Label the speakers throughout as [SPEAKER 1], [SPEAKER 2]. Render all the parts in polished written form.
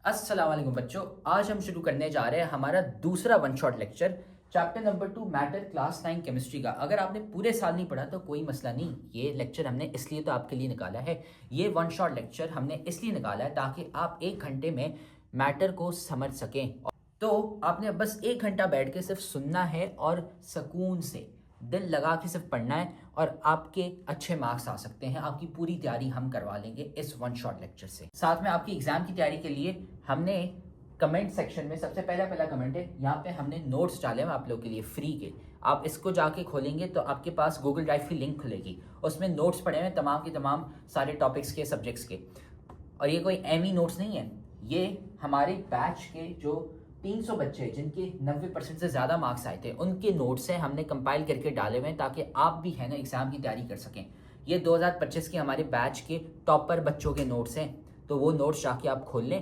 [SPEAKER 1] अस्सलाम वालेकुम बच्चों। आज हम शुरू करने जा रहे हैं हमारा दूसरा one shot lecture chapter number 2 matter class 9 chemistry का। अगर आपने पूरे साल नहीं पढ़ा तो कोई मसला नहीं, ये लेक्चर हमने इसलिए तो आपके लिए निकाला है। ये वन शॉट लेक्चर हमने इसलिए निकाला है ताकि आप 1 घंटे में मैटर को समझ सकें। तो आपने बस 1 घंटा बैठ के सिर्फ सुनना है और सुकून से दिल लगा के सिर्फ पढ़ना है और आपके अच्छे मार्क्स आ सकते हैं। आपकी पूरी तैयारी हम करवा लेंगे इस वन शॉट लेक्चर से। साथ में आपकी एग्जाम की तैयारी के लिए हमने कमेंट सेक्शन में सबसे पहला कमेंट है, यहाँ पे हमने नोट्स डाले हैं आप लोग के लिए फ्री के। आप इसको जाके खोलेंगे तो आपके पास गूगल ड्राइव की लिंक खुलेगी, उसमें नोट्स पड़े हुए तमाम के तमाम सारे टॉपिक्स के, सब्जेक्ट्स के। और ये कोई एमी नोट्स नहीं है, ये हमारे बैच के जो 300 बच्चे जिनके 90% से ज़्यादा मार्क्स आए थे उनके नोट्स हैं, हमने कंपाइल करके डाले हुए हैं ताकि आप भी है ना एग्ज़ाम की तैयारी कर सकें। ये 2025 के हमारे बैच के टॉपर बच्चों के नोट्स हैं, तो वो नोट्स जाके आप खोल लें।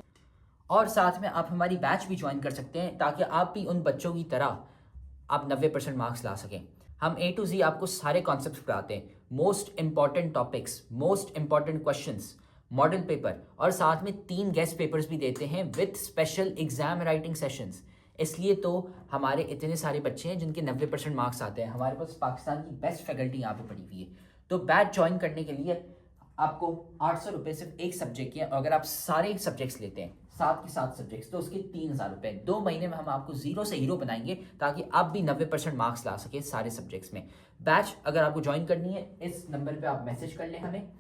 [SPEAKER 1] और साथ में आप हमारी बैच भी ज्वाइन कर सकते हैं ताकि आप भी उन बच्चों की तरह आप 90% मार्क्स ला सकें। हम A to Z आपको सारे कॉन्सेप्ट्स पढ़ाते हैं, most important topics, most important questions, model paper, और साथ में 3 गेस्ट पेपर्स भी देते हैं with special exam writing sessions. इसलिए तो हमारे इतने सारे बच्चे हैं जिनके 90% मार्क्स आते हैं। हमारे पास पाकिस्तान की बेस्ट फैकल्टी यहाँ पे पड़ी हुई है। तो बैच ज्वाइन करने के लिए आपको 800 रुपये सिर्फ एक सब्जेक्ट के, अगर आप सारे सब्जेक्ट्स लेते हैं 7 के 7 सब्जेक्ट्स तो उसके 3000 रुपये। 2 महीने में हम आपको जीरो से हीरो बनाएंगे ताकि आप भी 90% मार्क्स ला सके सारे सब्जेक्ट्स में। बैच अगर आपको ज्वाइन करनी है इस नंबर पे आप मैसेज कर लें हमें,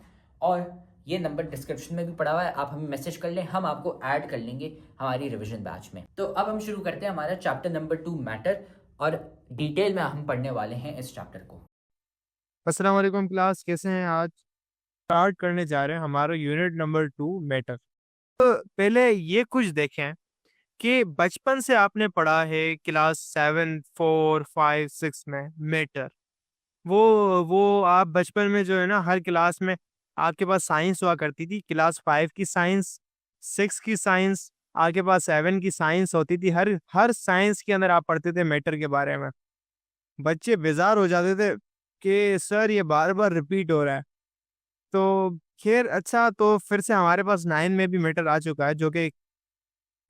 [SPEAKER 1] और ये नंबर डिस्क्रिप्शन में भी पड़ा हुआ है, आप हमें मैसेज कर लें, हम आपको ऐड कर लेंगे हमारी रिवीजन बैच में। तो अब हम शुरू करते हैं हमारा चैप्टर नंबर 2 मैटर, और डिटेल में हम पढ़ने वाले हैं इस चैप्टर को।
[SPEAKER 2] अस्सलाम वालेकुम क्लास, कैसे हैं? आज स्टार्ट करने जा रहे हैं हमारा यूनिट नंबर 2 मैटर। तो पहले ये कुछ देखें कि बचपन से आपने पढ़ा है क्लास 7, 4, 5, 6 में मैटर। वो आप बचपन में जो है ना, हर क्लास में आपके पास साइंस हुआ करती थी। क्लास 5 की साइंस, 6 की साइंस, आपके पास 7 की साइंस होती थी। हर हर साइंस के अंदर आप पढ़ते थे मैटर के बारे में। बच्चे बेजार हो जाते थे कि सर ये बार बार रिपीट हो रहा है। तो खैर अच्छा, तो फिर से हमारे पास 9 में भी मैटर आ चुका है, जो कि एक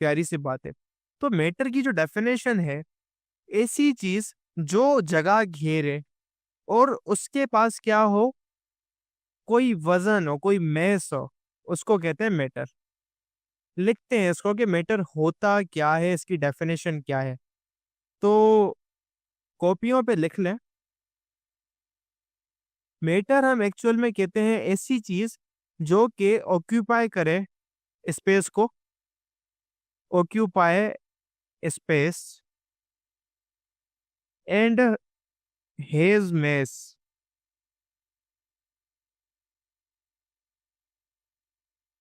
[SPEAKER 2] प्यारी सी बात है। तो मैटर की जो डेफिनेशन है, ऐसी चीज जो जगह घेरे और उसके पास क्या हो, कोई वजन हो, कोई मैस हो, उसको कहते हैं मैटर। लिखते हैं इसको कि मैटर होता क्या है, इसकी डेफिनेशन क्या है। तो कॉपियों पे लिख लें। मैटर हम एक्चुअल में कहते हैं ऐसी चीज जो कि ऑक्यूपाई करे स्पेस को, occupy space and hedge mess.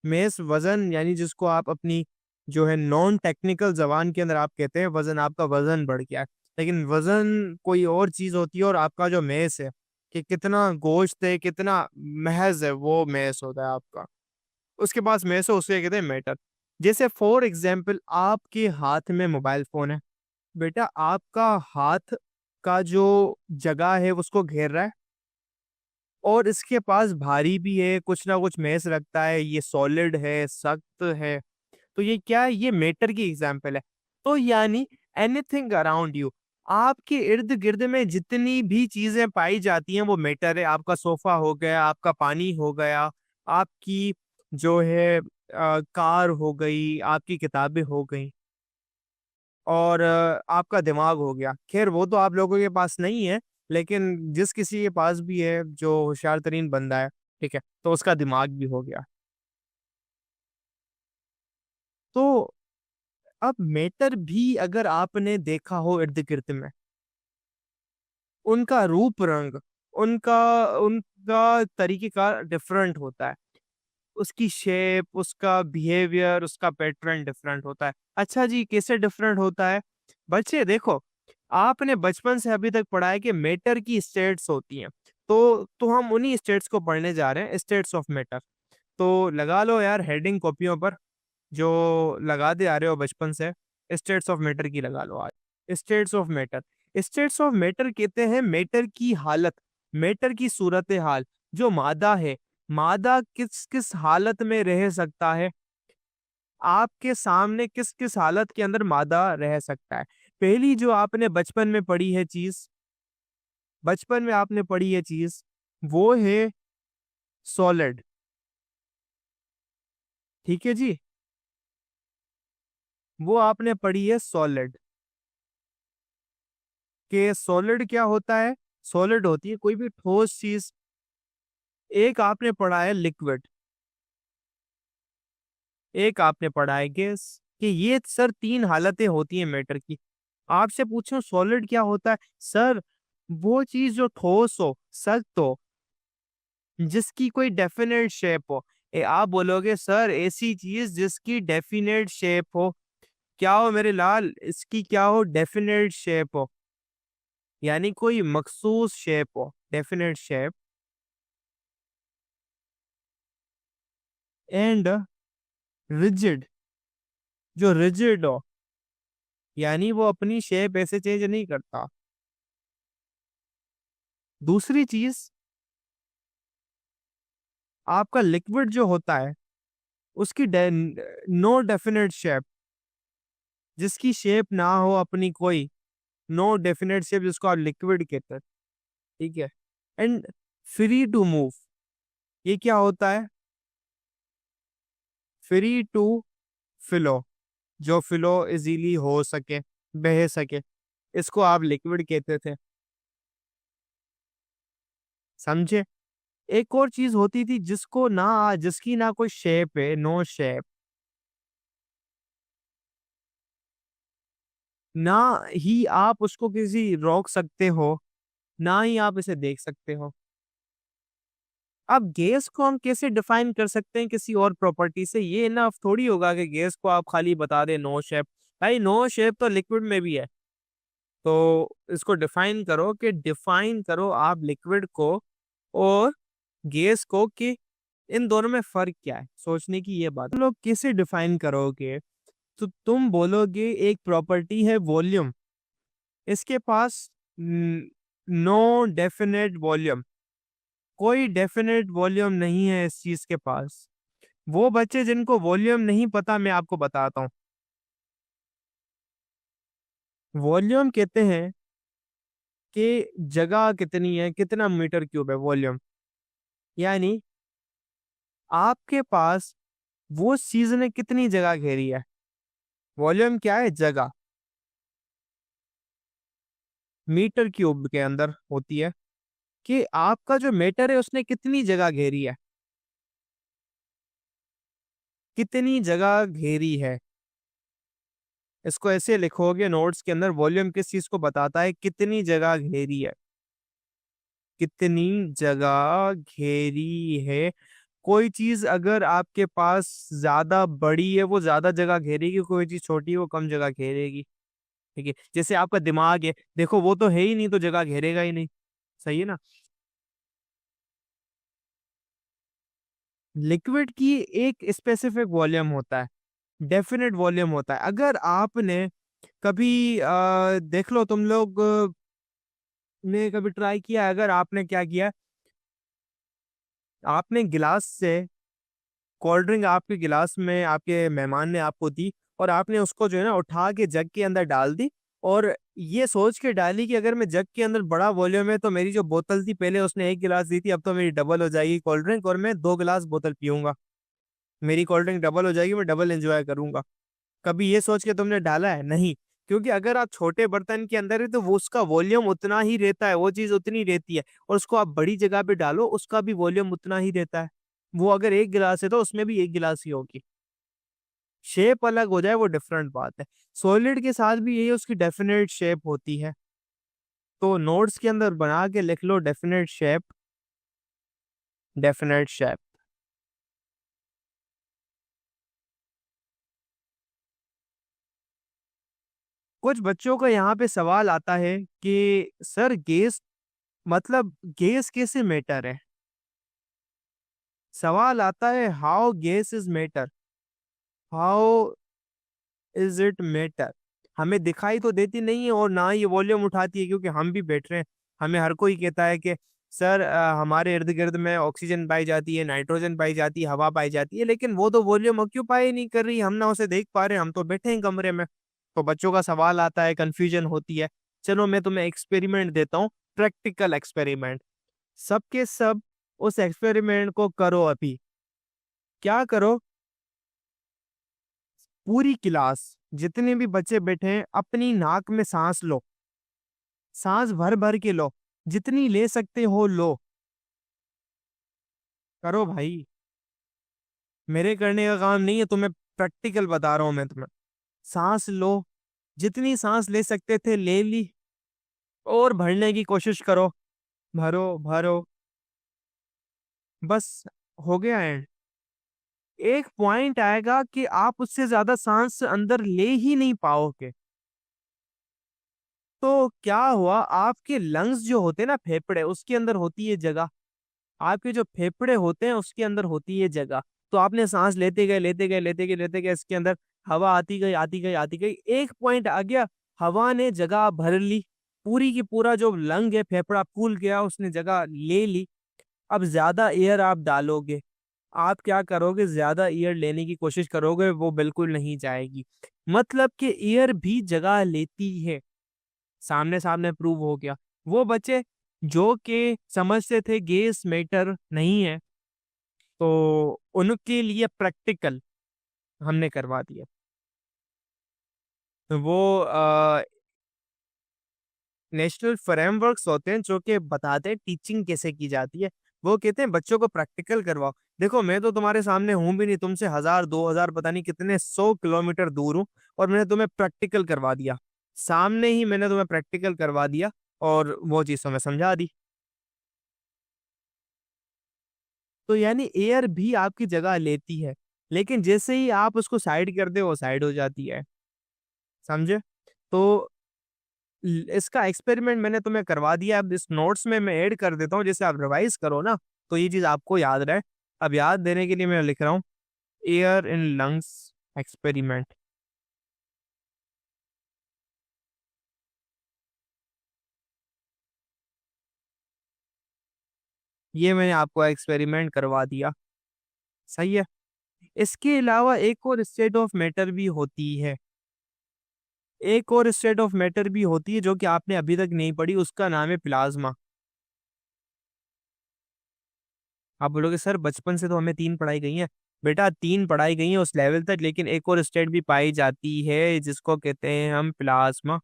[SPEAKER 2] Mess वजन, यानी जिसको आप अपनी जो है नॉन टेक्निकल जबान के अंदर आप कहते हैं वजन, आपका वजन बढ़ गया है। लेकिन वजन कोई और चीज होती है, और आपका जो मेस है कि कितना गोश्त है, कितना महज है, वो मेस होता है आपका। उसके पास मेस हो, उसके कहते हैं मैटर। जैसे फॉर एग्जाम्पल, आपके हाथ में मोबाइल फोन है। बेटा, आपका हाथ का जो जगह है उसको घेर रहा है, और इसके पास भारी भी है, कुछ ना कुछ मैस रखता है, ये सॉलिड है, सख्त है। तो ये क्या है? ये मैटर की एग्जाम्पल है। तो यानी एनीथिंग अराउंड यू, आपके इर्द गिर्द में जितनी भी चीजें पाई जाती हैं वो मैटर है। आपका सोफा हो गया, आपका पानी हो गया, आपकी जो है कार हो गई, आपकी किताबें हो गई, और आपका दिमाग हो गया। खैर वो तो आप लोगों के पास नहीं है, लेकिन जिस किसी के पास भी है जो होशियार तरीन बंदा है, ठीक है, तो उसका दिमाग भी हो गया। तो अब मैटर भी अगर आपने देखा हो इर्द गिर्द में, उनका रूप रंग, उनका उनका तरीकेकार डिफरेंट होता है। उसकी शेप, उसका बिहेवियर, उसका पैटर्न डिफरेंट होता है। अच्छा जी, कैसे डिफरेंट होता है? बच्चे देखो, आपने बचपन से अभी तक पढ़ा है कि मैटर की स्टेट्स होती हैं। तो हम उन्हीं स्टेट्स को पढ़ने जा रहे हैं, स्टेट्स ऑफ मैटर। तो लगा लो यार हेडिंग कॉपियों पर, जो लगा दे आ रहे हो बचपन से, स्टेट्स ऑफ मैटर की लगा लो आज। States of matter, states of matter कहते हैं मैटर की हालत, मैटर की सूरत हाल। जो मादा है, मादा किस किस हालत में रह सकता है। आपके सामने किस किस हालत के अंदर मादा रह सकता है। पहली जो आपने बचपन में पढ़ी है चीज, बचपन में आपने पढ़ी है चीज, वो है सॉलिड। ठीक है जी, वो आपने पढ़ी है सॉलिड। कि सॉलिड क्या होता है? सॉलिड होती है कोई भी ठोस चीज। एक आपने पढ़ा है लिक्विड, एक आपने पढ़ा है गैस। कि ये सर तीन हालतें होती हैं मैटर की। आपसे पूछूं सॉलिड क्या होता है? सर वो चीज जो ठोस हो, सख्त हो, जिसकी कोई डेफिनेट शेप हो। आप बोलोगे सर ऐसी चीज जिसकी डेफिनेट शेप हो। क्या हो मेरे लाल? इसकी क्या हो? डेफिनेट शेप हो, यानी कोई मखसूस शेप हो, डेफिनेट शेप। एंड रिजिड, जो रिजिड हो, यानी वो अपनी शेप ऐसे चेंज नहीं करता। दूसरी चीज, आपका लिक्विड जो होता है उसकी नो डेफिनेट शेप, जिसकी शेप ना हो अपनी कोई, नो डेफिनेट शेप, जिसको आप लिक्विड कहते हैं। ठीक है। एंड फ्री टू मूव, ये क्या होता है? फ्री टू फ्लो, जो फ्लो इजीली हो सके, बह सके, इसको आप लिक्विड कहते थे। समझे? एक और चीज होती थी जिसको ना, जिसकी ना कोई शेप है, नो शेप, ना ही आप उसको किसी रोक सकते हो, ना ही आप इसे देख सकते हो। अब गैस को हम कैसे डिफाइन कर सकते हैं किसी और प्रॉपर्टी से? ये ना थोड़ी होगा कि गैस को आप खाली बता दें नो शेप। भाई नो शेप तो लिक्विड में भी है। तो इसको डिफाइन करो, कि डिफाइन करो आप लिक्विड को और गैस को, कि इन दोनों में फर्क क्या है। सोचने की ये बात, तुम लोग कैसे डिफाइन करोगे? तो तुम बोलोगे एक प्रॉपर्टी है वॉल्यूम, इसके पास नो डेफिनेट वॉल्यूम, कोई डेफिनेट वॉल्यूम नहीं है इस चीज के पास। वो बच्चे जिनको वॉल्यूम नहीं पता, मैं आपको बताता हूँ। वॉल्यूम कहते हैं कि जगह कितनी है, कितना मीटर क्यूब है, वॉल्यूम। यानी आपके पास वो चीज ने कितनी जगह घेरी है। वॉल्यूम क्या है? जगह। मीटर क्यूब के अंदर होती है कि आपका जो मैटर है उसने कितनी जगह घेरी है, कितनी जगह घेरी है। इसको ऐसे लिखोगे नोट्स के अंदर, वॉल्यूम किस चीज को बताता है? कितनी जगह घेरी है, कितनी जगह घेरी है। कोई चीज अगर आपके पास ज्यादा बड़ी है, वो ज्यादा जगह घेरेगी। कोई चीज छोटी है, वो कम जगह घेरेगी। ठीक है, जैसे आपका दिमाग है, देखो वो तो है ही नहीं, तो जगह घेरेगा ही नहीं। सही है ना? लिक्विड की एक स्पेसिफिक वॉल्यूम होता है, डेफिनेट वॉल्यूम होता है। अगर आपने कभी देख लो, तुम लोग ने कभी ट्राई किया, अगर आपने क्या किया, आपने गिलास से कोल्ड ड्रिंक आपके गिलास में आपके मेहमान ने आपको दी, और आपने उसको जो है ना उठा के जग के अंदर डाल दी, और ये सोच के डाली कि अगर मैं जग के अंदर बड़ा वॉल्यूम है तो मेरी जो बोतल थी, पहले उसने एक गिलास दी थी, अब तो मेरी डबल हो जाएगी कोल्ड ड्रिंक, और मैं 2 गिलास बोतल पीऊंगा। मेरी कोल्ड ड्रिंक डबल हो जाएगी, मैं डबल एंजॉय करूंगा। कभी ये सोच के तुमने डाला है? नहीं। क्योंकि अगर आप छोटे बर्तन के अंदर है तो वो उसका वॉल्यूम उतना ही रहता है, वो चीज उतनी रहती है। और उसको आप बड़ी जगह पे डालो, उसका भी वॉल्यूम उतना ही रहता है। वो अगर एक गिलास है तो उसमें भी एक गिलास ही होगी। शेप अलग हो जाए वो डिफरेंट बात है। सॉलिड के साथ भी यही उसकी डेफिनेट शेप होती है। तो नोट्स के अंदर बना के लिख लो डेफिनेट शेप, डेफिनेट शेप। कुछ बच्चों का यहाँ पे सवाल आता है कि सर गैस, मतलब गैस कैसे मैटर है? सवाल आता है how gas is matter, how is it matter. हमें दिखाई तो देती नहीं है और ना ही वॉल्यूम उठाती है, क्योंकि हम भी बैठ रहे हैं। हमें हर कोई कहता है कि सर हमारे इर्द गिर्द में ऑक्सीजन पाई जाती है, नाइट्रोजन पाई जाती है, हवा पाई जाती है, लेकिन वो तो वॉल्यूम ऑक्यूपाई नहीं कर रही, हम ना उसे देख पा रहे, हम तो बैठे हैं कमरे में। तो बच्चों का सवाल आता है, कंफ्यूजन होती है। चलो मैं तुम्हें एक्सपेरिमेंट देता हूँ, प्रैक्टिकल एक्सपेरिमेंट। सबके सब उस एक्सपेरिमेंट को करो अभी। क्या करो, पूरी क्लास जितने भी बच्चे बैठे हैं अपनी नाक में सांस लो, सांस भर भर के लो, जितनी ले सकते हो लो। करो भाई, मेरे करने का काम नहीं है, तुम्हें प्रैक्टिकल बता रहा हूं मैं तुम्हें। सांस लो, जितनी सांस ले सकते थे ले ली, और भरने की कोशिश करो। भरो भरो, बस हो गया एंड। एक पॉइंट आएगा कि आप उससे ज्यादा सांस अंदर ले ही नहीं पाओगे। तो क्या हुआ, आपके लंग्स जो होते हैं ना, फेफड़े, उसके अंदर होती है जगह। आपके जो फेफड़े होते हैं उसके अंदर होती है जगह। तो आपने सांस लेते गए लेते गए लेते गए लेते गए, इसके अंदर हवा आती गई आती गई आती गई, एक पॉइंट आ गया, हवा ने जगह भर ली, पूरी की पूरा जो लंग है, फेफड़ा फूल गया, उसने जगह ले ली। अब ज्यादा एयर आप डालोगे, आप क्या करोगे, ज्यादा एयर लेने की कोशिश करोगे, वो बिल्कुल नहीं जाएगी। मतलब कि एयर भी जगह लेती है। सामने सामने प्रूव हो गया। वो बच्चे जो कि समझते थे गैस मैटर नहीं है, तो उनके लिए प्रैक्टिकल हमने करवा दिया। तो वो नेशनल फ्रेमवर्क्स होते हैं जो कि बताते हैं टीचिंग कैसे की जाती है। वो कहते हैं बच्चों को प्रैक्टिकल करवाओ। देखो मैं तो तुम्हारे सामने हूं भी नहीं, तुमसे 1000 2000 पता नहीं कितने 100 किलोमीटर दूर हूँ, और मैंने तुम्हें प्रैक्टिकल करवा दिया। सामने ही मैंने तुम्हें प्रैक्टिकल करवा दिया, और वो चीज़ तुम्हें समझा दी। तो यानी एयर भी आपकी जगह लेती है, लेकिन जैसे ही आप उसको साइड कर दे, वो साइड हो जाती है। समझे? तो इसका एक्सपेरिमेंट मैंने तुम्हें करवा दिया। अब इस नोट्स में मैं ऐड कर देता हूँ, जैसे आप रिवाइज करो ना, तो ये चीज आपको याद रहे। अब याद देने के लिए मैं लिख रहा हूँ, एयर इन लंग्स एक्सपेरिमेंट। ये मैंने आपको एक्सपेरिमेंट करवा दिया। सही है। इसके अलावा एक और स्टेट ऑफ मैटर भी होती है, एक और स्टेट ऑफ मैटर भी होती है जो कि आपने अभी तक नहीं पढ़ी, उसका नाम है प्लाज्मा। आप बोलोगे सर बचपन से तो हमें 3 पढ़ाई गई है। बेटा 3 पढ़ाई गई है उस लेवल तक, लेकिन एक और स्टेट भी पाई जाती है जिसको कहते हैं हम प्लाज्मा।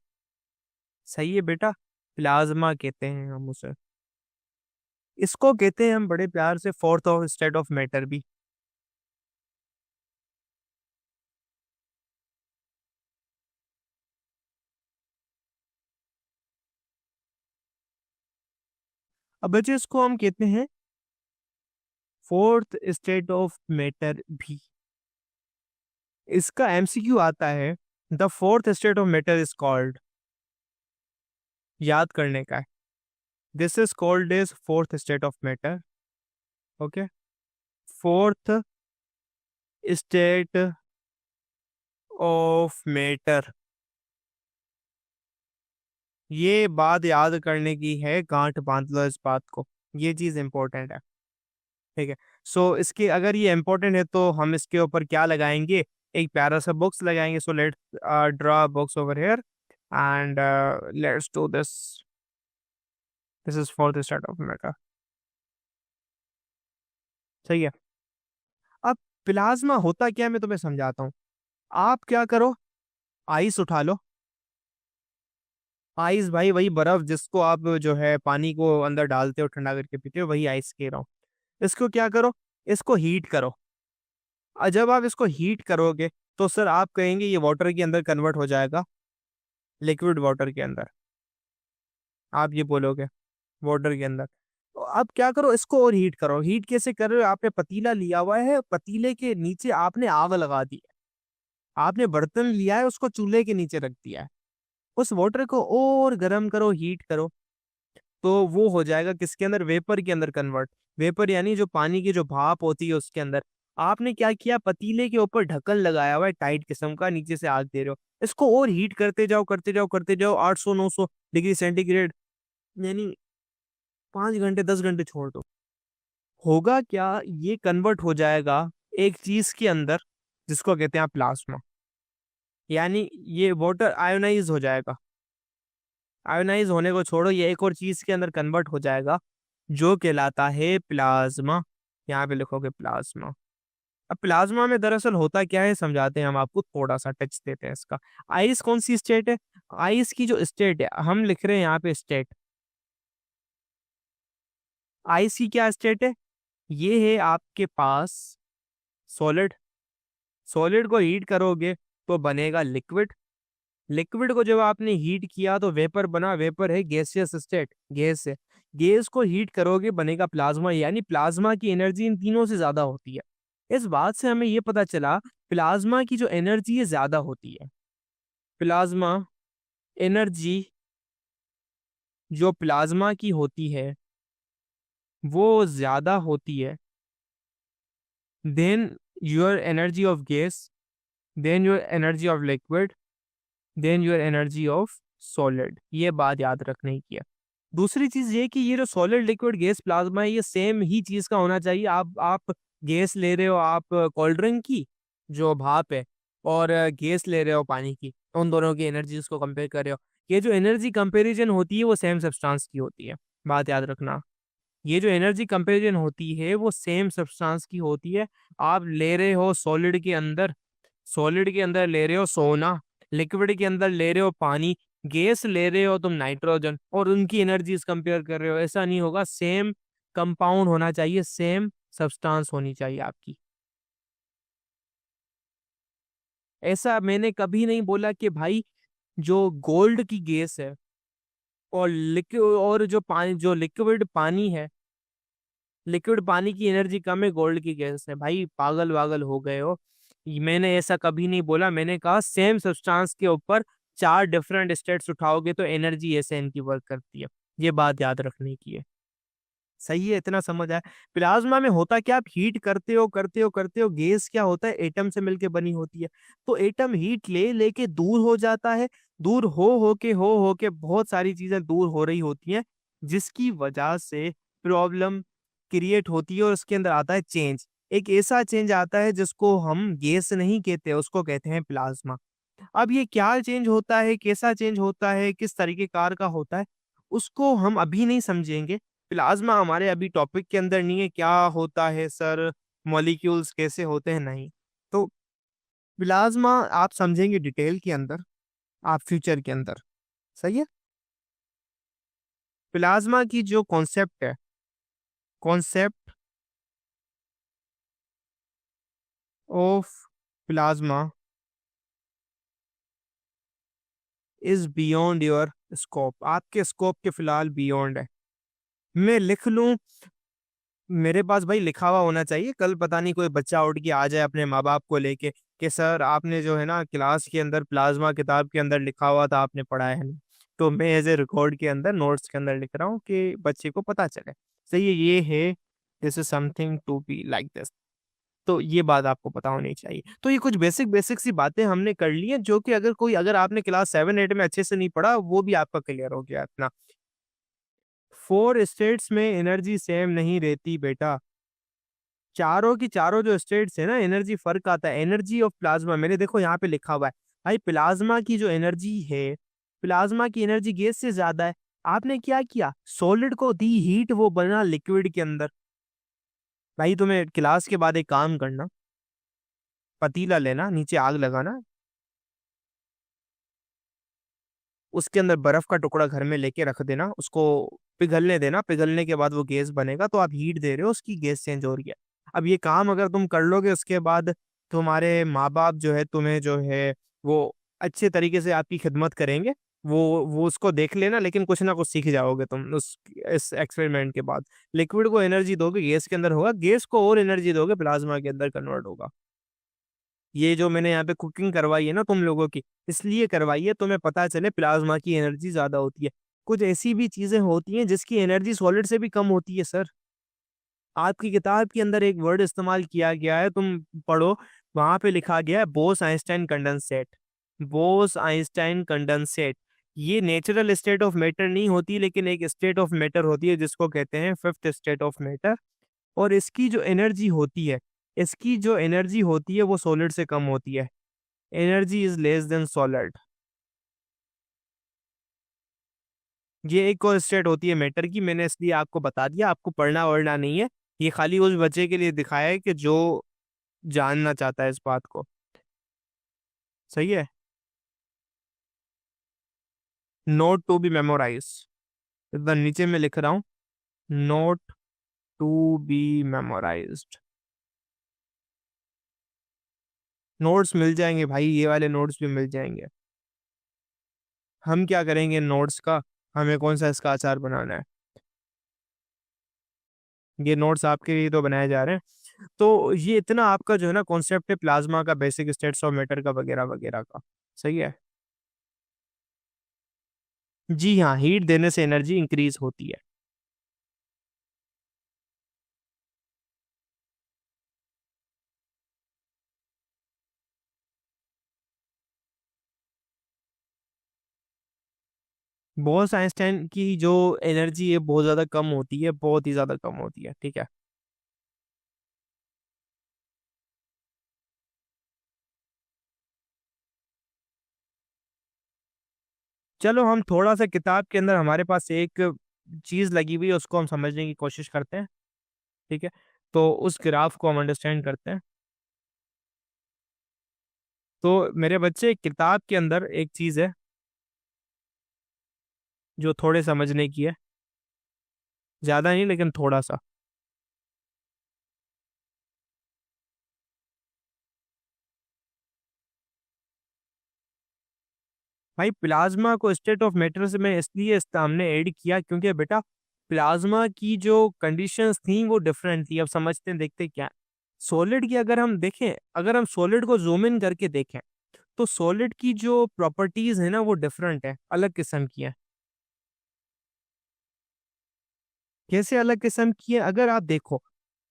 [SPEAKER 2] सही है बेटा, प्लाज्मा कहते हैं हम उसे। इसको कहते हैं हम बड़े प्यार से fourth of state of matter भी। अब बच्चे इसको हम कहते हैं फोर्थ स्टेट ऑफ मैटर भी। इसका एमसीक्यू आता है, the fourth state of matter is called, याद करने का है, this is called is fourth state of matter. Okay, fourth state of matter. ये बात याद करने की है, गांठ बांध लो इस बात को, ये चीज इंपॉर्टेंट है। ठीक है। सो इसके अगर ये इंपॉर्टेंट है तो हम इसके ऊपर क्या लगाएंगे, एक प्यारा सा बॉक्स लगाएंगे। So let draw box over here and let's do this. This is for the start of matter. सही है। अब प्लाज्मा होता क्या है मैं तुम्हें समझाता हूँ। आप क्या करो, आइस उठा लो। आइस भाई वही बर्फ जिसको आप जो है पानी को अंदर डालते हो ठंडा करके पीते हो, वही आइस कह रहा हूँ। इसको क्या करो, इसको हीट करो। और जब आप इसको हीट करोगे तो सर आप कहेंगे ये वाटर के अंदर कन्वर्ट हो जाएगा, लिक्विड वाटर के अंदर, आप ये बोलोगे, वाटर के अंदर। तो अब क्या करो, इसको और हीट करो। हीट कैसे कर रहे हो, आपने पतीला लिया हुआ है, पतीले के नीचे आपने आग लगा दी है, आपने बर्तन लिया है उसको चूल्हे के नीचे रख दिया है, उस वाटर को और गर्म करो, हीट करो। तो वो हो जाएगा किसके अंदर, वेपर के अंदर कन्वर्ट। वेपर यानी जो पानी की जो भाप होती है उसके अंदर। आपने क्या किया, पतीले के ऊपर ढक्कन लगाया हुआ है टाइट किस्म का, नीचे से आग दे रहे हो, इसको और हीट करते जाओ करते जाओ करते जाओ, 800 900 डिग्री सेंटीग्रेड, यानी 5 घंटे 10 घंटे छोड़ दो, होगा क्या, ये कन्वर्ट हो जाएगा एक चीज के अंदर जिसको कहते हैं प्लाज्मा, यानी ये वाटर आयोनाइज हो जाएगा। आयोनाइज होने को छोड़ो, ये एक और चीज के अंदर कन्वर्ट हो जाएगा जो कहलाता है प्लाज्मा। यहाँ पे लिखोगे प्लाज्मा। अब प्लाज्मा में दरअसल होता क्या है समझाते हैं हम आपको, थोड़ा सा टच देते हैं इसका। आइस कौन सी स्टेट है? आइस की जो स्टेट है, हम लिख रहे हैं यहाँ पे स्टेट। आइस की क्या स्टेट है? ये है आपके पास सॉलिड। सॉलिड को हीट करोगे तो बनेगा लिक्विड। लिक्विड को जब आपने हीट किया तो वेपर बना, वेपर है गैसियस स्टेट, गैस है। गैस को हीट करोगे बनेगा प्लाज्मा, यानी प्लाज्मा की एनर्जी इन तीनों से ज्यादा होती है। इस बात से हमें ये पता चला प्लाज्मा की जो एनर्जी है ज्यादा होती है। प्लाज्मा एनर्जी जो प्लाज्मा की होती है वो ज्यादा होती है than your energy of gas, than your energy of liquid, than your energy of solid. ये बात याद रखने की है। दूसरी चीज ये कि ये जो सॉलिड लिक्विड गैस प्लाज्मा है ये सेम ही चीज का होना चाहिए। आप गैस ले रहे हो, आप कोल्ड ड्रिंक की जो भाप है, और गैस ले रहे हो पानी की, उन दोनों की एनर्जीज को कंपेयर कर रहे हो। ये जो एनर्जी कंपेरिजन होती है वो सेम सब्सटेंस की होती है, बात याद रखना। ये जो एनर्जी कंपेरिजन होती है वो सेम सब्सटेंस की होती है। आप ले रहे हो सॉलिड के अंदर, सॉलिड के अंदर ले रहे हो सोना, लिक्विड के अंदर ले रहे हो पानी, गैस ले रहे हो तुम नाइट्रोजन, और उनकी एनर्जीज कंपेयर कर रहे हो। ऐसा नहीं होगा, सेम कंपाउंड होना चाहिए, सेम सब्सटेंस होनी चाहिए आपकी। ऐसा मैंने कभी नहीं बोला कि भाई जो गोल्ड की गैस है और लिक्विड, और जो पानी, जो लिक्विड पानी है, लिक्विड पानी की एनर्जी कम है, गोल्ड की गैस है। भाई पागल वागल हो गए हो। मैंने ऐसा कभी नहीं बोला। मैंने कहा सेम सब्सटेंस के ऊपर 4 डिफरेंट स्टेट्स उठाओगे तो एनर्जी ऐसे इनकी वर्क करती है। ये बात याद रखने की है। सही है, इतना समझ आया। प्लाज्मा में होता क्या, आप हीट करते हो करते हो करते हो, गैस क्या होता है, एटम से मिलके बनी होती है। तो एटम हीट ले लेके दूर हो जाता है, दूर हो के बहुत सारी चीजें दूर हो रही होती हैं, जिसकी वजह से प्रॉब्लम क्रिएट होती है और उसके अंदर आता है चेंज। एक ऐसा चेंज आता है जिसको हम गैस नहीं कहते, उसको कहते हैं प्लाज्मा। अब ये क्या चेंज होता है, कैसा चेंज होता है, किस तरीके कार का होता है, उसको हम अभी नहीं समझेंगे। प्लाज्मा हमारे अभी टॉपिक के अंदर नहीं है। क्या होता है सर, मॉलिक्यूल्स कैसे होते हैं, नहीं। तो प्लाज्मा आप समझेंगे डिटेल के अंदर, आप फ्यूचर के अंदर। सही है। प्लाज्मा की जो कॉन्सेप्ट है, concept of plasma is beyond your scope, आपके स्कोप के फिलहाल बियॉन्ड है। मैं लिख लूं, मेरे पास भाई लिखा हुआ होना चाहिए। कल पता नहीं कोई बच्चा उठ के आ जाए अपने माँ बाप को लेके कि सर आपने जो है ना क्लास के अंदर प्लाज्मा किताब के अंदर लिखा हुआ था, आपने पढ़ा है नहीं। तो मैं एज ए रिकॉर्ड के अंदर नोट्स के अंदर लिख रहा हूँ कि बच्चे को पता चले। सही है, ये है, this is something to be like this. तो ये बात आपको पता होनी चाहिए। तो ये कुछ बेसिक बेसिक सी बातें हमने कर ली हैं, जो कि अगर आपने क्लास 7 8 में अच्छे से नहीं पढ़ा, वो भी आपका क्लियर हो गया इतना। 4 स्टेट्स में एनर्जी सेम नहीं रहती बेटा। चारों की चारों जो स्टेट्स है ना, एनर्जी फर्क आता है। एनर्जी ऑफ प्लाज्मा, मैंने देखो यहाँ पे लिखा हुआ है भाई, प्लाज्मा की जो एनर्जी है, प्लाज्मा की एनर्जी गैस से ज्यादा है। आपने क्या किया, सॉलिड को दी हीट, वो बना लिक्विड के अंदर। भाई तुम्हें क्लास के बाद एक काम करना, पतीला लेना, नीचे आग लगाना, उसके अंदर बर्फ का टुकड़ा घर में लेके रख देना, उसको पिघलने देना। पिघलने के बाद वो गैस बनेगा, तो आप हीट दे रहे हो, उसकी गैस चेंज हो रही है। अब ये काम अगर तुम कर लोगे, उसके बाद तुम्हारे माँ बाप जो है तुम्हें जो है वो अच्छे तरीके से आपकी खिदमत करेंगे। वो उसको देख लेना, लेकिन कुछ ना कुछ सीख जाओगे तुम उस इस एक्सपेरिमेंट के बाद। लिक्विड को एनर्जी दोगे, गैस के अंदर होगा, गैस को और एनर्जी दोगे, प्लाज्मा के अंदर कन्वर्ट होगा। ये जो मैंने यहाँ पे कुकिंग करवाई है ना तुम लोगों की, इसलिए करवाई है तुम्हें पता चले प्लाज्मा की एनर्जी ज्यादा होती है। कुछ ऐसी भी चीजें होती हैं जिसकी एनर्जी सॉलिड से भी कम होती है सर। आपकी किताब के अंदर एक वर्ड इस्तेमाल किया गया है, तुम पढ़ो, वहां पे लिखा गया है Bose Einstein condensate. Bose Einstein condensate, ये नेचुरल स्टेट ऑफ मैटर नहीं होती, लेकिन एक स्टेट ऑफ मैटर होती है जिसको कहते हैं फिफ्थ स्टेट ऑफ मैटर। और इसकी जो एनर्जी होती है वो सॉलिड से कम होती है। Energy is less than solid. ये एक और स्टेट होती है मैटर की, मैंने इसलिए आपको बता दिया, आपको पढ़ना वढ़ना नहीं है। ये खाली उस बच्चे के लिए दिखाया है कि जो जानना चाहता है इस बात को। सही है। नोट टू बी मेमोराइज, इधर नीचे में लिख रहा हूँ, note to be memorised. Notes मिल जाएंगे भाई, ये वाले नोट्स भी मिल जाएंगे। हम क्या करेंगे नोट्स का, हमें कौन सा इसका अचार बनाना है। ये नोट्स आपके लिए तो बनाए जा रहे हैं। तो ये इतना आपका जो है ना कॉन्सेप्ट है प्लाज्मा का, बेसिक स्टेट्स ऑफ मैटर का, वगैरह वगैरह का। सही है। जी हाँ, हीट देने से एनर्जी इंक्रीज होती है। बॉस आइंस्टाइन की जो एनर्जी है बहुत ज्यादा कम होती है, बहुत ही ज्यादा कम होती है। ठीक है। चलो हम थोड़ा सा किताब के अंदर हमारे पास एक चीज लगी हुई है, उसको हम समझने की कोशिश करते हैं। ठीक है। तो उस ग्राफ को हम अंडरस्टैंड करते हैं। तो मेरे बच्चे किताब के अंदर एक चीज है जो थोड़े समझने की है, ज्यादा नहीं लेकिन थोड़ा सा। भाई प्लाज्मा को स्टेट ऑफ मैटर से मैं इसलिए इस हमने ऐड किया क्योंकि बेटा प्लाज्मा की जो कंडीशंस थी वो डिफरेंट थी। अब समझते हैं, देखते हैं क्या सॉलिड की अगर हम देखें, अगर हम सॉलिड को जूम इन करके देखें तो सॉलिड की जो प्रॉपर्टीज है ना वो डिफरेंट है, अलग किस्म की है। कैसे अलग किस्म की है, अगर आप देखो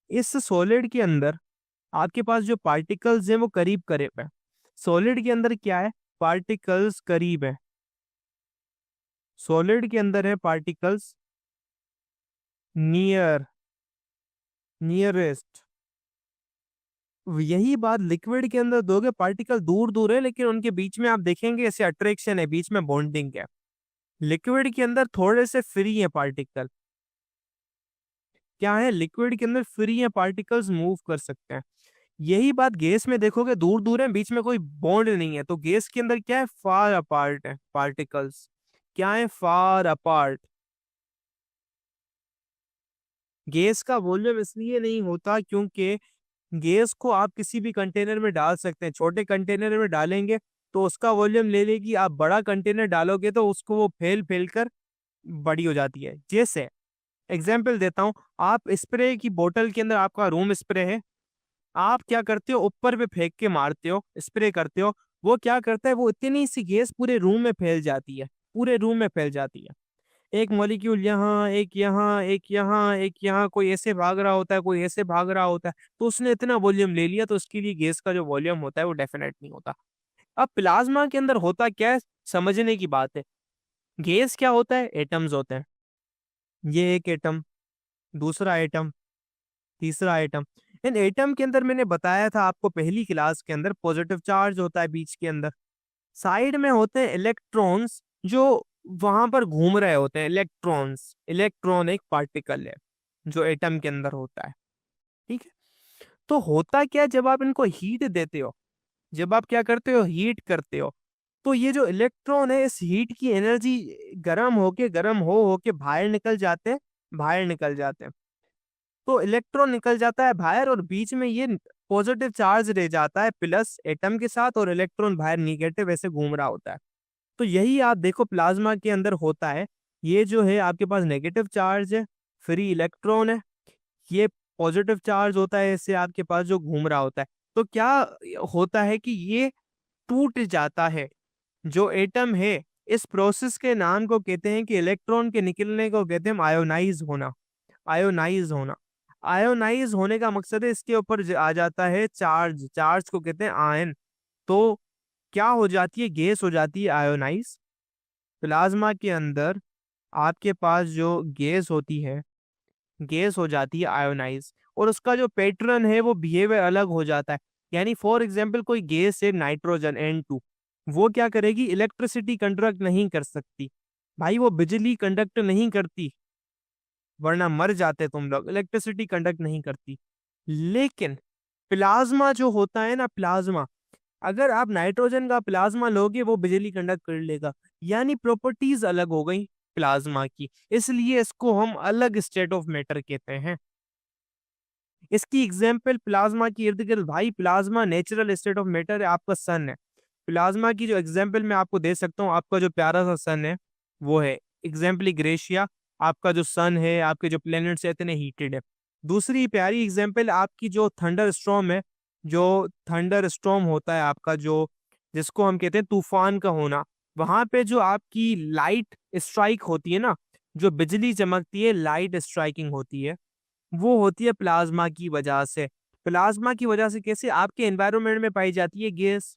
[SPEAKER 2] इस सॉलिड के अंदर आपके पास जो पार्टिकल्स हैं वो करीब करीब है। सॉलिड के अंदर क्या है, पार्टिकल्स करीब है। सॉलिड के अंदर है पार्टिकल्स नियर, नियरेस्ट। यही बात लिक्विड के अंदर दोगे, पार्टिकल दूर दूर है लेकिन उनके बीच में आप देखेंगे ऐसे अट्रैक्शन है, बीच में बॉन्डिंग है। लिक्विड के अंदर थोड़े से फ्री है पार्टिकल। क्या है, लिक्विड के अंदर फ्री है, पार्टिकल्स मूव कर सकते हैं। यही बात गैस में देखोगे, दूर दूर है, बीच में कोई बॉन्ड नहीं है। तो गैस के अंदर क्या है, फार अपार्ट है पार्टिकल्स। क्या है, फार अपार्ट। गैस का वॉल्यूम इसलिए नहीं होता क्योंकि गैस को आप किसी भी कंटेनर में डाल सकते हैं। छोटे कंटेनर में डालेंगे तो उसका वॉल्यूम ले लेगी, आप बड़ा कंटेनर डालोगे तो उसको वो फैल फैल कर बड़ी हो जाती है। जैसे एग्जाम्पल देता हूँ, आप स्प्रे की बोतल के अंदर आपका रूम स्प्रे है, आप क्या करते हो, ऊपर पे फेंक के मारते हो, स्प्रे करते हो, वो क्या करता है, वो इतनी सी गैस पूरे रूम में फैल जाती है, पूरे रूम में फैल जाती है। एक मॉलिक्यूल यहाँ, एक यहाँ, एक यहाँ, एक यहाँ, कोई ऐसे भाग रहा होता है, कोई ऐसे भाग रहा होता है, तो उसने इतना वॉल्यूम ले लिया, तो उसके लिए गैस का जो वॉल्यूम होता है वो डेफिनेट नहीं होता। अब प्लाज्मा के अंदर होता क्या है, समझने की बात है। गैस क्या होता है, एटम्स होते हैं। ये एक एटम, दूसरा एटम, तीसरा आइटम। इन एटम के अंदर मैंने बताया था आपको पहली क्लास के अंदर, पॉजिटिव चार्ज होता है बीच के अंदर, साइड में होते हैं इलेक्ट्रॉन्स जो वहां पर घूम रहे होते हैं। इलेक्ट्रॉन्स, इलेक्ट्रॉन एक पार्टिकल है जो एटम के अंदर होता है। ठीक है। तो होता क्या है, जब आप इनको हीट देते हो, जब आप क्या करते हो, हीट करते हो, तो ये जो इलेक्ट्रॉन है इस हीट की एनर्जी गर्म हो के बाहर निकल जाते हैं, बाहर निकल जाते हैं। तो इलेक्ट्रॉन निकल जाता है बाहर और बीच में ये पॉजिटिव चार्ज रह जाता है प्लस एटम के साथ, और इलेक्ट्रॉन बाहर निगेटिव ऐसे घूम रहा होता है। तो यही आप देखो प्लाज्मा के अंदर होता है। ये जो है आपके पास नेगेटिव चार्ज है, फ्री इलेक्ट्रॉन है, ये पॉजिटिव चार्ज होता है इससे आपके पास जो घूम रहा होता है। तो क्या होता है कि ये टूट जाता है जो एटम है। इस प्रोसेस के नाम को कहते हैं कि इलेक्ट्रॉन के निकलने को कहते हैं आयोनाइज होना। आयोनाइज होना, आयोनाइज होने का मकसद है इसके ऊपर आ जाता है चार्ज, चार्ज को कहते हैं आयन। तो क्या हो जाती है, गैस हो जाती है आयोनाइज। प्लाज्मा के अंदर आपके पास जो गैस होती है, गैस हो जाती है आयोनाइज, और उसका जो पैटर्न है वो बिहेवियर अलग हो जाता है। यानी फॉर एग्जांपल कोई गैस है नाइट्रोजन N2, वो क्या करेगी, इलेक्ट्रिसिटी कंडक्ट नहीं कर सकती। भाई वो बिजली कंडक्ट नहीं करती, वरना मर जाते तुम लोग, इलेक्ट्रिसिटी कंडक्ट नहीं करती। लेकिन प्लाज्मा जो होता है ना, प्लाज्मा, अगर आप नाइट्रोजन का प्लाज्मा लोगे वो बिजली कंडक्ट कर लेगा। यानी प्रॉपर्टीज अलग हो गई प्लाज्मा की, इसलिए इसको हम अलग स्टेट ऑफ मैटर कहते हैं। इसकी एग्जाम्पल प्लाज्मा की इर्द गिर्द, भाई plasma natural state of matter है, आपका सन है। प्लाज्मा की जो एग्जाम्पल मैं आपको दे सकता हूँ, आपका जो प्यारा सा सन है वो है एग्जाम्पली ग्रेशिया। आपका जो सन है, आपके जो प्लैनेट्स है, इतने हीटेड है। दूसरी प्यारी एग्जाम्पल आपकी जो थंडर स्टॉर्म है, जो थंडर स्टॉर्म होता है आपका, जो जिसको हम कहते हैं तूफान का होना, वहां पे जो आपकी लाइट स्ट्राइक होती है ना, जो बिजली चमकती है, लाइट स्ट्राइकिंग होती है, वो होती है प्लाज्मा की वजह से। प्लाज्मा की वजह से कैसे, आपके एनवायरनमेंट में पाई जाती है गैस,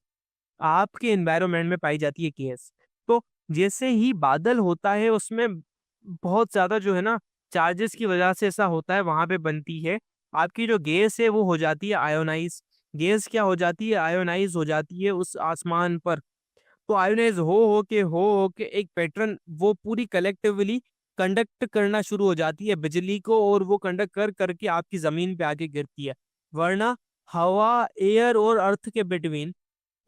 [SPEAKER 2] आपके एनवायरनमेंट में पाई जाती है गैस। तो जैसे ही बादल होता है उसमें बहुत ज्यादा जो है ना चार्जेस की वजह से ऐसा होता है, वहां पे बनती है आपकी जो गैस है वो हो जाती है आयोनाइज। गैस क्या हो जाती है, आयोनाइज हो जाती है उस आसमान पर। तो आयोनाइज हो के एक पैटर्न वो पूरी कलेक्टिवली कंडक्ट करना शुरू हो जाती है बिजली को, और वो कंडक्ट कर करके आपकी जमीन पे आके गिरती है। वरना हवा, एयर और अर्थ के बिटवीन,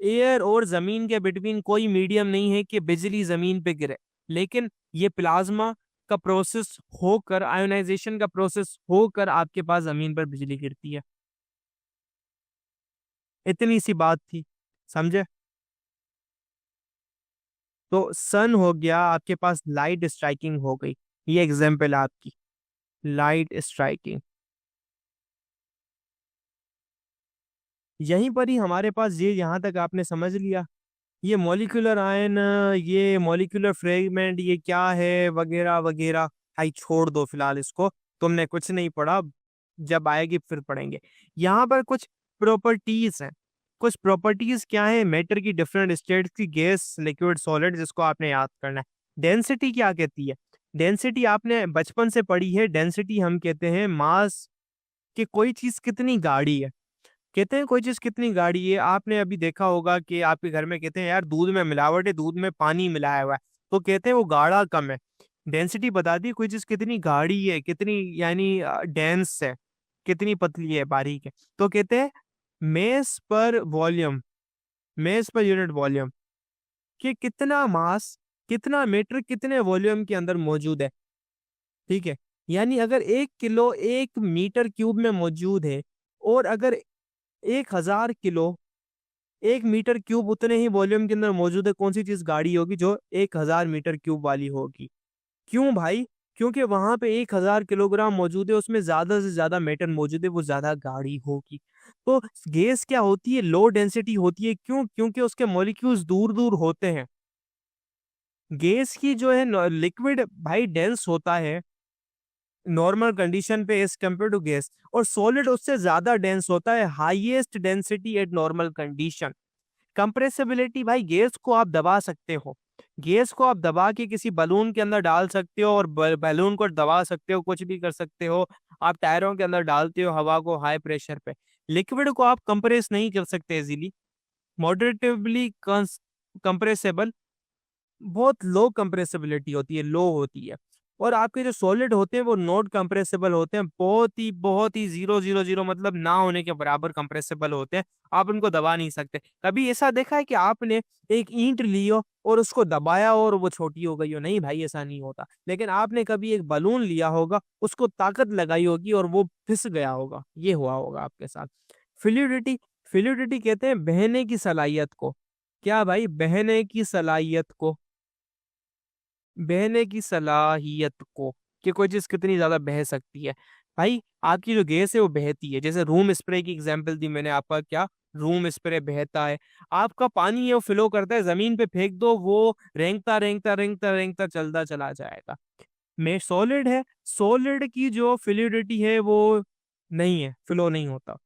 [SPEAKER 2] एयर और जमीन के बिटवीन कोई मीडियम नहीं है कि बिजली जमीन पे गिरे। लेकिन ये प्लाज्मा का प्रोसेस होकर, आयोनाइजेशन का प्रोसेस होकर आपके पास जमीन पर बिजली गिरती है। इतनी सी बात थी, समझे? तो सन हो गया, आपके पास लाइट स्ट्राइकिंग हो गई, ये एग्जाम्पल आपकी लाइट स्ट्राइकिंग। यहीं पर ही हमारे पास, ये यहाँ तक आपने समझ लिया, ये मॉलिक्यूलर आयन, ये मॉलिक्यूलर फ्रेगमेंट, ये क्या है वगैरह वगैरह। भाई छोड़ दो फिलहाल इसको, तुमने कुछ नहीं पढ़ा, जब आएगी फिर पढ़ेंगे। यहाँ पर कुछ प्रॉपर्टीज हैं। कुछ प्रॉपर्टीज क्या है मैटर की, डिफरेंट स्टेट्स की, गैस, लिक्विड, सॉलिड, जिसको आपने याद करना है। डेंसिटी क्या कहती है, डेंसिटी आपने बचपन से पढ़ी है। डेंसिटी हम कहते हैं मास, कि कोई चीज कितनी गाढ़ी है। कहते हैं कोई चीज कितनी गाढ़ी है, आपने अभी देखा होगा कि आपके घर में कहते हैं यार दूध में मिलावट है, दूध में पानी मिलाया हुआ है, तो कहते हैं वो गाढ़ा कम है। डेंसिटी बताती है कोई चीज कितनी गाढ़ी है, कितनी यानी डेंस है, कितनी पतली है, बारीक है। तो कहते हैं मेस पर volume, mess per unit volume, कि कितना मास, कितना मीटर, कितने वॉल्यूम के अंदर मौजूद है। ठीक है, यानी अगर 1 किलो 1 मीटर क्यूब में मौजूद है, और अगर 1000 किलो 1 मीटर क्यूब उतने ही वॉल्यूम के अंदर मौजूद है, कौन सी चीज गाड़ी होगी, जो 1000 मीटर क्यूब वाली होगी। क्यों भाई, क्योंकि वहां पे 1000 किलोग्राम मौजूद है, उसमें ज्यादा से ज्यादा मेटल मौजूद है, वो ज्यादा गाढ़ी होगी। तो गैस क्या होती है, लो डेंसिटी होती है। क्यों, क्योंकि उसके मॉलिक्यूल्स दूर दूर होते हैं। गैस की जो है लिक्विड भाई डेंस होता है नॉर्मल कंडीशन पे एज कम्पेयर टू गैस, और सॉलिड उससे ज्यादा डेंस होता है, highest density at normal condition. Compressibility, भाई गैस को आप दबा सकते हो, गैस को आप दबा के किसी बलून के अंदर डाल सकते हो, और बैलून को दबा सकते हो, कुछ भी कर सकते हो। आप टायरों के अंदर डालते हो हवा को हाई प्रेशर पे। लिक्विड को आप कंप्रेस नहीं कर सकते इजीली, मॉडरेटिवली कंप्रेसेबल, बहुत लो कंप्रेसिबिलिटी होती है, लो होती है। और आपके जो सॉलिड होते हैं वो नॉट कंप्रेसिबल होते हैं, बहुत ही 000 मतलब ना होने के बराबर कंप्रेसिबल होते हैं। आप उनको दबा नहीं सकते। कभी ऐसा देखा है कि आपने एक ईंट लियो और उसको दबाया और वो छोटी हो गई हो? नहीं भाई, ऐसा नहीं होता। लेकिन आपने कभी एक बलून लिया होगा, उसको ताकत लगाई होगी और वो फिस गया होगा, ये हुआ होगा आपके साथ। फ्लूइडिटी, फ्लूइडिटी कहते हैं बहने की सलाहियत को। क्या भाई, बहने की सलाहियत को, बहने की सलाहियत को, कि कोई चीज कितनी ज्यादा बह सकती है। भाई आपकी जो गैस है वो बहती है, जैसे रूम स्प्रे की एग्जांपल दी मैंने, आपका क्या, रूम स्प्रे बहता है। आपका पानी है वो फ्लो करता है, जमीन पे फेंक दो, वो रेंगता रेंगता रेंगता रेंगता चलता चला जाएगा। में सॉलिड है, सॉलिड की जो फ्लूइडिटी है वो नहीं है, फ्लो नहीं होता।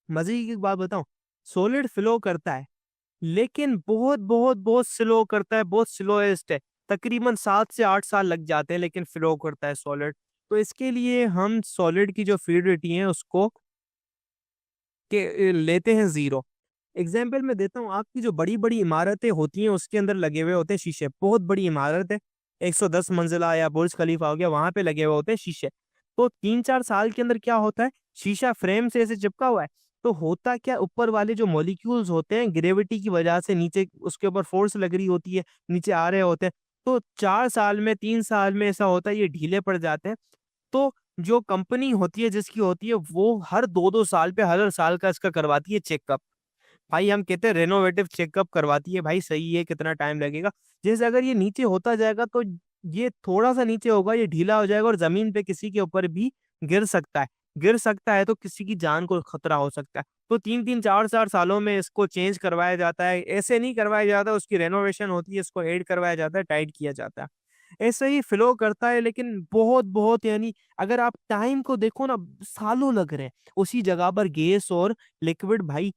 [SPEAKER 2] मजे की एक बात बताऊं, सॉलिड फ्लो करता है, लेकिन बहुत बहुत बहुत स्लो करता है, बहुत स्लोएस्ट है। तकरीबन 7 से 8 साल लग जाते हैं, लेकिन फ्लो करता है सॉलिड। तो इसके लिए हम सॉलिड की जो फ्लूइडिटी है उसको लेते हैं 0। एग्जाम्पल मैं देता हूँ, आपकी जो बड़ी-बड़ी इमारतें होती हैं उसके अंदर लगे हुए होते हैं शीशे। बहुत बड़ी इमारत है, 110 मंजिला या बुर्ज खलीफा हो गया, वहाँ पे लगे हुए होते हैं शीशे। तो 3-4 साल के अंदर क्या होता है, शीशा फ्रेम से ऐसे चिपका हुआ है, तो होता क्या, ऊपर वाले जो मॉलिक्यूल्स होते हैं ग्रेविटी की वजह से नीचे उसके ऊपर फोर्स लग रही होती है, नीचे आ रहे होते हैं। तो 4 साल में, 3 साल में ऐसा होता है, ये ढीले पड़ जाते हैं। तो जो कंपनी होती है जिसकी होती है, वो हर 2-2 साल पे, हर साल का इसका करवाती है चेकअप। भाई हम कहते हैं रेनोवेटिव चेकअप करवाती है, भाई सही है, कितना टाइम लगेगा। जैसे अगर ये नीचे होता जाएगा तो ये थोड़ा-सा नीचे होगा, ये ढीला हो जाएगा और ज़मीन पे किसी के ऊपर भी गिर सकता है। गिर सकता है तो किसी की जान को खतरा हो सकता है। तो 3-3 4-4 सालों में इसको चेंज करवाया जाता है। ऐसे नहीं करवाया जाता, उसकी रेनोवेशन होती है, इसको ऐड करवाया जाता है, टाइट किया जाता है। ऐसे ही फ्लो करता है, लेकिन बहुत-बहुत यानी अगर आप टाइम को देखो ना, सालों लग रहे हैं। उसी जगह पर गैस और लिक्विड भाई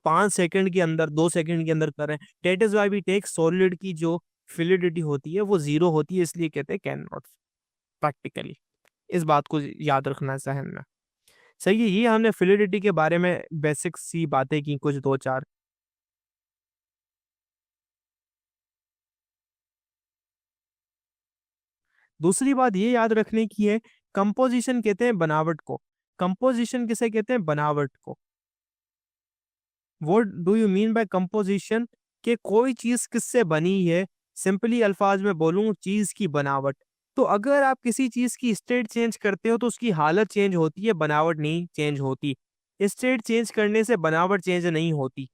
[SPEAKER 2] 5 सेकंड के अंदर, 2 सेकंड के अंदर कर रहे हैं। That is why we take solid की जो फ्लूइडिटी होती है वो 0 होती है, इसलिए कहते हैं कैन नॉट प्रैक्टिकली। इस बात को याद रखना है ज़हन में। सही है, ये हमने फ्लूइडिटी के बारे में बेसिक सी बातें की कुछ 2-4। दूसरी बात ये याद रखने की है, कंपोज़िशन कहते हैं बनावट को। कंपोज़िशन किसे कहते हैं? बनावट को। What do you mean by composition? कि कोई चीज किससे बनी है, सिंपली अल्फाज में बोलूं, चीज की बनावट। तो अगर आप किसी चीज की स्टेट चेंज करते हो तो उसकी हालत चेंज होती है, बनावट नहीं चेंज होती। स्टेट चेंज करने से बनावट चेंज नहीं होती।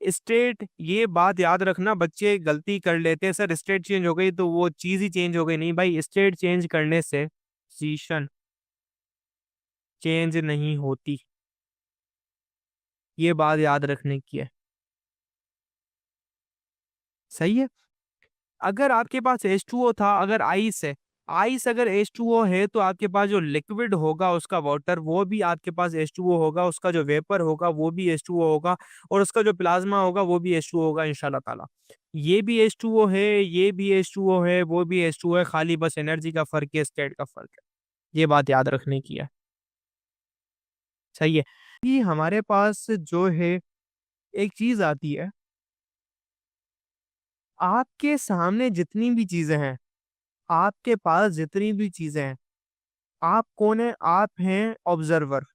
[SPEAKER 2] स्टेट, ये बात याद रखना, बच्चे गलती कर लेते हैं, सर स्टेट चेंज हो गई तो वो चीज ही चेंज हो गई। नहीं भाई, स्टेट चेंज करने से पोजीशन चेंज नहीं होती, ये बात याद रखने की है। सही है। अगर आपके पास H2O था, अगर आइस है, आइस अगर H2O है तो आपके पास जो लिक्विड होगा उसका वाटर, वो भी आपके पास H2O होगा, उसका जो वेपर होगा वो भी H2O होगा, और उसका जो प्लाज्मा होगा वो भी H2O होगा इंशाल्लाह ताला। ये भी H2O है, ये भी H2O है, वो भी H2O है, खाली बस एनर्जी का फर्क है, स्टेट का फर्क है। ये बात याद रखने की है। सही है। ये हमारे पास जो है एक चीज आती है, आपके सामने जितनी भी चीजें हैं, आपके पास जितनी भी चीजें हैं, आप कौन है? आप हैं ऑब्जर्वर।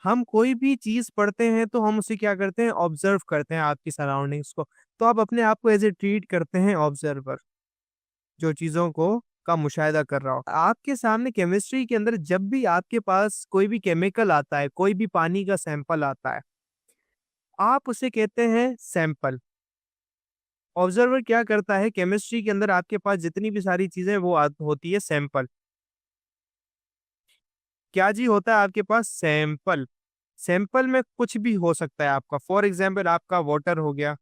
[SPEAKER 2] हम कोई भी चीज पढ़ते हैं तो हम उसे क्या करते हैं? ऑब्जर्व करते हैं आपकी सराउंडिंग्स को। तो आप अपने आप को एज ए ट्रीट करते हैं ऑब्जर्वर, जो चीजों को का मुशाहिदा कर रहा हो। आपके सामने केमिस्ट्री के अंदर जब भी आपके पास कोई भी केमिकल आता है, कोई भी पानी का सैंपल आता है, आप उसे कहते हैं सैंपल। ऑब्जर्वर क्या करता है? केमिस्ट्री के अंदर आपके पास जितनी भी सारी चीजें वो होती है सैंपल। क्या जी होता है आपके पास? सैंपल। सैंपल में कुछ भी हो सकता है आपका। फॉर एग्जाम्पल आपका वाटर हो गया,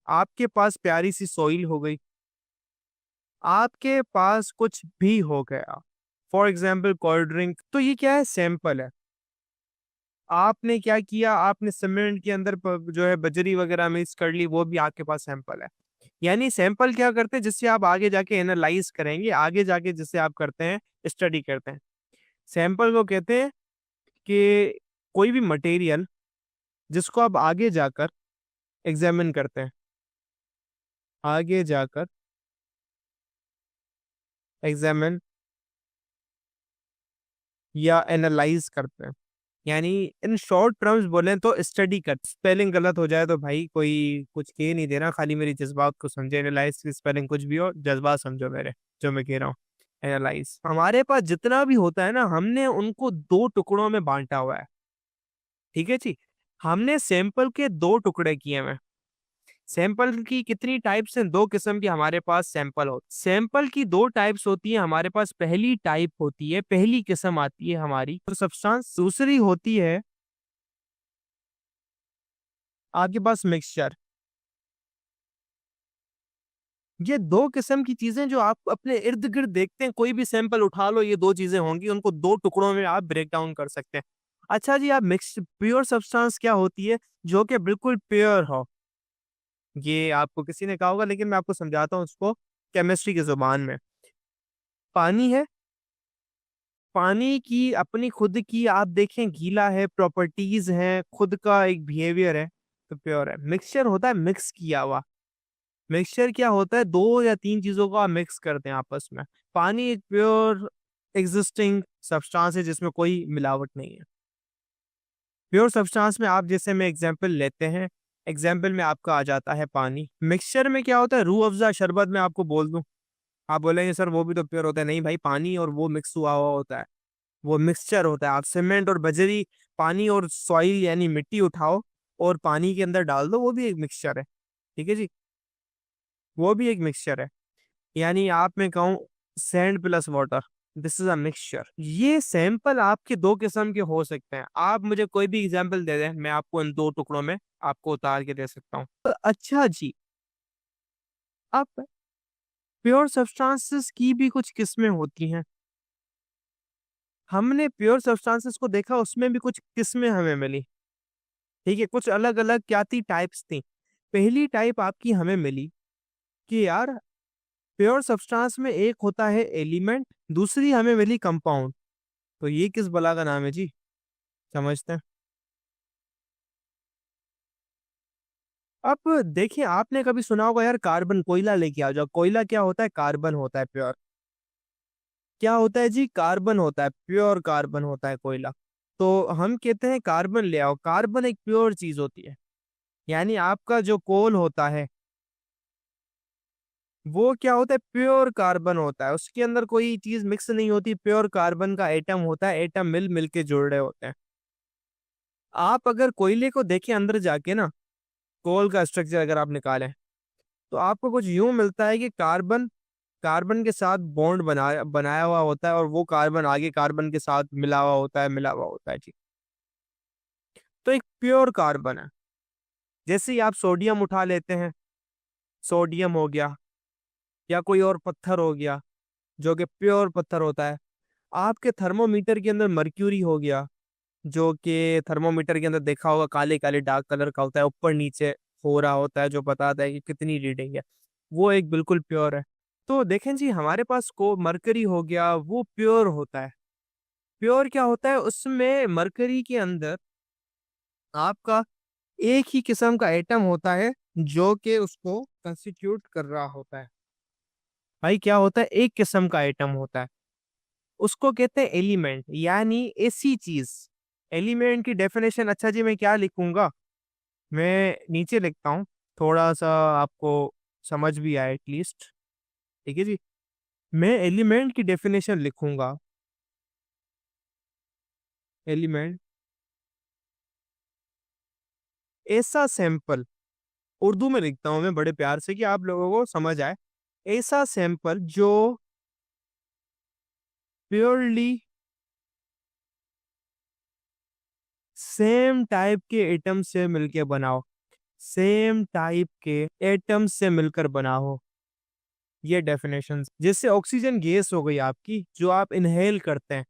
[SPEAKER 2] आपके पास प्यारी सी सॉइल हो गई, आपके पास कुछ भी हो गया, फॉर एग्जाम्पल कोल्ड ड्रिंक। तो ये क्या है? सैंपल है। आपने क्या किया? आपने सीमेंट के अंदर जो है बजरी वगैरह मिक्स कर ली, वो भी आपके पास सैंपल है। यानी सैंपल क्या करते हैं? जिससे आप आगे जाके एनालाइज करेंगे, आगे जाके जिससे आप करते हैं, स्टडी करते हैं। सैंपल को कहते हैं कि कोई भी मटेरियल जिसको आप आगे जाकर एग्जामिन करते हैं, आगे जाकर एग्जामिन या एनालाइज करते हैं। यानी इन शॉर्ट टर्म्स बोलें तो स्टडी कर। स्पेलिंग गलत हो जाए तो भाई कोई कुछ कह नहीं देना, खाली मेरी जज्बात को समझे। एनालाइज की स्पेलिंग कुछ भी हो, जज्बात समझो मेरे जो मैं कह रहा हूँ। एनालाइज, हमारे पास जितना भी होता है ना, हमने उनको 2 टुकड़ों में बांटा हुआ है। ठीक है जी। हमने सैंपल के 2 टुकड़े किए हुए हैं। सैंपल की कितनी टाइप्स हैं? 2 किस्म की हमारे पास सैंपल हो। सैंपल की 2 टाइप्स होती है हमारे पास। पहली टाइप होती है, पहली किस्म आती है हमारी तो सब्सटेंस। दूसरी होती है आपके पास मिक्सचर। ये 2 किस्म की चीजें जो आप अपने इर्द गिर्द देखते हैं, कोई भी सैंपल उठा लो, ये 2 चीजें होंगी, उनको 2 टुकड़ों में आप ब्रेक डाउन कर सकते हैं। अच्छा जी, आप मिक्स प्योर सब्सटेंस क्या होती है? जो कि बिल्कुल प्योर हो। ये आपको किसी ने कहा होगा, लेकिन मैं आपको समझाता हूँ उसको केमिस्ट्री की जुबान में। पानी है, पानी की अपनी खुद की आप देखें गीला है, प्रॉपर्टीज हैं, खुद का एक बिहेवियर है, तो प्योर है। मिक्सचर होता है मिक्स किया हुआ। मिक्सचर क्या होता है, दो या तीन चीजों को आप मिक्स करते हैं आपस में। पानी एक प्योर एग्जिस्टिंग सब्सटेंस है जिसमें कोई मिलावट नहीं है। प्योर सब्सटेंस में आप जैसे में एग्जांपल लेते हैं, एग्जांपल में आपका आ जाता है पानी। मिक्सचर में क्या होता है, रूह अफ़ज़ा शरबत में आपको बोल दूं, आप बोलेंगे सर वो भी तो प्योर होता है। नहीं भाई, पानी और वो मिक्स हुआ हुआ होता है, वो मिक्सचर होता है। आप सीमेंट और बजरी, पानी और सॉइल यानी मिट्टी उठाओ और पानी के अंदर डाल दो, वो भी एक मिक्सचर है। ठीक है जी, वो भी एक मिक्सचर है। यानी आप मैं कहूँ sand plus water, this is a mixture. ये सैंपल आपके दो किस्म के हो सकते हैं। आप मुझे कोई भी एग्जांपल दे दें, मैं आपको इन दो टुकड़ों में आपको उतार के दे सकता हूँ। तो अच्छा जी, अब प्योर सब्सटेंसेस की भी कुछ किस्में होती हैं। हमने प्योर सब्सटेंसेस को देखा, उसमें भी कुछ किस्में हमें मिली। ठीक है, कुछ अलग अलग क्या थी, टाइप्स थी। पहली टाइप आपकी हमें मिली कि यार प्योर सब्सटेंस में एक होता है एलिमेंट, दूसरी हमें मिली कंपाउंड। तो ये किस बला का नाम है जी, समझते हैं। अब देखिए, आपने कभी सुना होगा यार कार्बन, कोयला लेके आ जाओ। कोयला क्या होता है, कार्बन होता है प्योर। क्या होता है जी, कार्बन होता है, प्योर कार्बन होता है कोयला। तो हम कहते हैं कार्बन ले आओ, कार्बन एक प्योर चीज होती है। यानी आपका जो कोल होता है वो क्या होता है, प्योर कार्बन होता है, उसके अंदर कोई चीज मिक्स नहीं होती, प्योर कार्बन का एटम होता है, एटम मिल मिल के जुड़ रहे होते हैं। आप अगर कोयले को देखें अंदर जाके ना, कोल का स्ट्रक्चर अगर आप निकालें, तो आपको कुछ यूं मिलता है कि कार्बन कार्बन के साथ बॉन्ड बनाया बनाया हुआ होता है और वो कार्बन आगे कार्बन के साथ मिला हुआ होता है जी। तो एक प्योर कार्बन है। जैसे ही आप सोडियम उठा लेते हैं, सोडियम हो गया या कोई और पत्थर हो गया जो कि प्योर पत्थर होता है। आपके थर्मोमीटर के अंदर मर्क्यूरी हो गया, जो कि थर्मोमीटर के अंदर देखा होगा काले काले डार्क कलर का होता है, ऊपर नीचे हो रहा होता है जो बताता है कि कितनी रीडिंग है। वो एक बिल्कुल प्योर है। तो देखें जी, हमारे पास को मरकरी हो गया, वो प्योर होता है। प्योर क्या होता है, उसमें मरकरी के अंदर आपका एक ही किस्म का एटम होता है जो कि उसको कंस्टिट्यूट कर रहा होता है। भाई क्या होता है, एक किस्म का एटम होता है, उसको कहते हैं एलिमेंट, यानी ऐसी चीज। एलिमेंट की डेफिनेशन, अच्छा जी मैं क्या लिखूंगा, मैं नीचे लिखता हूँ, थोड़ा सा आपको समझ भी आए एटलीस्ट। ठीक है जी, मैं एलिमेंट की डेफिनेशन लिखूंगा। एलिमेंट, ऐसा सैंपल, उर्दू में लिखता हूं मैं बड़े प्यार से कि आप लोगों को समझ आए। ऐसा सैंपल जो प्योरली सेम टाइप के एटम से मिलके बना हो, सेम टाइप के एटम से मिलकर बना हो। ये डेफिनेशन, जैसे ऑक्सीजन गैस हो गई आपकी जो आप इनहेल करते हैं।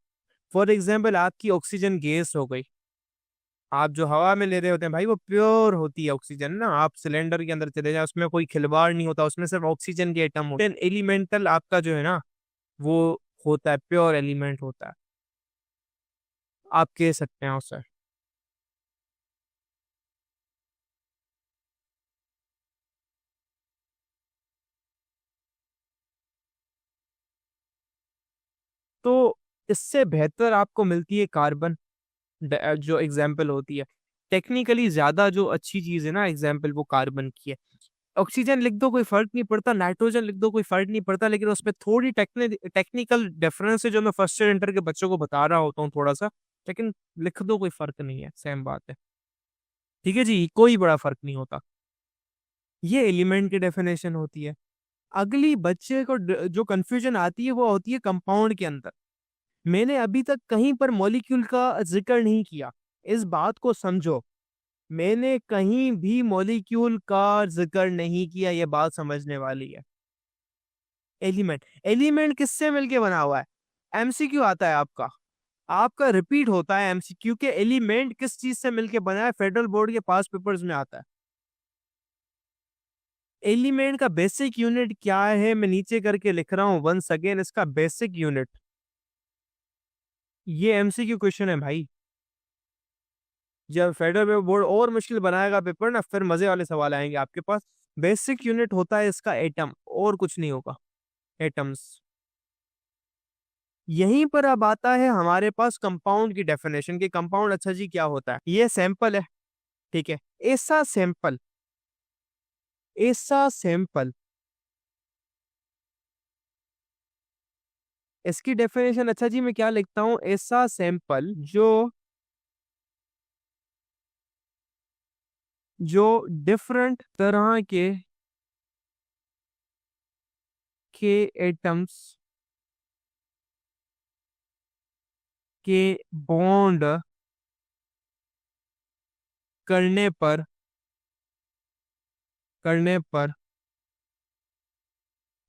[SPEAKER 2] फॉर एग्जाम्पल आपकी ऑक्सीजन गैस हो गई, आप जो हवा में ले रहे होते हैं भाई वो प्योर होती है ऑक्सीजन ना। आप सिलेंडर के अंदर चले जाए, उसमें कोई खिलवाड़ नहीं होता, उसमें सिर्फ ऑक्सीजन के एटम होते हैं। एलिमेंटल आपका जो है ना, वो होता है, प्योर एलिमेंट होता है, आप कह सकते हैं उसे। तो इससे बेहतर आपको मिलती है कार्बन, जो एग्जाम्पल होती है। टेक्निकली ज्यादा जो अच्छी चीज है ना एग्जाम्पल, वो कार्बन की है। ऑक्सीजन लिख दो कोई फर्क नहीं पड़ता, नाइट्रोजन लिख दो कोई फर्क नहीं पड़ता, लेकिन उसमें थोड़ी टेक्निकल डिफरेंस है जो मैं फर्स्ट ईयर इंटर के बच्चों को बता रहा होता हूँ थोड़ा सा। लेकिन लिख दो कोई फर्क नहीं है, सेम बात है। ठीक है जी, कोई बड़ा फर्क नहीं होता। ये एलिमेंट की डेफिनेशन होती है। अगली बच्चे को जो कंफ्यूजन आती है वो होती है कंपाउंड के अंदर। मैंने अभी तक कहीं पर मॉलिक्यूल का जिक्र नहीं किया, इस बात को समझो। मैंने कहीं भी मॉलिक्यूल का जिक्र नहीं किया, ये बात समझने वाली है। एलिमेंट, एलिमेंट किससे मिलके बना हुआ है, एमसीक्यू आता है आपका, आपका रिपीट होता है एमसीक्यू के। एलिमेंट किस चीज से मिलके बना है, फेडरल बोर्ड के पास पेपर्स में आता है। एलिमेंट का बेसिक यूनिट क्या है, मैं नीचे करके लिख रहा हूं वंस अगेन, इसका बेसिक यूनिट। ये एमसीक्यू क्वेश्चन है भाई। जब फेडरल बोर्ड और मुश्किल बनाएगा पेपर ना, फिर मजे वाले सवाल आएंगे आपके पास। बेसिक यूनिट होता है इसका एटम, और कुछ नहीं होगा, एटम्स। यहीं पर अब आता है हमारे पास कंपाउंड की डेफिनेशन कि कंपाउंड अच्छा जी क्या होता है। ये सैंपल है, ठीक है, ऐसा सैंपल, ऐसा सैंपल, इसकी डेफिनेशन अच्छा जी मैं क्या लिखता हूं, ऐसा सैंपल जो जो डिफरेंट तरह के एटम्स के बॉन्ड करने पर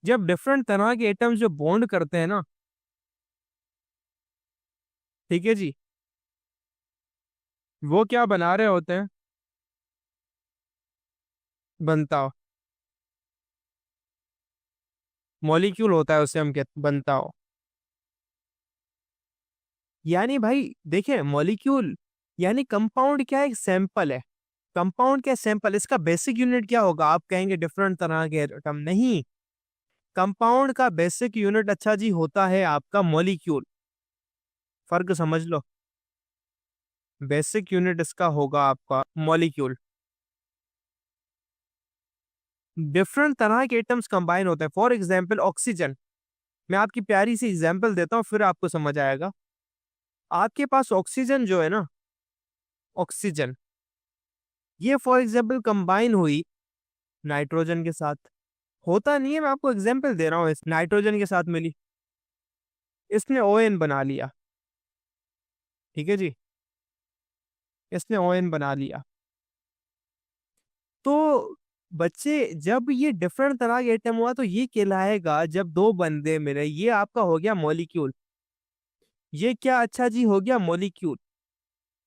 [SPEAKER 2] जब डिफरेंट तरह के एटम्स जो बॉन्ड करते हैं ना, ठीक है जी, वो क्या बना रहे होते हैं, बनता हो, मॉलिक्यूल होता है उसे हम कहते बनता हो। यानी भाई देखिए, मॉलिक्यूल यानी कंपाउंड क्या है, एक सैंपल है। कंपाउंड क्या सैंपल, इसका बेसिक यूनिट क्या होगा, आप कहेंगे डिफरेंट तरह के एटम, नहीं। कंपाउंड का बेसिक यूनिट अच्छा जी होता है आपका मॉलिक्यूल। फर्क समझ लो, बेसिक यूनिट इसका होगा आपका मॉलिक्यूल। डिफरेंट तरह के एटम्स कंबाइन होते हैं, फॉर एग्जाम्पल ऑक्सीजन। मैं आपकी प्यारी सी एग्जाम्पल देता हूँ, फिर आपको समझ आएगा। आपके पास ऑक्सीजन जो है ना, ऑक्सीजन, ये फॉर एग्जाम्पल कंबाइन हुई नाइट्रोजन के साथ। होता नहीं है, मैं आपको एग्जाम्पल दे रहा हूँ, इस नाइट्रोजन के साथ मिली, इसने ON बना लिया, ठीक है जी, इसने ON बना लिया। तो बच्चे, जब ये डिफरेंट तरह के एटम हुआ तो ये कहलाएगा, जब दो बंदे मिले, ये आपका हो गया मॉलिक्यूल। ये क्या अच्छा जी हो गया मॉलिक्यूल।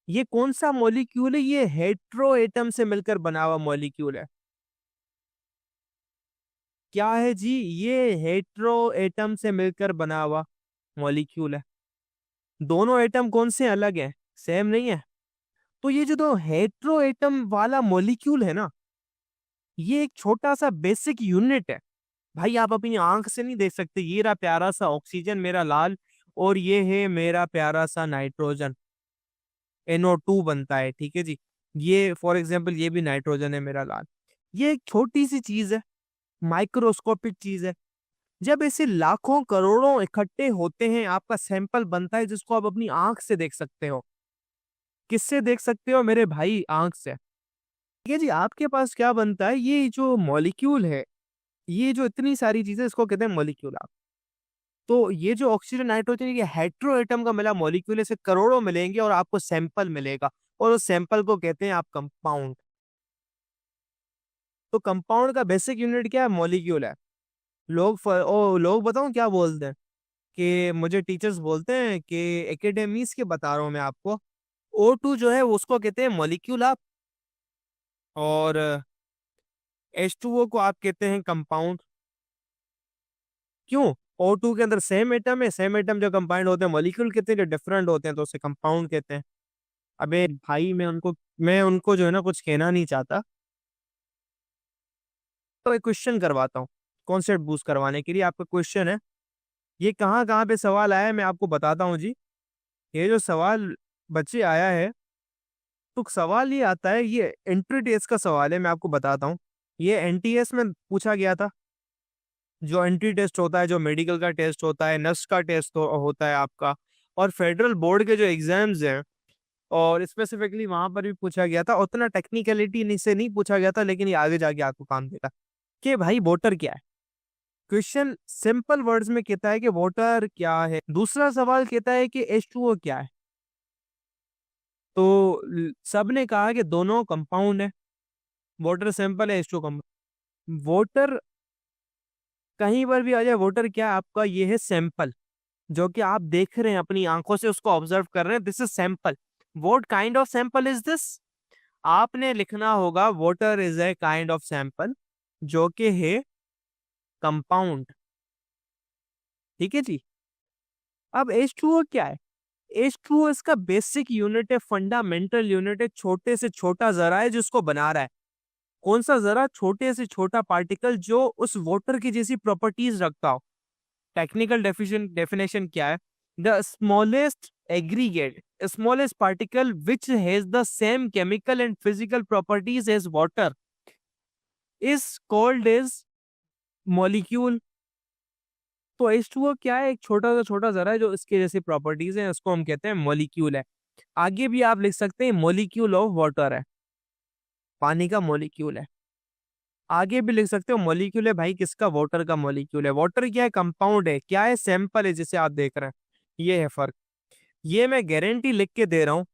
[SPEAKER 2] ये कौन सा मॉलिक्यूल है, ये हेट्रो एटम से मिलकर बना हुआ मॉलिक्यूल है। क्या है जी, ये हेट्रो एटम से मिलकर बना हुआ मॉलिक्यूल है। दोनों एटम कौन से अलग हैं, सेम नहीं है। तो ये जो दो हेट्रो एटम वाला मॉलिक्यूल है ना, ये एक छोटा सा बेसिक यूनिट है। भाई आप अपनी आंख से नहीं देख सकते, ये रहा प्यारा सा ऑक्सीजन मेरा लाल, और ये है मेरा प्यारा सा नाइट्रोजन, NO2 बनता है, ठीक है जी। ये फॉर एग्जांपल ये भी नाइट्रोजन है मेरा लाल। ये एक छोटी सी चीज है, माइक्रोस्कोपिक चीज है। जब ऐसे लाखों करोड़ों इकट्ठे होते हैं, आपका सैंपल बनता है जिसको आप अपनी आंख से देख सकते हो। किससे देख सकते हो मेरे भाई, आंख से। ठीक है जी, आपके पास क्या बनता है, ये जो मॉलिक्यूल है, ये जो इतनी सारी चीजें, इसको कहते हैं मॉलिक्यूल। आप तो ये जो ऑक्सीजन नाइट्रोजन, ये हेट्रो एटम का मिला मॉलिक्यूल, ऐसे करोड़ों मिलेंगे और आपको सैंपल मिलेगा, और उस सैंपल को कहते हैं आप कंपाउंड। तो कंपाउंड का बेसिक यूनिट क्या है, मॉलिक्यूल है। लोग बताऊं क्या बोलते हैं, कि मुझे टीचर्स बोलते हैं कि एकेडमीज के बता रहा हूं मैं आपको, O2 जो है उसको कहते हैं मॉलिक्यूल आप, और H2O को आप कहते हैं कंपाउंड। क्यों, O2 के अंदर सेम एटम है, सेम एटम जो कंपाउंड होते हैं मॉलिक्यूल कहते हैं, जो डिफरेंट होते हैं तो उसे कंपाउंड कहते हैं। अबे भाई, मैं उनको जो है ना कुछ कहना नहीं चाहता, तो एक क्वेश्चन करवाता हूँ कॉन्सेप्ट बूस्ट करवाने के लिए। आपका क्वेश्चन है, ये कहाँ कहाँ पे सवाल आया है मैं आपको बताता हूँ जी। ये जो सवाल बच्चे आया है, तो सवाल ये आता है, ये एंट्री टेस्ट का सवाल है, मैं आपको बताता हूँ। ये NTS में पूछा गया था। जो एंट्री टेस्ट होता है, जो मेडिकल का टेस्ट होता है, नर्स का टेस्ट होता है आपका, और फेडरल बोर्ड के जो एग्जाम्स हैं, और स्पेसिफिकली वहां पर भी पूछा गया था। उतना टेक्निकलिटी से नहीं पूछा गया था, लेकिन ये आगे जाके आपको काम देगा कि भाई वोटर क्या है। क्वेश्चन सिंपल वर्ड्स में कहता है कि वोटर क्या है। दूसरा सवाल कहता है कि H2O क्या है। तो सबने कहा कि दोनों कंपाउंड है, वोटर सिंपल है, H2O कंपाउंड। वोटर कहीं पर भी आ जाए, वोटर क्या है आपका, ये है सैंपल, जो कि आप देख रहे हैं अपनी आंखों से, उसको ऑब्जर्व कर रहे हैं। This is sample. What kind of sample is this, आपने लिखना होगा water is a kind of sample. जो कि है कंपाउंड। ठीक है जी। अब H2O क्या है? H2O इसका बेसिक यूनिट है, फंडामेंटल यूनिट है, छोटे से छोटा जरा है जिसको बना रहा है। कौन सा जरा? छोटे से छोटा पार्टिकल जो उस वाटर की जैसी प्रॉपर्टीज रखता हो। टेक्निकल डेफिनेशन क्या है? The smallest aggregate, smallest particle which has the same chemical and physical properties as water is called as molecule. तो H2O क्या है? एक छोटा जरा है जो इसके जैसी प्रॉपर्टीज है, उसको हम कहते हैं मॉलिक्यूल है। आगे भी आप लिख सकते हैं मॉलिक्यूल ऑफ वाटर है, पानी का मॉलिक्यूल है। आगे भी लिख सकते हो मॉलिक्यूल है भाई, किसका? वाटर का मॉलिक्यूल है। वाटर क्या है? कंपाउंड है। क्या है? सैंपल है, जिसे आप देख रहे हैं। ये है फर्क। ये मैं गारंटी लिख के दे रहा हूं,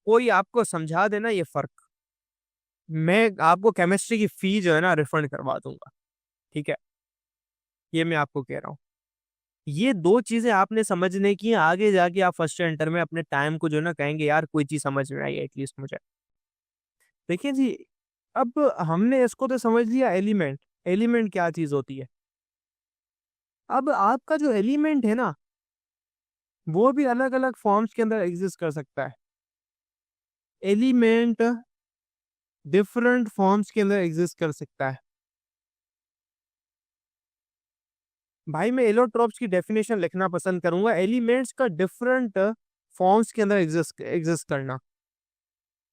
[SPEAKER 2] कोई आपको समझा देना ये फर्क, मैं आपको केमिस्ट्री की फी जो है ना रिफंड करवा दूंगा। ठीक है, ये मैं आपको कह रहा हूँ। ये दो चीजें आपने समझने की हैं, आगे जाके आप फर्स्ट इंटर में अपने टाइम को जो है ना कहेंगे यार कोई चीज समझ में आई एटलीस्ट मुझे। देखिए जी, अब हमने इसको तो समझ लिया एलिमेंट। एलिमेंट क्या चीज होती है? अब आपका जो एलिमेंट है ना, वो भी अलग अलग फॉर्म्स के अंदर एग्जिस्ट कर सकता है। एलिमेंट डिफरेंट फॉर्म्स के अंदर एग्जिस्ट कर सकता है। भाई मैं एलोट्रॉप्स की डेफिनेशन लिखना पसंद करूंगा, एलिमेंट्स का डिफरेंट फॉर्म्स के अंदर एग्जिस्ट एग्जिस्ट करना।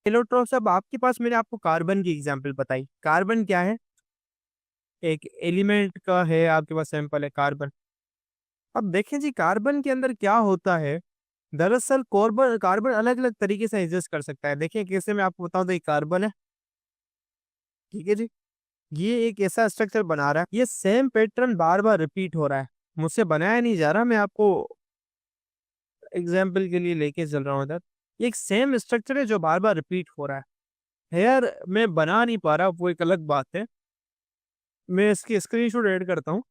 [SPEAKER 2] एलोट्रॉप्स, अब आपके पास मैंने आपको कार्बन की एग्जांपल बताई। कार्बन क्या है? एक एलिमेंट का है, आपके पास सैंपल है कार्बन। अब देखें जी, कार्बन के अंदर क्या होता है। दरअसल कार्बन कार्बन अलग अलग तरीके से एग्जिस्ट कर सकता है। देखिए कैसे, मैं आपको बताऊं तो ये कार्बन है, ठीक है जी। ये एक ऐसा स्ट्रक्चर बना रहा है, ये सेम पैटर्न बार बार रिपीट हो रहा है, मुझसे बनाया नहीं जा रहा, मैं आपको एग्जाम्पल के लिए लेके चल रहा हूँ इधर। ये एक सेम स्ट्रक्चर है जो बार बार रिपीट हो रहा है। हेयर मैं बना नहीं पा रहा, वो एक अलग बात है, मैं इसकी स्क्रीनशॉट ऐड करता हूँ।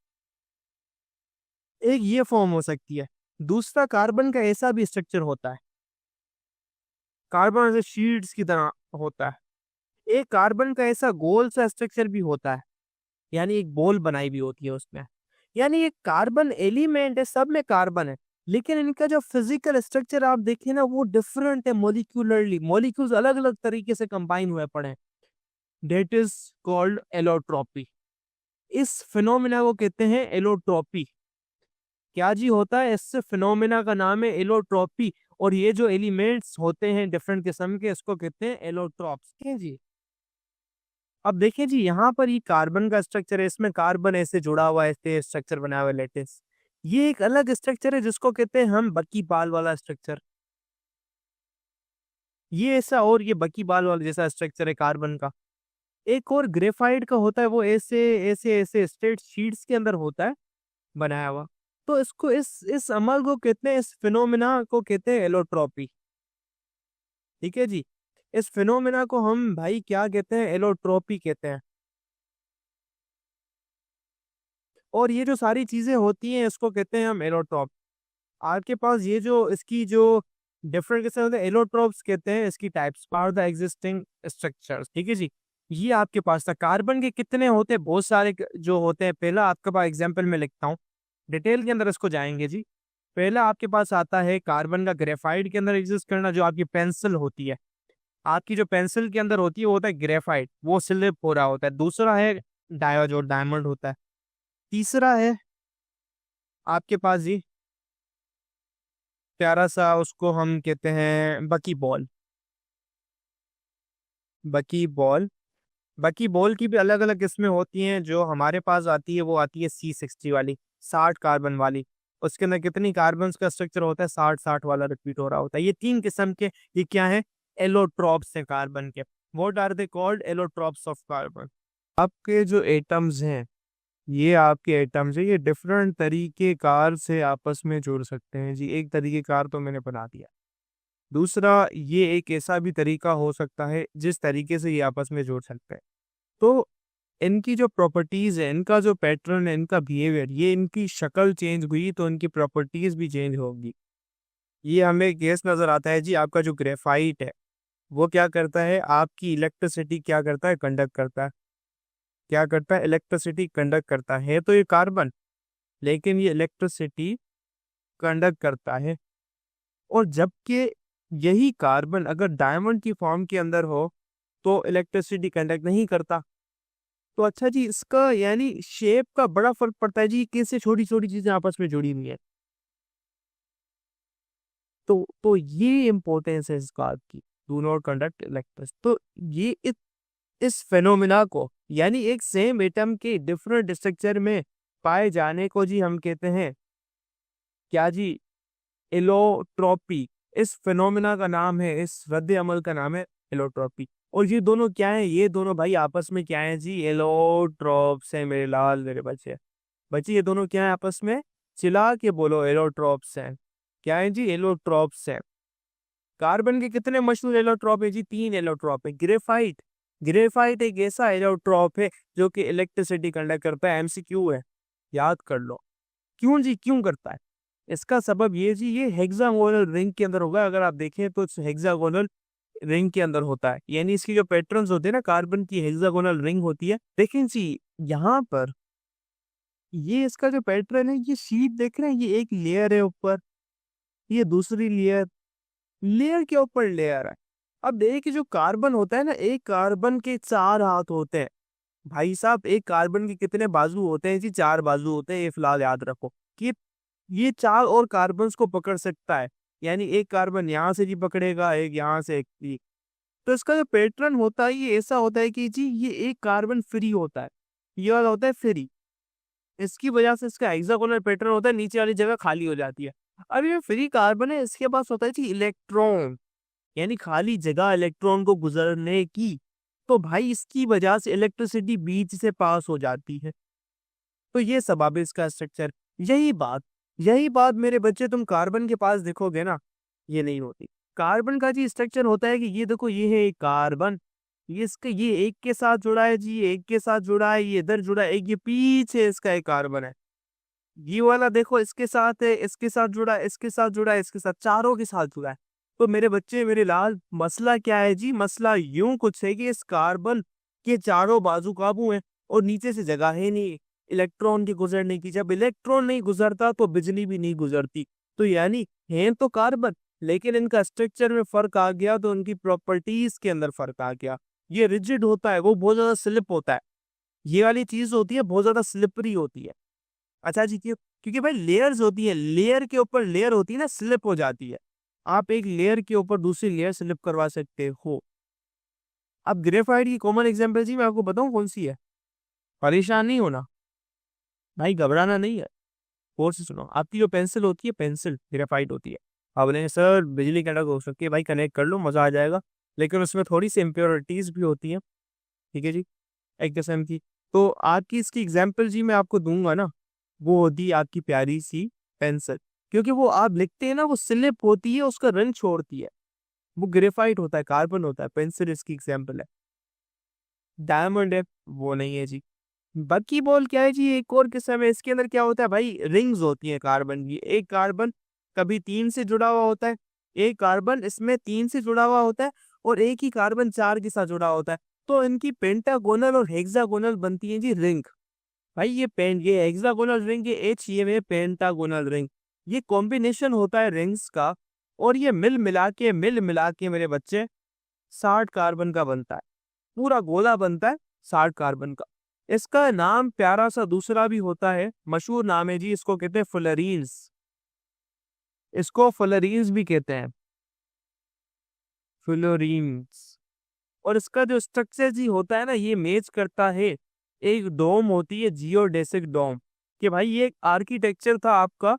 [SPEAKER 2] एक ये फॉर्म हो सकती है। दूसरा, कार्बन का ऐसा भी स्ट्रक्चर होता है, कार्बन ऐसे शीट्स की तरह होता है। एक कार्बन का ऐसा गोल सा स्ट्रक्चर भी होता है, यानी एक बॉल बनाई भी होती है उसमें। यानी ये कार्बन एलिमेंट है, सब में कार्बन है, लेकिन इनका जो फिजिकल स्ट्रक्चर आप देखिए ना वो डिफरेंट है मॉलिक्यूलरली, मॉलिक्यूल्स अलग अलग तरीके से कंबाइन हुए पड़े हैं। That is called allotropy. इस फिनोमिना को कहते हैं एलोट्रॉपी। क्या जी होता है? इस फिनोमिना का नाम है एलोट्रॉपी। और ये जो एलिमेंट्स होते हैं डिफरेंट किस्म के, इसको कहते हैं एलोट्रॉप्स। ठीक है जी। अब देखिए जी, यहाँ पर ये कार्बन का स्ट्रक्चर है, इसमें कार्बन ऐसे जुड़ा हुआ है, ऐसे स्ट्रक्चर बना हुआ है लेटेस। ये एक अलग स्ट्रक्चर है जिसको कहते हैं हम बकी बाल वाला स्ट्रक्चर। ये ऐसा, और ये बकी बाल वाला जैसा स्ट्रक्चर है कार्बन का। एक और ग्रेफाइट का होता है, वो ऐसे ऐसे ऐसे स्ट्रेट शीट्स के अंदर होता है बनाया हुआ। तो इसको इस अमल को कहते हैं, इस फिनोमिना को कहते हैं एलोट्रॉपी। ठीक है जी। इस फिनोमिना को हम भाई क्या कहते हैं? एलोट्रॉपी कहते हैं। और ये जो सारी चीजें होती हैं इसको कहते हैं हम एलोट्रॉप। आपके पास ये जो इसकी जो डिफरेंट किस्म होते हैं, एलोट्रॉप्स कहते हैं इसकी types are the existing structures. ठीक है जी। ये आपके पास था। कार्बन के कितने होते हैं? बहुत सारे जो होते हैं। पहला आपके पास एग्जाम्पल में लिखता हूँ, डिटेल के अंदर इसको जाएंगे जी। पहला आपके पास आता है कार्बन का ग्रेफाइट के अंदर एग्जिस्ट करना, जो आपकी पेंसिल होती है। आपकी जो पेंसिल के अंदर होती है वो होता है ग्रेफाइट, वो स्लिप हो रहा होता है। दूसरा है डायोड, डायमंड होता है। तीसरा है आपके पास जी प्यारा सा, उसको हम कहते हैं बकी बॉल। बकी बॉल, बकी बॉल की भी अलग अलग किस्में होती हैं। जो हमारे पास आती है वो आती है C60 वाली, 60 कार्बन वाली। उसके अंदर कितनी कार्बन का स्ट्रक्चर होता है? 60 वाला रिपीट हो रहा होता है। ये तीन किस्म के, ये क्या है? एलोट्रॉप्स हैं कार्बन के। What are they called? Allotropes of carbon. आपके जो एटम्स हैं, ये आपके एटम्स है, ये डिफरेंट तरीके कार से आपस में जुड़ सकते हैं जी। एक तरीके कार तो मैंने बना दिया। दूसरा, ये एक ऐसा भी तरीका हो सकता है जिस तरीके से ये आपस में जुड़ सकते हैं। तो इनकी जो प्रॉपर्टीज है, इनका जो पैटर्न है, इनका बिहेवियर, ये इनकी शक्ल चेंज हुई तो इनकी प्रॉपर्टीज भी चेंज होगी। ये हमें केस नजर आता है जी। आपका जो ग्रेफाइट है वो क्या करता है? आपकी इलेक्ट्रिसिटी क्या करता है? कंडक्ट करता है। क्या करता है, इलेक्ट्रिसिटी कंडक्ट करता है तो ये कार्बन, लेकिन ये इलेक्ट्रिसिटी कंडक्ट करता है। और जबकि यही कार्बन अगर डायमंड की फॉर्म के अंदर हो तो इलेक्ट्रिसिटी कंडक्ट नहीं करता। तो अच्छा जी, इसका यानी शेप का बड़ा फर्क पड़ता है जी, कैसे छोटी छोटी चीजें आपस में जुड़ी हुई है। तो ये इंपॉर्टेंस है इस बात की, डू नॉट कंडक्ट इलेक्ट्रिस। तो ये इस फेनोमेना को यानी एक सेम एटम के डिफरेंट स्ट्रक्चर में पाए जाने को जी हम कहते हैं क्या जी, एलोट्रॉपी। इस फिनोमिना का नाम है, इस रद्द अमल का नाम है एलोट्रॉपी। और ये दोनों क्या है, ये दोनों भाई आपस में क्या है जी, एलोट्रॉप्स है मेरे लाल मेरे बच्चे। बच्चे ये दोनों क्या है आपस में, चिल्ला के बोलो, एलोट्रॉप्स हैं। क्या है जी, एलोट्रॉप्स है। कार्बन के कितने मशहूर एलोट्रॉप है जी, 3 एलोट्रॉप है। ग्रेफाइट, ग्रेफाइट एक ऐसा एलोट्रॉप है जो कि इलेक्ट्रिसिटी कंडक्ट करता है। एमसीक्यू है, याद कर लो। क्यों जी, क्यों करता है? इसका सबब ये जी, ये हेक्सागोनल रिंग के अंदर होगा। अगर आप देखें तो हेक्सागोनल रिंग के अंदर होता है, यानी इसकी जो पैटर्न्स होते हैं ना, कार्बन की हेक्सागोनल रिंग होती है। देखें जी यहाँ पर, ये इसका जो पैटर्न है, ये शीट देख रहे हैं, ये एक लेयर है ऊपर, ये दूसरी लेयर, लेयर के ऊपर लेयर है। अब देखिए कि जो कार्बन होता है ना, एक कार्बन के 4 हाथ होते हैं। भाई साहब, एक कार्बन के कितने बाजू होते हैं जी, 4 बाजू होते हैं। ये फिलहाल याद रखो कि ये 4 और कार्बन्स को पकड़ सकता है। यानी एक कार्बन यहाँ से जी पकड़ेगा, एक यहाँ से, एक ये। तो इसका जो पैटर्न होता है ये ऐसा होता है कि जी ये एक कार्बन फ्री होता है, ये वाला होता है फ्री। इसकी वजह से इसका हेक्सागोनल पैटर्न होता है, नीचे वाली जगह खाली हो जाती है। अब ये फ्री कार्बन है, इसके पास होता है जी इलेक्ट्रॉन, यानी खाली जगह इलेक्ट्रॉन को गुजरने की। तो भाई इसकी वजह से इलेक्ट्रिसिटी बीच से पास हो जाती है। तो ये सबब है इसका स्ट्रक्चर। यही बात मेरे बच्चे तुम कार्बन के पास देखोगे ना, ये नहीं होती। कार्बन का जी स्ट्रक्चर होता है कि ये देखो, ये है एक कार्बन, ये इसके, ये एक के साथ जुड़ा है जी, ये एक के साथ जुड़ा है, ये इधर जुड़ा है, एक ये पीछे इसका एक कार्बन है। ये वाला देखो, इसके साथ है, इसके साथ जुड़ा है, इसके साथ जुड़ा है, इसके साथ, चारों के साथ जुड़ा है। तो मेरे बच्चे मेरे लाल, मसला क्या है जी, मसला यूं कुछ है कि इस कार्बन के चारों बाजू काबू है और नीचे से जगह है नहीं इलेक्ट्रॉन के गुजरने की। जब इलेक्ट्रॉन नहीं गुजरता तो बिजली भी नहीं गुजरती। तो यानी है तो कार्बन, लेकिन इनका स्ट्रक्चर में फर्क आ गया, तो उनकी प्रॉपर्टीज के अंदर फर्क आ गया। ये रिजिड होता है, वो बहुत ज्यादा स्लिप होता है। ये वाली चीज होती है, बहुत ज्यादा स्लिपरी होती है। अच्छा जी, क्यों? क्योंकि भाई लेयर्स होती है, लेयर के ऊपर लेयर होती है ना, स्लिप हो जाती है। आप एक लेयर के ऊपर दूसरी लेयर स्लिप करवा सकते हो। अब ग्रेफाइट की कॉमन एग्जांपल जी मैं आपको बताऊं कौन सी है। परेशान नहीं होना भाई, घबराना नहीं है। और से सुनो, आपकी जो पेंसिल होती है, पेंसिल ग्रेफाइट होती है। अब नहीं सर, बिजली कनेक्ट हो सकती है, भाई कनेक्ट कर लो, मजा आ जाएगा। लेकिन उसमें थोड़ी सी इम्प्योरिटीज भी होती है, ठीक है जी, एक किस्म की। तो आपकी इसकी एग्जाम्पल जी मैं आपको दूंगा ना, वो होती है आपकी प्यारी सी पेंसिल। क्योंकि वो आप लिखते हैं ना, वो स्लिप होती है, उसका रंग छोड़ती है। वो ग्रेफाइट होता है, कार्बन होता है, पेंसिल इसकी एग्जाम्पल है। डायमंड है, वो नहीं है जी। बाकी बॉल क्या है जी, एक और किस्म है। इसके अंदर क्या होता है भाई, रिंग्स होती है कार्बन की। एक कार्बन कभी 3 से जुड़ा हुआ होता है, एक कार्बन इसमें 3 से जुड़ा हुआ होता है, और एक ही कार्बन 4 के साथ जुड़ा होता है। तो इनकी पेंटागोनल और हेक्सागोनल बनती है जी रिंग। भाई ये हेक्सागोनल रिंग, ये ये में पेंटागोनल रिंग। ये कॉम्बिनेशन होता है रिंग्स का, और ये मिल मिला के मेरे बच्चे 60 कार्बन का बनता है। पूरा गोला बनता है 60 कार्बन का। इसका नाम प्यारा सा दूसरा भी होता है, मशहूर नाम है जी, इसको कहते हैं फ्लोरीन्स। इसको फ्लोरीन्स भी कहते हैं, फ्लोरीन्स। और इसका जो स्ट्रक्चर जी होता है ना, ये मैच करता है, एक डोम होती है, जियोडेसिक डोम। कि भाई ये एक आर्किटेक्चर था आपका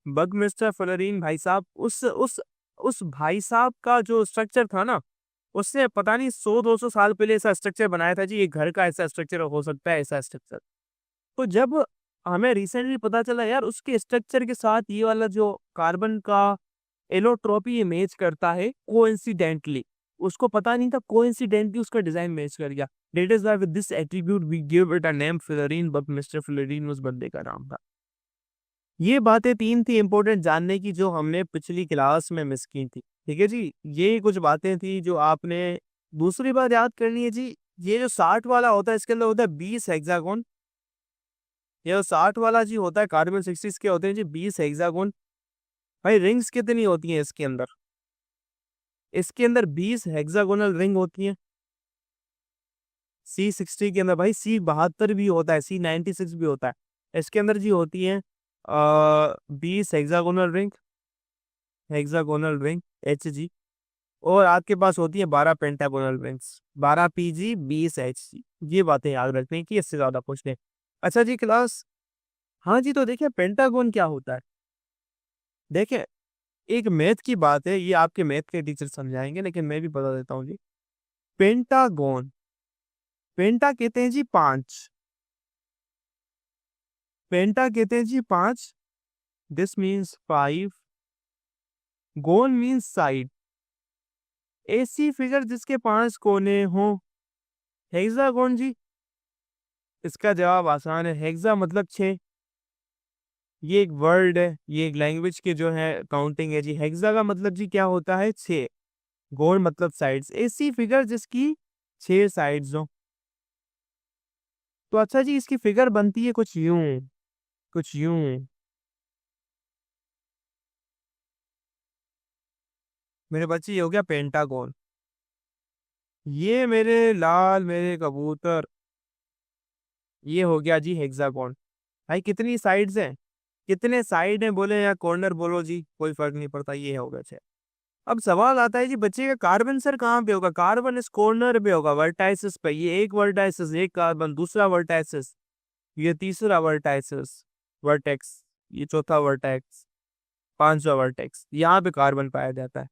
[SPEAKER 2] बगमिस्टर फ्लोरीन भाई साहब। उस भाई साहब का जो स्ट्रक्चर था ना, उसने पता नहीं 100-200 साल पहले ऐसा स्ट्रक्चर बनाया था जी। ये घर का ऐसा स्ट्रक्चर हो सकता है, ऐसा स्ट्रक्चर। तो जब हमें रिसेंटली पता चला यार, उसके स्ट्रक्चर के साथ ये वाला जो कार्बन का एलोट्रॉपी ये मैच करता है कोइंसिडेंटली। उसको पता नहीं था, कोइंसिडेंटली उसका डिजाइन मैच कर गया। That is why with this attribute we give it a name fluorine, but mister fluorine उस बंदे का नाम था। ये बातें 3 थी इंपॉर्टेंट जानने की, जो हमने पिछली क्लास में मिस की थी। ठीक है जी, ये कुछ बातें थी जो आपने। दूसरी बात याद करनी है जी, ये जो 60 वाला होता है इसके अंदर होता है 20 हेक्सागोन। ये जो 60 वाला जी होता है कार्बन 60 के होते हैं जी 20 हेक्सागोन। भाई रिंग्स कितनी होती हैं इसके अंदर? इसके अंदर 20 हेक्सागोनल रिंग होती हैं। C60 के अंदर भाई C72 भी होता है, C96 भी होता है। इसके अंदर जी होती हैं 20 हेक्सागोनल रिंग HG। और आपके पास होती है 12 पेंटागोनल रिंग्स, 12 PG 20 HG। ये बातें याद रखनी कि इससे ज्यादा कुछ नहीं। अच्छा जी क्लास, हाँ जी, तो देखिए पेंटागोन क्या होता है। देखिए एक मैथ की बात है, ये आपके मैथ के टीचर समझाएंगे लेकिन मैं भी बता देता हूँ जी। पेंटागोन, पेंटा कहते हैं जी 5, पेंटा कहते हैं जी 5। This means 5। Gon means side. ऐसी फिगर जिसके 5 कोने हो। हेक्सागोन जी, इसका जवाब आसान है, हेक्सा मतलब 6। ये एक वर्ड है, ये एक लैंग्वेज के जो है काउंटिंग है जी। हेक्सा का मतलब जी क्या होता है? 6। गोल मतलब साइड्स, ऐसी फिगर जिसकी 6 साइड्स हो। तो अच्छा जी, इसकी फिगर बनती है कुछ यूं, कुछ यूं। मेरे बच्चे ये हो गया पेंटागोन। ये मेरे लाल मेरे कबूतर, ये हो गया जी हेक्सागोन। भाई कितनी साइड्स हैं? कितने साइड हैं बोले या कॉर्नर बोलो जी, कोई फर्क नहीं पड़ता, ये हो गया 6। अब सवाल आता है जी बच्चे का, कार्बन सर कहाँ पे होगा? कार्बन इस कॉर्नर पे होगा, वर्टाइसिस पे। ये एक वर्टाइसिस, एक कार्बन, दूसरा वर्टाइसिस, ये तीसरा वर्टाइसिस, वर्टेक्स, ये चौथा वर्टेक्स, पांचवा वर्टेक्स, यहाँ पे कार्बन पाया जाता है।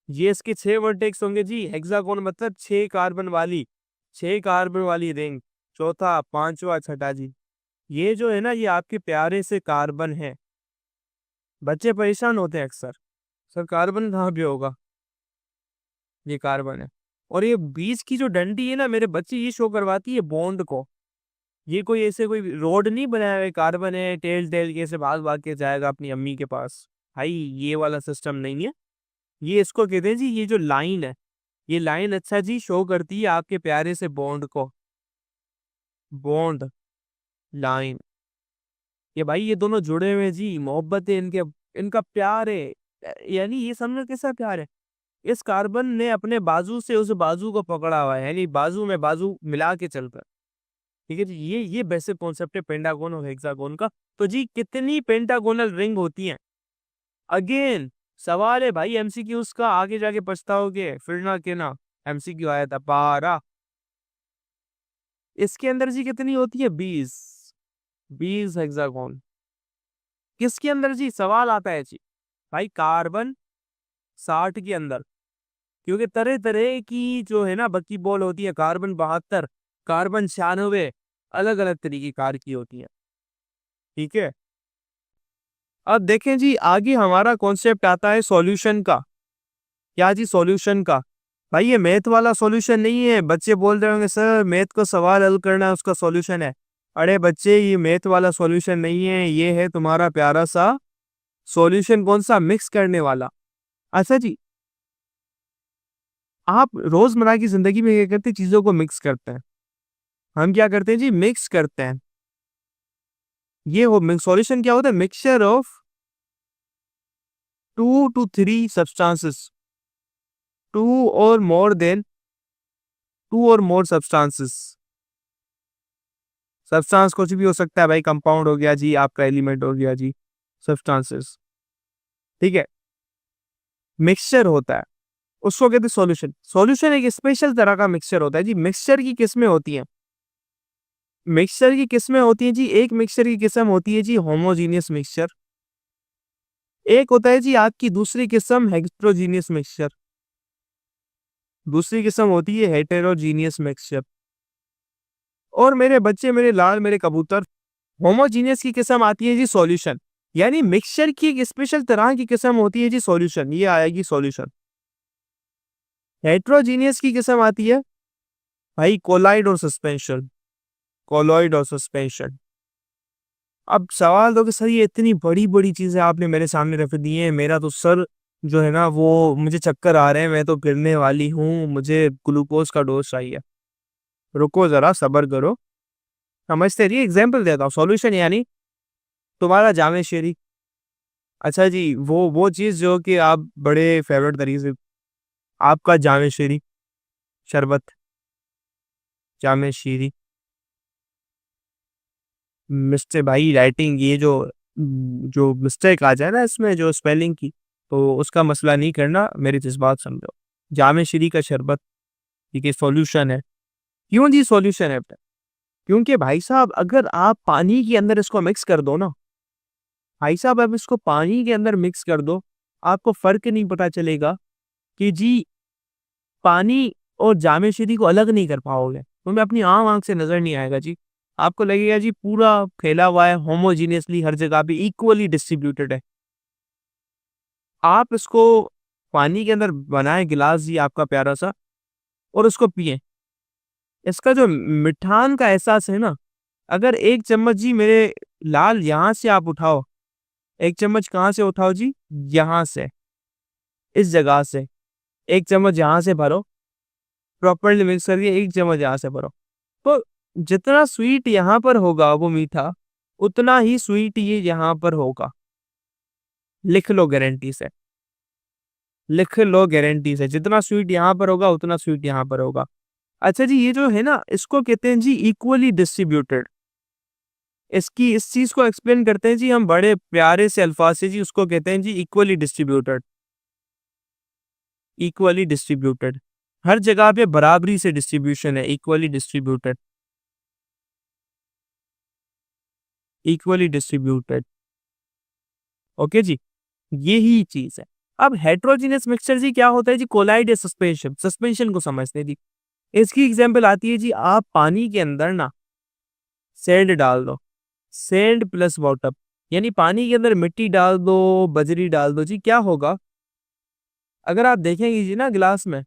[SPEAKER 2] ये इसके 6 वर्टेक्स होंगे जी। हेक्सागोन मतलब 6 कार्बन वाली, 6 कार्बन वाली रिंग। चौथा, पांचवा, छठा जी। ये जो है ना, ये आपके प्यारे से कार्बन है। बच्चे परेशान होते हैं अक्सर, सर कार्बन कहाँ पे होगा? ये कार्बन है। और ये बीच की जो डंडी है ना मेरे बच्चे, ये शो करवाती है बॉन्ड को। ये कोई ऐसे कोई रोड नहीं बनाया हुआ है, कार्बन है टेल टेल के से भाग भाग के जाएगा अपनी अम्मी के पास। भाई ये वाला सिस्टम नहीं है। ये इसको कहते हैं जी, ये जो लाइन है, ये लाइन अच्छा जी शो करती है आपके प्यारे से बॉन्ड को। बॉन्ड, लाइन, ये भाई ये दोनों जुड़े हुए जी, मोहब्बत है इनके, इनका प्यार है। यानी ये समझो कैसा प्यार है। इस कार्बन ने अपने बाजू से उस बाजू को पकड़ा हुआ है, यानी बाजू में बाजू मिला के चलता है। ठीक है जी, ये बेसिक कॉन्सेप्ट है पेंटागोन और हेक्सागोन का। तो जी कितनी पेंटागोनल रिंग होती हैं? अगेन सवाल है भाई एमसीक्यूज का, आगे जाके पछताओगे, फिर ना के ना। एमसीक्यू आया था 12। इसके अंदर जी कितनी होती है? 20, 20 हेक्सागोन। किसके अंदर जी? सवाल आता है जी भाई कार्बन 60 के अंदर, क्योंकि तरह तरह की जो है ना बक्की बॉल होती है, कार्बन 72, कार्बन 96, अलग अलग तरीके कार की होती है। ठीक है, अब देखें जी आगे हमारा कॉन्सेप्ट आता है सॉल्यूशन का। क्या जी? सॉल्यूशन का। भाई ये मैथ वाला सॉल्यूशन नहीं है। बच्चे बोल रहे होंगे सर मैथ को सवाल हल करना है उसका सॉल्यूशन है। अरे बच्चे ये मैथ वाला सॉल्यूशन नहीं है, ये है तुम्हारा प्यारा सा सॉल्यूशन। कौन सा? मिक्स करने वाला। अच्छा जी, आप रोजमर्रा की जिंदगी में क्या करते हैं? चीजों को मिक्स करते हैं। हम क्या करते हैं जी? मिक्स करते हैं। ये हो सॉल्यूशन क्या होता है? मिक्सचर ऑफ 2 to 3 सब्सटेंसेस, 2 और मोर देन 2 और मोर सब्सटेंसेस। सब्सटेंस कुछ भी हो सकता है भाई, कंपाउंड हो गया जी, आपका एलिमेंट हो गया जी, सब्सटेंसेस। ठीक है, मिक्सचर होता है, उसको कहते हैं सॉल्यूशन। सॉल्यूशन एक स्पेशल तरह का मिक्सचर होता है जी। मिक्सचर की किस्में होती हैं, मिक्सचर की किस्में होती हैं जी। एक मिक्सचर की किस्म होती है जी होमोजीनियस मिक्सचर। एक होता है जी आपकी दूसरी किस्म हेटेरोजीनियस मिक्सचर। दूसरी किस्म होती है हेटेरोजीनियस मिक्सचर। और मेरे बच्चे, मेरे लाल मेरे कबूतर, होमोजीनियस की किस्म आती है जी सॉल्यूशन। यानी मिक्सचर की एक स्पेशल तरह की किस्म होती है जी सॉल्यूशन, ये आएगी सॉल्यूशन। हेटेरोजीनियस की किस्म आती है भाई कोलाइड और सस्पेंशन, कोलॉइड और सस्पेंशन। अब सवाल तो कि सर ये इतनी बड़ी बड़ी चीजें आपने मेरे सामने रख दी हैं, मेरा तो सर जो है ना वो मुझे चक्कर आ रहे हैं, मैं तो गिरने वाली हूँ, मुझे ग्लूकोज का डोज चाहिए। रुको ज़रा, सब्र करो, समझते रहिए। एग्ज़ाम्पल देता हूँ, सॉल्यूशन यानी तुम्हारा जामे शेरी। अच्छा जी, वो चीज़ जो कि आप बड़े फ़ेवरेट तरीके से आपका जामे शेरी, शरबत, जामे शीरी, मिस्टर भाई राइटिंग ये जो मिस्टेक आ जाए ना इसमें जो स्पेलिंग की, तो उसका मसला नहीं करना, मेरी जज़्बात समझो। जामे शीरी का शरबत, ठीक है, सॉल्यूशन है। क्यों जी सॉल्यूशन है? क्योंकि भाई साहब अगर आप पानी के अंदर इसको मिक्स कर दो ना, भाई साहब आप इसको पानी के अंदर मिक्स कर दो, आपको फ़र्क नहीं पता चलेगा कि जी पानी और जामे शीरी को अलग नहीं कर पाओगे। तुम्हें अपनी आम आँख से नज़र नहीं आएगा जी। आपको लगेगा जी पूरा फैला हुआ है, होमोजीनियसली हर जगह पे इक्वली डिस्ट्रीब्यूटेड है। आप इसको पानी के अंदर बनाएँ गिलास जी आपका प्यारा-सा और उसको पिएँ। इसका जो मिठान का एहसास है ना, अगर 1 चम्मच जी मेरे लाल यहाँ से आप उठाओ, 1 चम्मच कहाँ से उठाओ जी? यहाँ से, इस जगह से। 1 चम्मच यहाँ से भरो, प्रॉपर्ली मिक्स करके 1 चम्मच यहाँ से भरो। तो जितना स्वीट यहाँ पर होगा वो मीठा, उतना ही स्वीट ये यहाँ पर होगा। लिख लो गारंटी से, लिख लो गारंटी से। जितना स्वीट यहाँ पर होगा, उतना स्वीट यहाँ पर होगा। अच्छा जी, ये जो है ना, इसको कहते हैं जी इक्वली डिस्ट्रीब्यूटेड। इसकी इस चीज़ को एक्सप्लेन करते हैं जी हम बड़े प्यारे से अल्फाज से जी, उसको कहते हैं जी इक्वली डिस्ट्रीब्यूटेड। Equally distributed. हर जगह पे बराबरी से डिस्ट्रीब्यूशन है, equally distributed. Equally distributed. Okay जी, यही चीज़ है। अब हेटेरोजेनस मिक्सचर जी क्या होता है जी? कोलाइड या सस्पेंशन, सस्पेंशन को समझते हैं जी। इसकी एग्जांपल आती है जी, आप पानी के अंदर ना सैंड डाल दो, सैंड प्लस वाटर, यानी पानी के अंदर मिट्टी डाल दो, बजरी डाल दो जी, क्या होगा? अगर आप देखेंगे जी ना ग्लास में,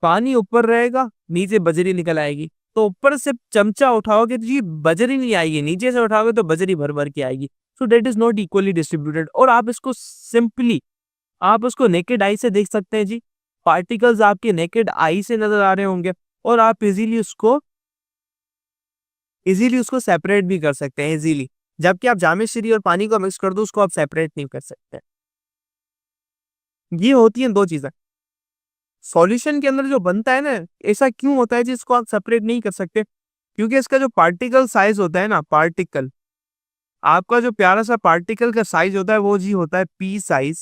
[SPEAKER 2] पानी ऊपर रहेगा, नीचे बजरी निकल आएगी। तो ऊपर से चमचा उठाओगे तो जी बजरी नहीं आएगी, नीचे से उठाओगे तो बजरी भर-भर के आएगी। So that is not equally distributed. और आप इसको सिंपली आप उसको नेकेड आई से देख सकते हैं जी। पार्टिकल्स आपके नेकेड आई से नज़र आ रहे होंगे और आप इज़िली उसको सेपरेट भी कर सकते हैं इज़िली। जबकि आप जामे शीरी और पानी को मिक्स कर दो, उसको आप सेपरेट नहीं कर सकते। ये होती हैं 2 चीज़ें। सॉल्यूशन के अंदर जो बनता है ना, ऐसा क्यों होता है जिसको आप सेपरेट नहीं कर सकते? क्योंकि इसका जो पार्टिकल साइज़ होता है ना, पार्टिकल, आपका जो प्यारा-सा पार्टिकल का साइज़ होता है वो जी होता है पी साइज़,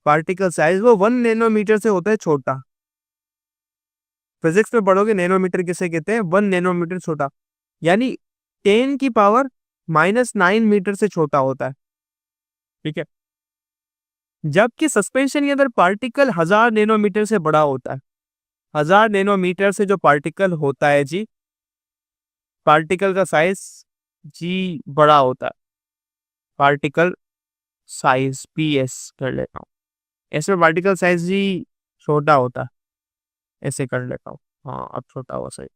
[SPEAKER 2] पार्टिकल साइज़ वो 1 नैनोमीटर से होता है छोटा। फिज़िक्स में पढ़ोगे नैनोमीटर किसे कहते हैं? 1 नैनोमीटर छोटा, यानी 10 की पावर -9 मीटर से छोटा होता है, ठीक है? जबकि सस्पेंशन के अंदर पार्टिकल 1000 नैनोमीटर से बड़ा होता है। 1000 नैनोमीटर से जो पार्टिकल होता है जी, पार्टिकल का साइज़ जी बड़ा होता है। पार्टिकल साइज़ पीएस कर लेता हूँ। इसमें पार्टिकल साइज़ जी छोटा होता है, ऐसे कर लेता हूँ। हाँ, अब छोटा हुआ सही।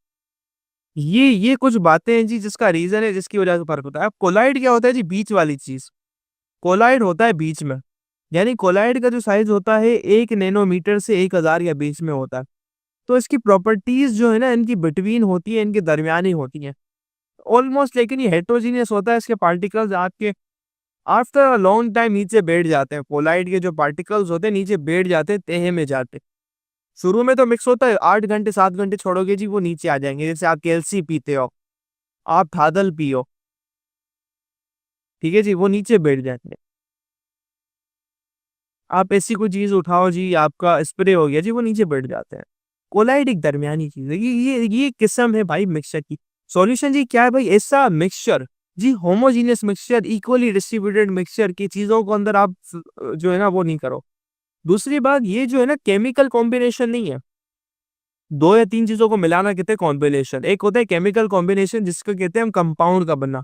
[SPEAKER 2] ये कुछ बातें हैं जी जिसका रीज़न है जिसकी वज़ह से फ़र्क होता है। अब कोलाइड क्या होता है जी? बीच वाली चीज़। कोलाइड होता है बीच में, यानी कोलाइड का जो साइज़ होता है 1 नैनोमीटर से 1000 के बीच में होता है। तो इसकी प्रॉपर्टीज़ जो है ना इनकी बिटवीन होती है, इनके दरमियानी होती हैं। ऑलमोस्ट, लेकिन ये हेटेरोजेनियस होता है, इसके पार्टिकल्स आपके आफ्टर अ लॉन्ग टाइम नीचे बैठ जाते हैं। कोलाइड के जो पार्टिकल्स होते हैं नीचे बैठ जाते हैं, तह में जाते हैं। शुरू में तो मिक्स होता है, 8 घंटे 7 घंटे छोड़ोगे जी वो नीचे आ जाएँगे। जैसे आप कैल्सी पीते हो, आप थादल पियो, ठीक है जी, वो नीचे बैठ जाएँगे। आप ऐसी कोई चीज़ उठाओ जी, आपका स्प्रे हो गया जी, वो नीचे बैठ जाते हैं। कोलाइड एक दरमियानी चीज़ है। ये किस्म है भाई मिक्सचर की। सॉल्यूशन जी क्या है भाई? ऐसा मिक्सचर जी, homogeneous mixture, equally distributed mixture की चीज़ों को अंदर आप जो है ना वो नहीं करो। दूसरी बात ये जो है ना केमिकल कॉम्बिनेशन नहीं है। 2 या 3 चीज़ों को मिलाना कहते हैं कॉम्बिनेशन। एक होता है केमिकल कॉम्बिनेशन जिसको कहते हैं हम कंपाउंड का बनना।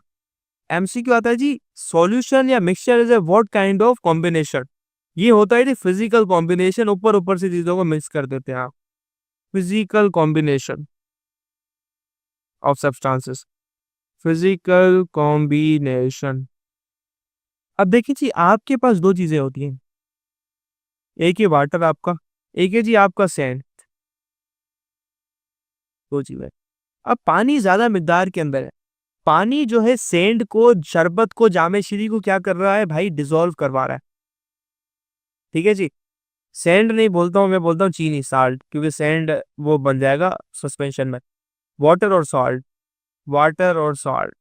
[SPEAKER 2] एमसीक्यू आता है जी, सॉल्यूशन या mixture is a what kind of combination? ये होता है जी फिजिकल कॉम्बिनेशन, ऊपर-ऊपर से चीज़ों को मिक्स कर देते हैं आप। Physical combination of substances, physical combination. अब देखिए जी आपके पास 2 चीज़ें होती हैं। एक है वाटर आपका, एक है जी आपका सैंड, 2 चीज़ें। अब पानी ज्यादा मिकदार के अंदर है, पानी जो है सेंड को, शरबत को, जामे शीरी को क्या कर रहा है भाई, डिसॉल्व करवा रहा है। ठीक है जी, सैंड नहीं बोलता हूँ मैं, बोलता हूँ चीनी, साल्ट, क्योंकि सैंड वो बन जाएगा सस्पेंशन में। वाटर और सॉल्ट, वाटर और सॉल्ट।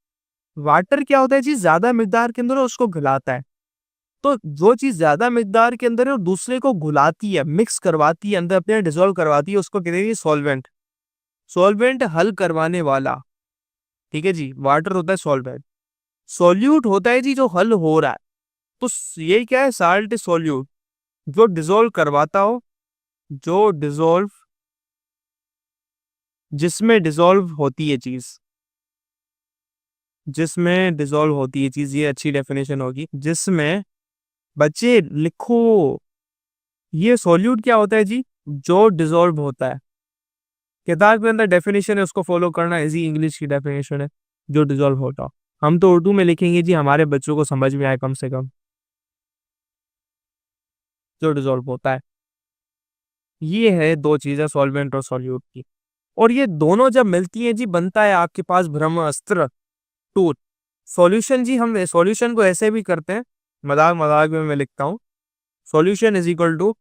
[SPEAKER 2] वाटर क्या होता है जी, ज्यादा मिकदार के अंदर है, उसको घुलाता है। तो जो चीज ज्यादा मिकदार के अंदर है और दूसरे को घुलाती है, मिक्स करवाती है, अंदर अपने डिसॉल्व करवाती है, उसको कहते हैं सॉल्वेंट। सॉल्वेंट हल करवाने वाला। ठीक है जी, वाटर होता है सॉल्वेंट। सॉल्यूट होता है जी जो हल हो रहा है। तो ये क्या है, साल्ट सॉल्यूट, जो डिसॉल्व करवाता हो, जो डिसॉल्व, जिसमें डिसॉल्व होती है चीज, जिसमें डिसॉल्व होती है चीज, ये अच्छी डेफिनेशन होगी, जिसमें, बच्चे लिखो, ये सॉल्यूट क्या होता है जी, जो डिसॉल्व होता है। किताब के अंदर डेफिनेशन है, उसको फॉलो करना, इजी इंग्लिश की डेफिनेशन है, जो डिसॉल्व होता हो। हम तो उर्दू में लिखेंगे जी, हमारे बच्चों को समझ में आए कम से कम, जो डिसॉल्व होता है। ये है दो चीजें, सॉल्वेंट और सॉल्यूट की। और ये दोनों जब मिलती हैं जी, बनता है आपके पास ब्रह्मास्त्र, टूथ। सॉल्यूशन जी, हम सॉल्यूशन को ऐसे भी करते हैं, मजाक मजाक में मैं लिखता हूँ, solution is equal to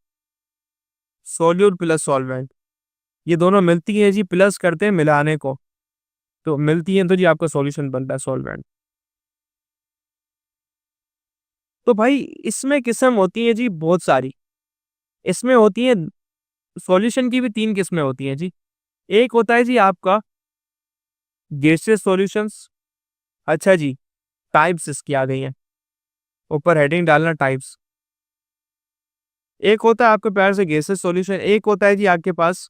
[SPEAKER 2] solute plus solvent. ये दोनों मिलती है जी, प्लस करते हैं मिलाने को, तो मिलती है तो जी आपका सॉल्यूशन बनता है सॉल्वेंट। तो भाई इसमें किस्म होती है जी बहुत सारी। इसमें होती है, सॉल्यूशन की भी तीन किस्में होती हैं जी। एक होता है जी आपका गैसियस सॉल्यूशंस। अच्छा जी, टाइप्स इसकी आ गई हैं, ऊपर हेडिंग डालना टाइप्स। एक होता है आपके प्यार से गैसेस सॉल्यूशन, एक होता है जी आपके पास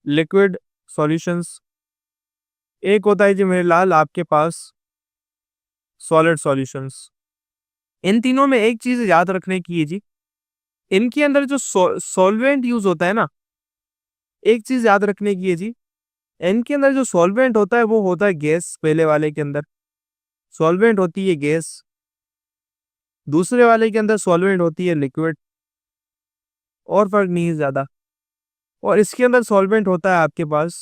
[SPEAKER 2] लिक्विड सॉल्यूशंस, एक होता है जी मेरे लाल आपके पास सॉलिड सॉल्यूशंस। इन तीनों में एक चीज याद रखने की है जी, इनके अंदर जो सॉल्वेंट यूज होता है ना, एक चीज याद रखने की है जी, इनके अंदर जो सॉल्वेंट होता है वो होता है गैस। पहले वाले के अंदर सॉल्वेंट होती है गैस, दूसरे वाले के अंदर सॉल्वेंट होती है लिक्विड, और फर्क नहीं है ज्यादा। और इसके अंदर सॉल्वेंट होता है आपके पास।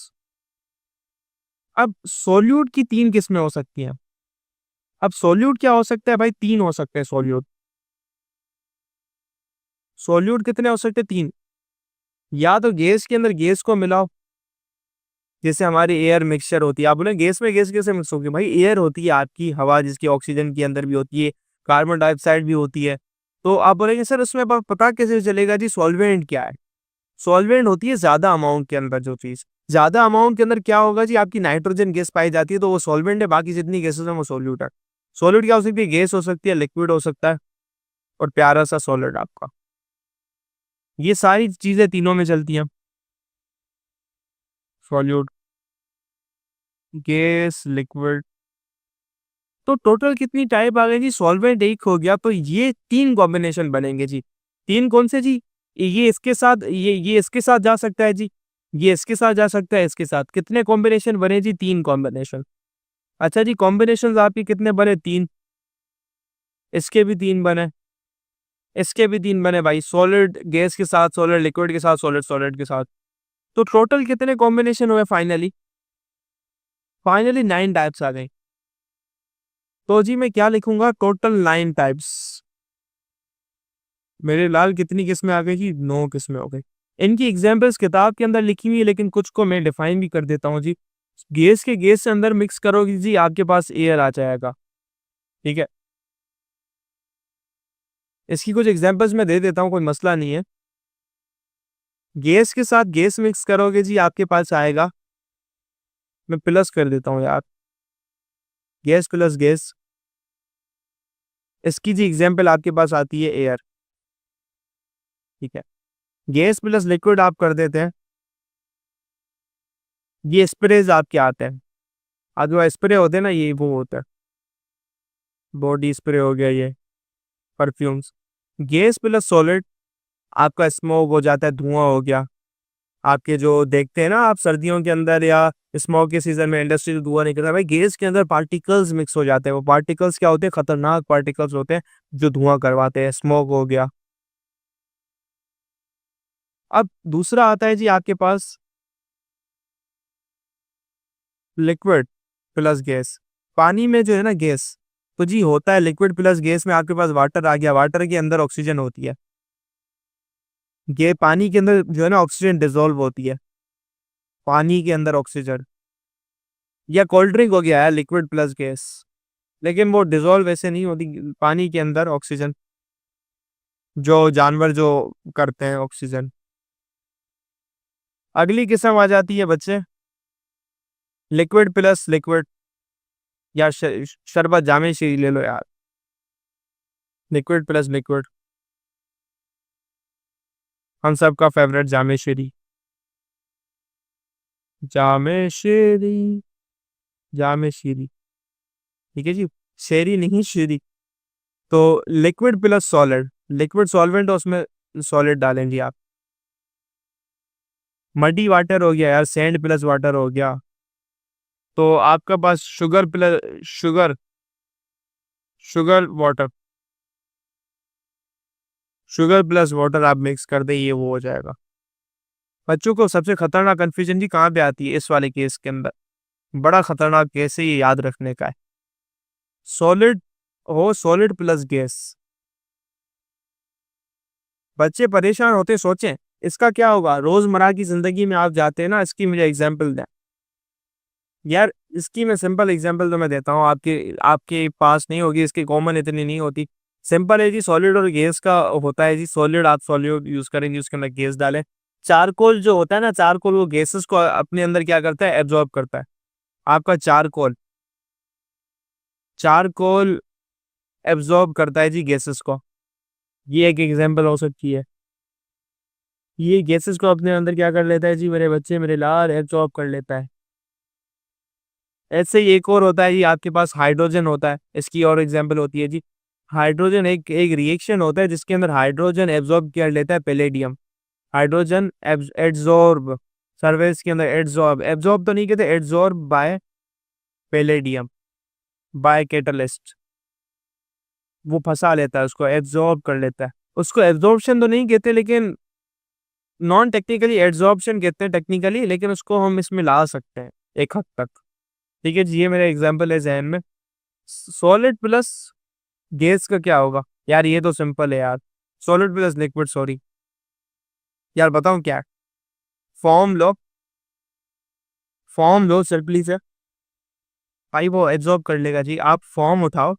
[SPEAKER 2] अब सॉल्यूट की तीन किस्में हो सकती हैं। अब सॉल्यूट क्या हो सकता है भाई, तीन हो सकते हैं सॉल्यूट। सॉल्यूट कितने हो सकते हैं, तीन। या तो गैस के अंदर गैस को मिलाओ, जैसे हमारी एयर मिक्सचर होती है। आप बोले गैस में गैस कैसे मिक्स होगी, भाई एयर होती है आपकी, हवा जिसकी ऑक्सीजन के अंदर भी होती है, कार्बन डाइऑक्साइड भी होती है। तो आप बोलेंगे सर उसमें पता कैसे चलेगा जी, सॉल्वेंट क्या है। सॉल्वेंट होती है ज्यादा अमाउंट के अंदर जो चीज, ज्यादा अमाउंट के अंदर क्या होगा जी, आपकी नाइट्रोजन गैस पाई जाती है, तो वो सॉल्वेंट है। बाकी जितनी गैसेस है वो सॉल्यूट है। सॉल्यूट क्या हो सकती है, गैस हो सकती है, लिक्विड हो सकता है, और प्यारा सा सॉलिड आपका। ये सारी चीजें तीनों में चलती हैं, सॉल्यूट, गैस, लिक्विड। तो टोटल कितनी टाइप आ गई जी, सॉल्वेंट एक हो गया, तो ये तीन कॉम्बिनेशन बनेंगे जी। तीन कौन से जी, ये इसके साथ, ये इसके साथ जा सकता है जी, ये इसके साथ जा सकता है, इसके साथ। कितने कॉम्बिनेशन बने जी, तीन कॉम्बिनेशन। अच्छा जी, कॉम्बिनेशन आपके कितने बने, तीन। इसके भी तीन बने, इसके भी तीन बने भाई, सॉलिड गैस के साथ, सॉलिड लिक्विड के साथ, सॉलिड सॉलिड के साथ। तो टोटल कितने कॉम्बिनेशन हुए फाइनली, फाइनली 9 टाइप्स आ गए। तो जी मैं क्या लिखूंगा, टोटल 9 टाइप्स। मेरे लाल कितनी किस्में आ गई जी, 9 किस्में हो गई। इनकी एग्जाम्पल्स किताब के अंदर लिखी हुई है, लेकिन कुछ को मैं डिफाइन भी कर देता हूँ जी। गैस के गैस से अंदर मिक्स करोगे जी, आपके पास एयर आ जाएगा। ठीक है, इसकी कुछ एग्जाम्पल्स मैं दे देता हूँ, कोई मसला नहीं है। गैस के साथ गैस मिक्स करोगे जी, आपके पास आएगा, मैं प्लस कर देता हूँ यार, गैस प्लस गैस। इसकी जी एग्जाम्पल आपके पास आती है एयर। ठीक है, गैस प्लस लिक्विड आप कर देते हैं, ये स्प्रेज आपके आते हैं। आज जो स्प्रे होते हैं ना, ये वो होता है, बॉडी स्प्रे हो गया, ये परफ्यूम्स। गैस प्लस सॉलिड आपका स्मोक हो जाता है, धुआं हो गया। आपके जो देखते हैं ना आप सर्दियों के अंदर या स्मोक के सीजन में इंडस्ट्री जो धुआं निकलता है, भाई गैस के अंदर पार्टिकल्स मिक्स हो जाते हैं। वो पार्टिकल्स क्या होते हैं, खतरनाक पार्टिकल्स होते हैं जो धुआं करवाते हैं, स्मोक हो गया। अब दूसरा आता है जी आपके पास लिक्विड प्लस गैस, पानी में जो है ना गैस, तो जी होता है लिक्विड प्लस गैस में आपके पास वाटर आ गया, वाटर के अंदर ऑक्सीजन होती है, ये पानी के अंदर जो है ना ऑक्सीजन डिजोल्व होती है, पानी के अंदर ऑक्सीजन, या कोल्ड ड्रिंक हो गया है लिक्विड प्लस गैस, लेकिन वो डिजोल्व ऐसे नहीं होती पानी के अंदर ऑक्सीजन, जो जानवर जो करते हैं ऑक्सीजन। अगली किस्म आ जाती है बच्चे लिक्विड प्लस लिक्विड, या शरबत जामे शीरी ले लो यार, लिक्विड प्लस लिक्विड, हम सबका फेवरेट जामे शीरी, जामे शीरी, जामे शीरी, ठीक है जी, शेरी नहीं शीरी। तो liquid plus solid, liquid solvent उसमें सॉलिड डालेंगे आप, मडी वाटर हो गया यार, सैंड प्लस वाटर हो गया, तो आपका पास sugar plus sugar, sugar water, sugar plus water आप मिक्स कर दें, ये वो हो जाएगा। बच्चों को सबसे खतरनाक कंफ्यूजन जी कहाँ पे आती है इस वाले केस के अंदर, बड़ा खतरनाक केस है ये, याद रखने का है। सॉलिड हो, सॉलिड प्लस गैस, बच्चे परेशान होते सोचें इसका क्या होगा, रोजमर्रा की जिंदगी में आप जाते हैं ना, इसकी मुझे एग्जांपल दें यार, इसकी मैं सिंपल एग्जांपल तो मैं देता हूँ, आपके आपके पास नहीं होगी, इसकी कॉमन इतनी नहीं होती। सिंपल है जी, सॉलिड और गैस का होता है जी, सॉलिड आप सॉलिड यूज करेंगे, उसके अंदर गैस डालें। चारकोल जो होता है ना, चारकोल वो गैसेस को अपने अंदर क्या करता है, एब्जॉर्ब करता है। आपका चारकोल, चारकोल एब्जॉर्ब करता है जी गैसेस को, ये एक एग्जांपल हो सकती है। ये गैसेस को अपने अंदर क्या कर लेता है जी मेरे बच्चे, मेरे लाल, एब्जॉर्ब कर लेता है। ऐसे ही एक और होता है जी, आपके पास हाइड्रोजन होता है, इसकी और एग्जांपल होती है जी, हाइड्रोजन एक एक रिएक्शन होता है जिसके अंदर हाइड्रोजन एब्जॉर्ब कर लेता है पैलेडियम, हाइड्रोजन एड्सॉर्ब, सर्वेस के अंदर एड्सॉर्ब, एब्जॉर्ब तो नहीं कहते, adsorb by palladium, by catalyst, वो फंसा लेता है उसको, एब्जॉर्ब कर लेता है उसको, एब्जॉर्प्शन तो नहीं कहते लेकिन नॉन टेक्निकली एड्सॉर्प्शन कहते हैं टेक्निकली, लेकिन उसको हम इसमें ला सकते हैं एक हद तक। ठीक है जी, ये मेरा एग्जांपल है जहन में। सॉलिड प्लस गैस का क्या होगा यार, ये तो सिंपल है यार, सॉलिड प्लस लिक्विड, सॉरी यार बताऊं क्या, फॉर्म लो, फॉर्म लो सिंपली से, भाई वो एब्जॉर्ब कर लेगा जी, आप फॉर्म उठाओ,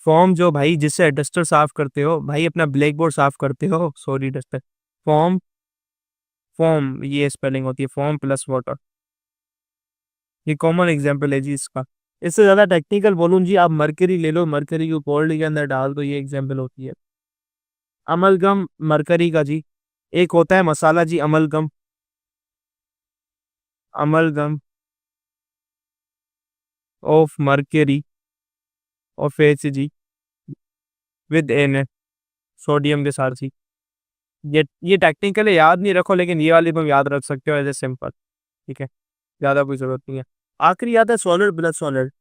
[SPEAKER 2] फॉर्म जो भाई जिससे डस्टर साफ करते हो भाई, अपना ब्लैक बोर्ड साफ करते हो, सॉरी डस्टर, फॉर्म, फॉर्म ये स्पेलिंग होती है, फॉर्म प्लस वाटर, ये कॉमन एग्जांपल है जी इसका। इससे ज्यादा टेक्निकल बोलूं जी, आप मरकरी ले लो, मरकरी को कोल्ड के अंदर डाल दो, ये एग्जांपल होती है। अमलगम मरकरी का जी, एक होता है मसाला जी amalgam, amalgam of mercury of H G with N, sodium के साथ ही, ये टेक्निकल है, याद नहीं रखो, लेकिन ये वाली तुम याद रख सकते हो एज ए सिंपल, ठीक है, ज्यादा कोई जरूरत नहीं है। आखिरी आता है सॉलिड ब्लड सॉलिड,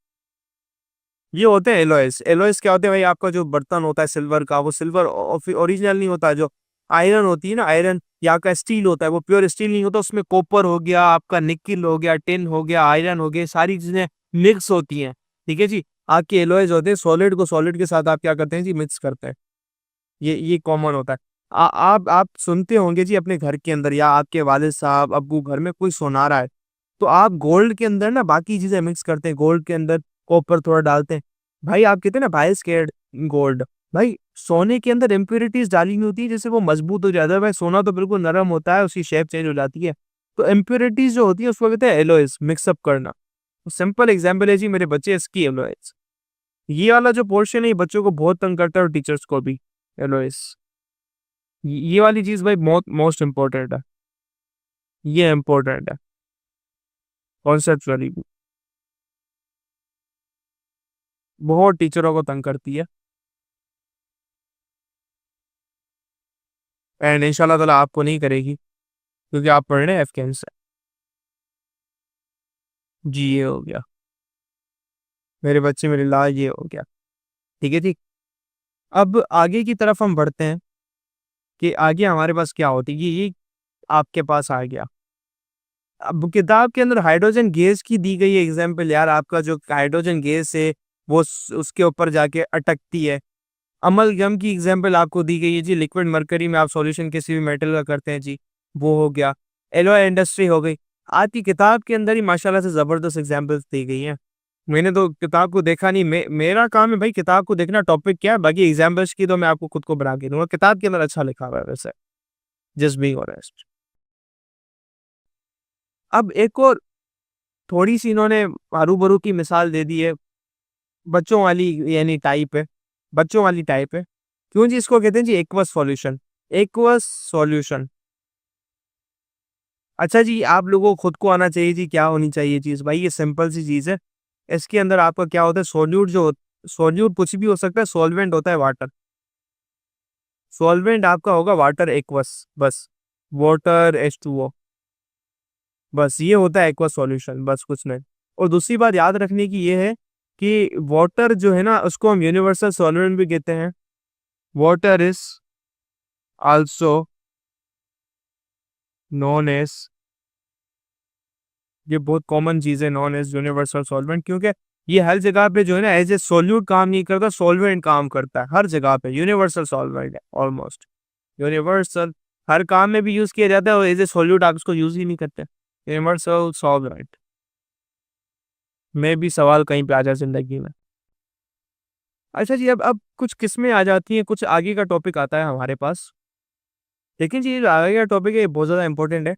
[SPEAKER 2] ये होते हैं एलॉयस, एलॉयस क्या होते हैं भाई, आपका जो बर्तन होता है सिल्वर का, वो सिल्वर ओरिजिनल नहीं होता, जो आयरन होती है ना, आयरन या का स्टील होता है, वो प्योर स्टील नहीं होता, उसमें कॉपर हो गया, आपका निकिल हो गया, टिन हो गया, आयरन हो गया, सारी चीजें मिक्स होती हैं, ठीक है जी। आपके एलॉयस होते हैं, सॉलिड को सॉलिड के साथ आप क्या करते हैं जी, मिक्स करते हैं, ये कॉमन होता है। आप सुनते होंगे जी अपने घर के अंदर, या आपके वालिद साहब अब्बू घर में कोई सोना रहा है, तो आप गोल्ड के अंदर ना बाकी चीजें मिक्स करते हैं, गोल्ड के अंदर कॉपर थोड़ा डालते हैं, भाई आप कहते हैं ना भाई स्केर्ड गोल्ड, भाई सोने के अंदर इम्प्योरिटीज डाली नहीं होती है, जैसे वो मजबूत हो जाता है, भाई सोना तो बिल्कुल नरम होता है, उसकी शेप चेंज हो जाती है, तो इम्प्योरिटीज जो होती है उसको कहते हैं एलॉयस, मिक्सअप करना। तो सिंपल एग्जाम्पल है जी मेरे बच्चे इसकी, एलॉयस, ये वाला जो पोर्शन है ये बच्चों को बहुत तंग करता है और टीचर्स को भी, एलॉयस, ये वाली चीज भाई बहुत मोस्ट इंपॉर्टेंट है, ये इंपॉर्टेंट है कॉन्सेप्ट वाली, बहुत टीचरों को तंग करती है, एंड इंशाल्लाह ताला आपको नहीं करेगी, क्योंकि आप पढ़ रहे हैं एफकेन से। जी ये हो गया मेरे बच्चे, मेरे लाल, ये हो गया, ठीक है ठीक। अब आगे की तरफ हम बढ़ते हैं कि आगे हमारे पास क्या होती है, ये आपके पास आ गया। अब किताब के अंदर हाइड्रोजन गैस की दी गई है एग्जाम्पल यार, आपका जो हाइड्रोजन गैस है वो उसके ऊपर जाके अटकती है। अमलगम की एग्जाम्पल आपको दी गई है जी, लिक्विड मरकरी में आप सॉल्यूशन किसी भी मेटल का करते हैं जी, वो हो गया। एलॉय इंडस्ट्री हो गई। आपकी किताब के अंदर ही माशाल्लाह से जबरदस्त एग्जाम्पल्स दी गई हैं। मैंने तो किताब को देखा नहीं, मेरा काम है भाई किताब को देखना, टॉपिक क्या है, बाकी एग्जाम्पल्स की तो मैं आपको खुद को बना के दूंगा। किताब के अंदर अच्छा लिखा हुआ है वैसे, जस्ट बीइंग ऑनेस्ट। अब एक और थोड़ी सी इन्होंने हरू-भरू की मिसाल दे दी है, बच्चों वाली यानी टाइप है, बच्चों वाली टाइप है। क्यों जी इसको कहते हैं जी एक्वस सॉल्यूशन, एक्वस सॉल्यूशन। अच्छा जी, आप लोगों को खुद को आना चाहिए जी क्या होनी चाहिए चीज़, भाई ये सिंपल सी चीज़ है। इसके अंदर आपका क्या होता है, सोल्यूट सोल्यूट कुछ भी हो सकता है, सॉल्वेंट होता है वाटर। सॉल्वेंट आपका होगा वाटर एक्वस, बस। वाटर H2O, बस ये होता है एक्वा सॉल्यूशन, बस कुछ नहीं। और दूसरी बात याद रखने की ये है कि वाटर जो है ना उसको हम यूनिवर्सल सॉल्वेंट भी कहते हैं। Water is also known as, ये बहुत कॉमन चीज है, नॉन एज यूनिवर्सल सॉल्वेंट, क्योंकि ये हर जगह पे जो है ना एज ए सॉल्यूट काम नहीं करता, सॉल्वेंट काम करता है हर जगह पे। यूनिवर्सल सॉल्वेंट है ऑलमोस्ट, यूनिवर्सल हर काम में भी यूज किया जाता है, और एज ए सॉल्यूट आप इसको यूज ही नहीं करते। यूनिवर्सल सॉल्वेंट में भी सवाल कहीं पे आ जाए जिंदगी में। अच्छा जी, अब कुछ किस्में आ जाती हैं, कुछ आगे का टॉपिक आता है हमारे पास। लेकिन जी, ये जो आगे का टॉपिक है ये बहुत ज़्यादा इम्पोर्टेंट है।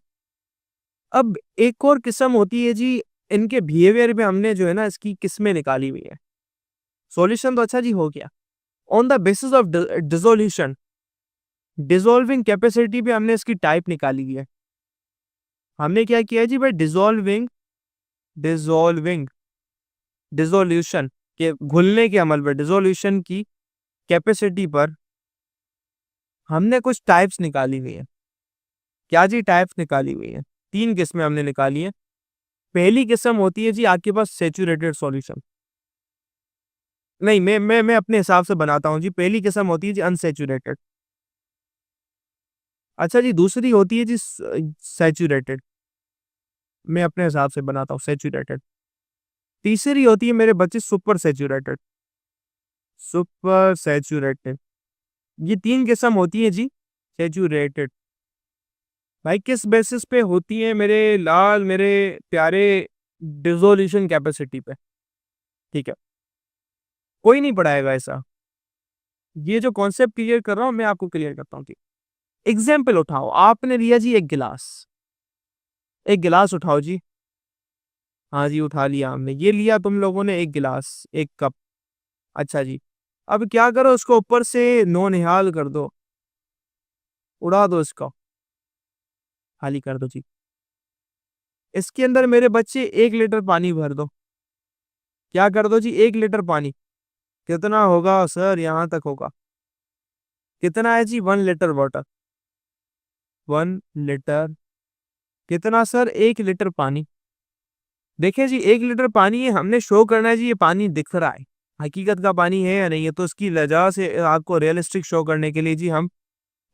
[SPEAKER 2] अब एक और किस्म होती है जी, इनके बिहेवियर में हमने जो है ना इसकी किस्में निकाली हुई है। सॉल्यूशन तो अच्छा जी हो गया। On the basis of dissolution, dissolving capacity पे हमने इसकी टाइप निकाली हुई है। हमने क्या किया है जी भाई, डिसॉल्विंग डिसॉल्विंग डिसोल्यूशन के घुलने के अमल पर, डिसोल्यूशन की कैपेसिटी पर हमने कुछ टाइप्स निकाली हुई है। क्या जी टाइप्स निकाली हुई है, 3 किस्में हमने निकाली हैं। पहली किस्म होती है जी आपके पास सैचुरेटेड सॉल्यूशन। नहीं, मैं अपने हिसाब से बनाता हूँ जी। पहली किस्म होती है जी अनसैचुरेटेड। अच्छा जी, दूसरी होती है जी सैचुरेटेड। मैं अपने हिसाब से बनाता हूँ सैचुरेटेड। तीसरी होती है मेरे बच्चे सुपर सैचुरेटेड। सुपर सैचुरेटेड, ये 3 किस्म होती है जी सैचुरेटेड। भाई किस बेसिस पे होती है मेरे लाल, मेरे प्यारे, डिसोल्यूशन कैपेसिटी पे। ठीक है, कोई नहीं पढ़ाएगा ऐसा। ये जो कॉन्सेप्ट क्लियर कर रहा हूँ मैं आपको क्लियर करता हूँ। ठीक, एग्जाम्पल उठाओ, आपने लिया जी एक गिलास, एक गिलास उठाओ जी। हाँ जी, उठा लिया हमने, ये लिया तुम लोगों ने एक गिलास, एक कप। अच्छा जी, अब क्या करो, उसको ऊपर से नौनिहाल कर दो, उड़ा दो इसको, खाली कर दो जी। इसके अंदर मेरे बच्चे 1 लीटर पानी भर दो। क्या कर दो जी, 1 लीटर पानी। कितना होगा सर, यहाँ तक होगा। कितना है जी, 1 लीटर वाटर। 1 लीटर, कितना सर, 1 लीटर पानी। देखिए जी, 1 लीटर पानी है, हमने शो करना है जी ये पानी दिख रहा है, हकीकत का पानी है या नहीं है। तो इसकी वजह से आपको रियलिस्टिक शो करने के लिए जी हम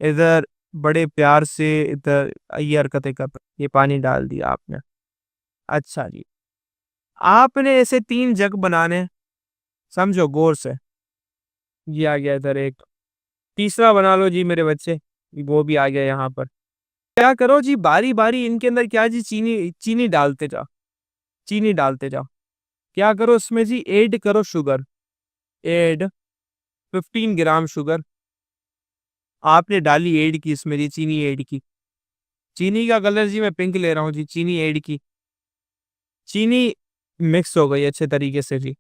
[SPEAKER 2] इधर बड़े प्यार से इधर ये हरकतें कर, ये पानी डाल दिया आपने। अच्छा जी, आपने ऐसे 3 जग बनाने हैं, समझो गौर से। ये आ गया इधर एक, तीसरा बना लो जी मेरे बच्चे, वो भी आ गया यहाँ पर। क्या करो जी, बारी बारी इनके अंदर क्या जी, चीनी चीनी डालते जाओ, चीनी डालते जाओ। क्या करो इसमें जी, ऐड करो शुगर, ऐड 15 ग्राम शुगर। आपने डाली ऐड की इसमें जी, चीनी ऐड की। चीनी का कलर जी मैं पिंक ले रहा हूँ जी, चीनी ऐड की। चीनी मिक्स हो गई अच्छे तरीके से जी,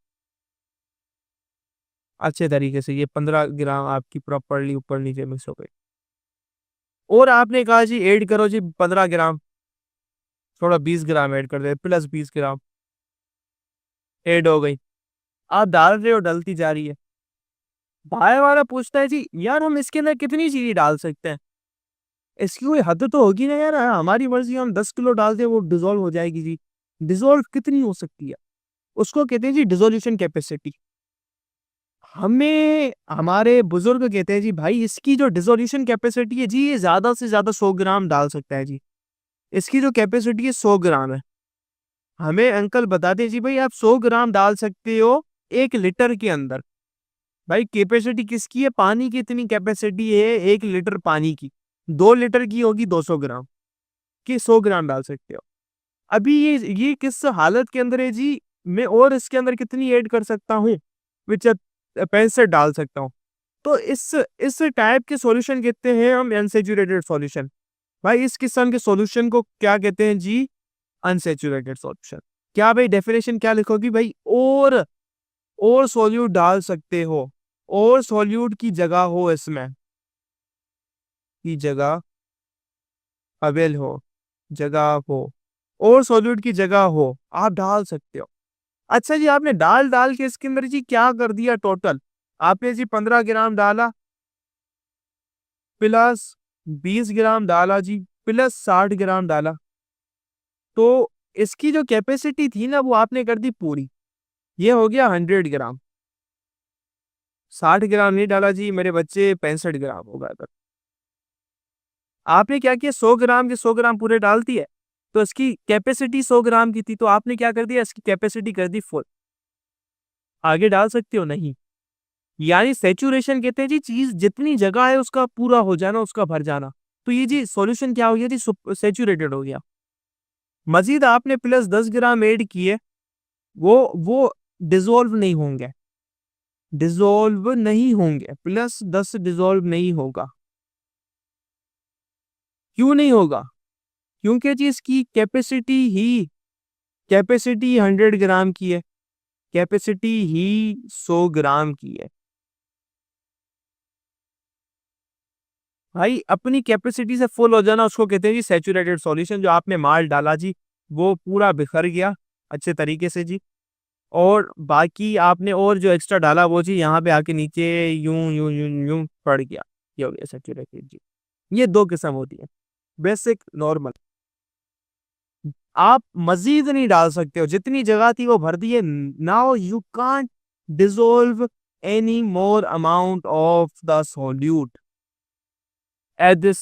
[SPEAKER 2] अच्छे तरीके से ये 15 ग्राम आपकी प्रॉपरली ऊपर नीचे मिक्स हो गई। और आपने कहा जी ऐड करो जी 15 ग्राम, थोड़ा 20 ग्राम ऐड कर दे, प्लस 20 ग्राम ऐड हो गई। आप डाल रहे हो, डलती जा रही है। बाय वाला पूछता है जी यार हम इसके अंदर कितनी चीनी डाल सकते हैं, इसकी कोई हद तो होगी ना यार, हमारी मर्जी हम 10 किलो डाल दे वो डिजोल्व हो जाएगी जी। डिजोल्व कितनी हो सकती है, उसको कहते हैं जी डिसोल्यूशन कैपेसिटी। हमें हमारे बुजुर्ग कहते हैं जी भाई इसकी जो डिसोल्यूशन कैपेसिटी है जी, ये ज्यादा से ज्यादा 100 ग्राम डाल सकता है जी। इसकी जो कैपेसिटी है 100 ग्राम है। हमें अंकल बताते जी भाई आप 100 ग्राम डाल सकते हो 1 लीटर के अंदर। भाई कैपेसिटी किसकी है? पानी की इतनी कैपेसिटी है 1 लीटर पानी की, 2 लीटर की होगी 200 ग्राम की 100 ग्राम डाल सकते हो। अभी ये किस हालत के अंदर है जी? मैं और इसके अंदर कितनी ऐड कर सकता हूँ? विच 65 डाल सकता हूँ। तो इस टाइप के सॉल्यूशन कहते हैं हम अनसैचुरेटेड सॉल्यूशन। भाई इस किस्म के सॉल्यूशन को क्या कहते हैं जी? Unsaturated solution. क्या भाई डेफिनेशन क्या लिखोगी भाई? और सॉल्यूट डाल सकते हो, और सॉल्यूट की जगह हो, इसमें की जगह अवेल हो, जगह हो, और सॉल्यूट की जगह हो, आप डाल सकते हो। अच्छा जी, आपने डाल डाल के इसके अंदर जी क्या कर दिया? टोटल आपने जी 15 ग्राम डाला, प्लस 20 ग्राम डाला जी, प्लस 60 ग्राम डाला, तो इसकी जो कैपेसिटी थी ना वो आपने कर दी पूरी। ये हो गया 100 ग्राम। 60 ग्राम नहीं डाला जी मेरे बच्चे, 65 ग्राम होगा इधर। आपने क्या किया? 100 ग्राम के 100 ग्राम पूरे डाल दिए, तो इसकी कैपेसिटी 100 ग्राम की थी, तो आपने क्या कर दिया? इसकी कैपेसिटी कर दी फुल। आगे डाल सकते हो? नहीं। यानी सैचुरेशन कहते हैं जी चीज जितनी जगह है उसका पूरा हो जाना, उसका भर जाना। तो ये जी सॉल्यूशन क्या हो गया जी? सैचुरेटेड हो गया। मजीद आपने प्लस 10 ग्राम ऐड किए, वो डिसॉल्व नहीं होंगे, डिसॉल्व नहीं होंगे, प्लस 10 डिसॉल्व नहीं होगा। क्यों नहीं होगा? क्योंकि जी इसकी कैपेसिटी 100 ग्राम की है, कैपेसिटी ही 100 ग्राम की है। भाई अपनी कैपेसिटी से फुल हो जाना उसको कहते हैं जी सैचुरेटेड सॉल्यूशन। जो आपने माल डाला जी वो पूरा बिखर गया अच्छे तरीके से जी, और बाकी आपने और जो एक्स्ट्रा डाला वो जी यहाँ पे आके नीचे यूं यूं यूं यूं पड़ गया। ये हो गया सैचुरेटेड जी। ये दो किस्म होती है, बेसिक, नॉर्मल। आप मजीद नहीं डाल सकते हो, जितनी जगह थी वो भर दी है। Now you can't dissolve any more amount of the solute at this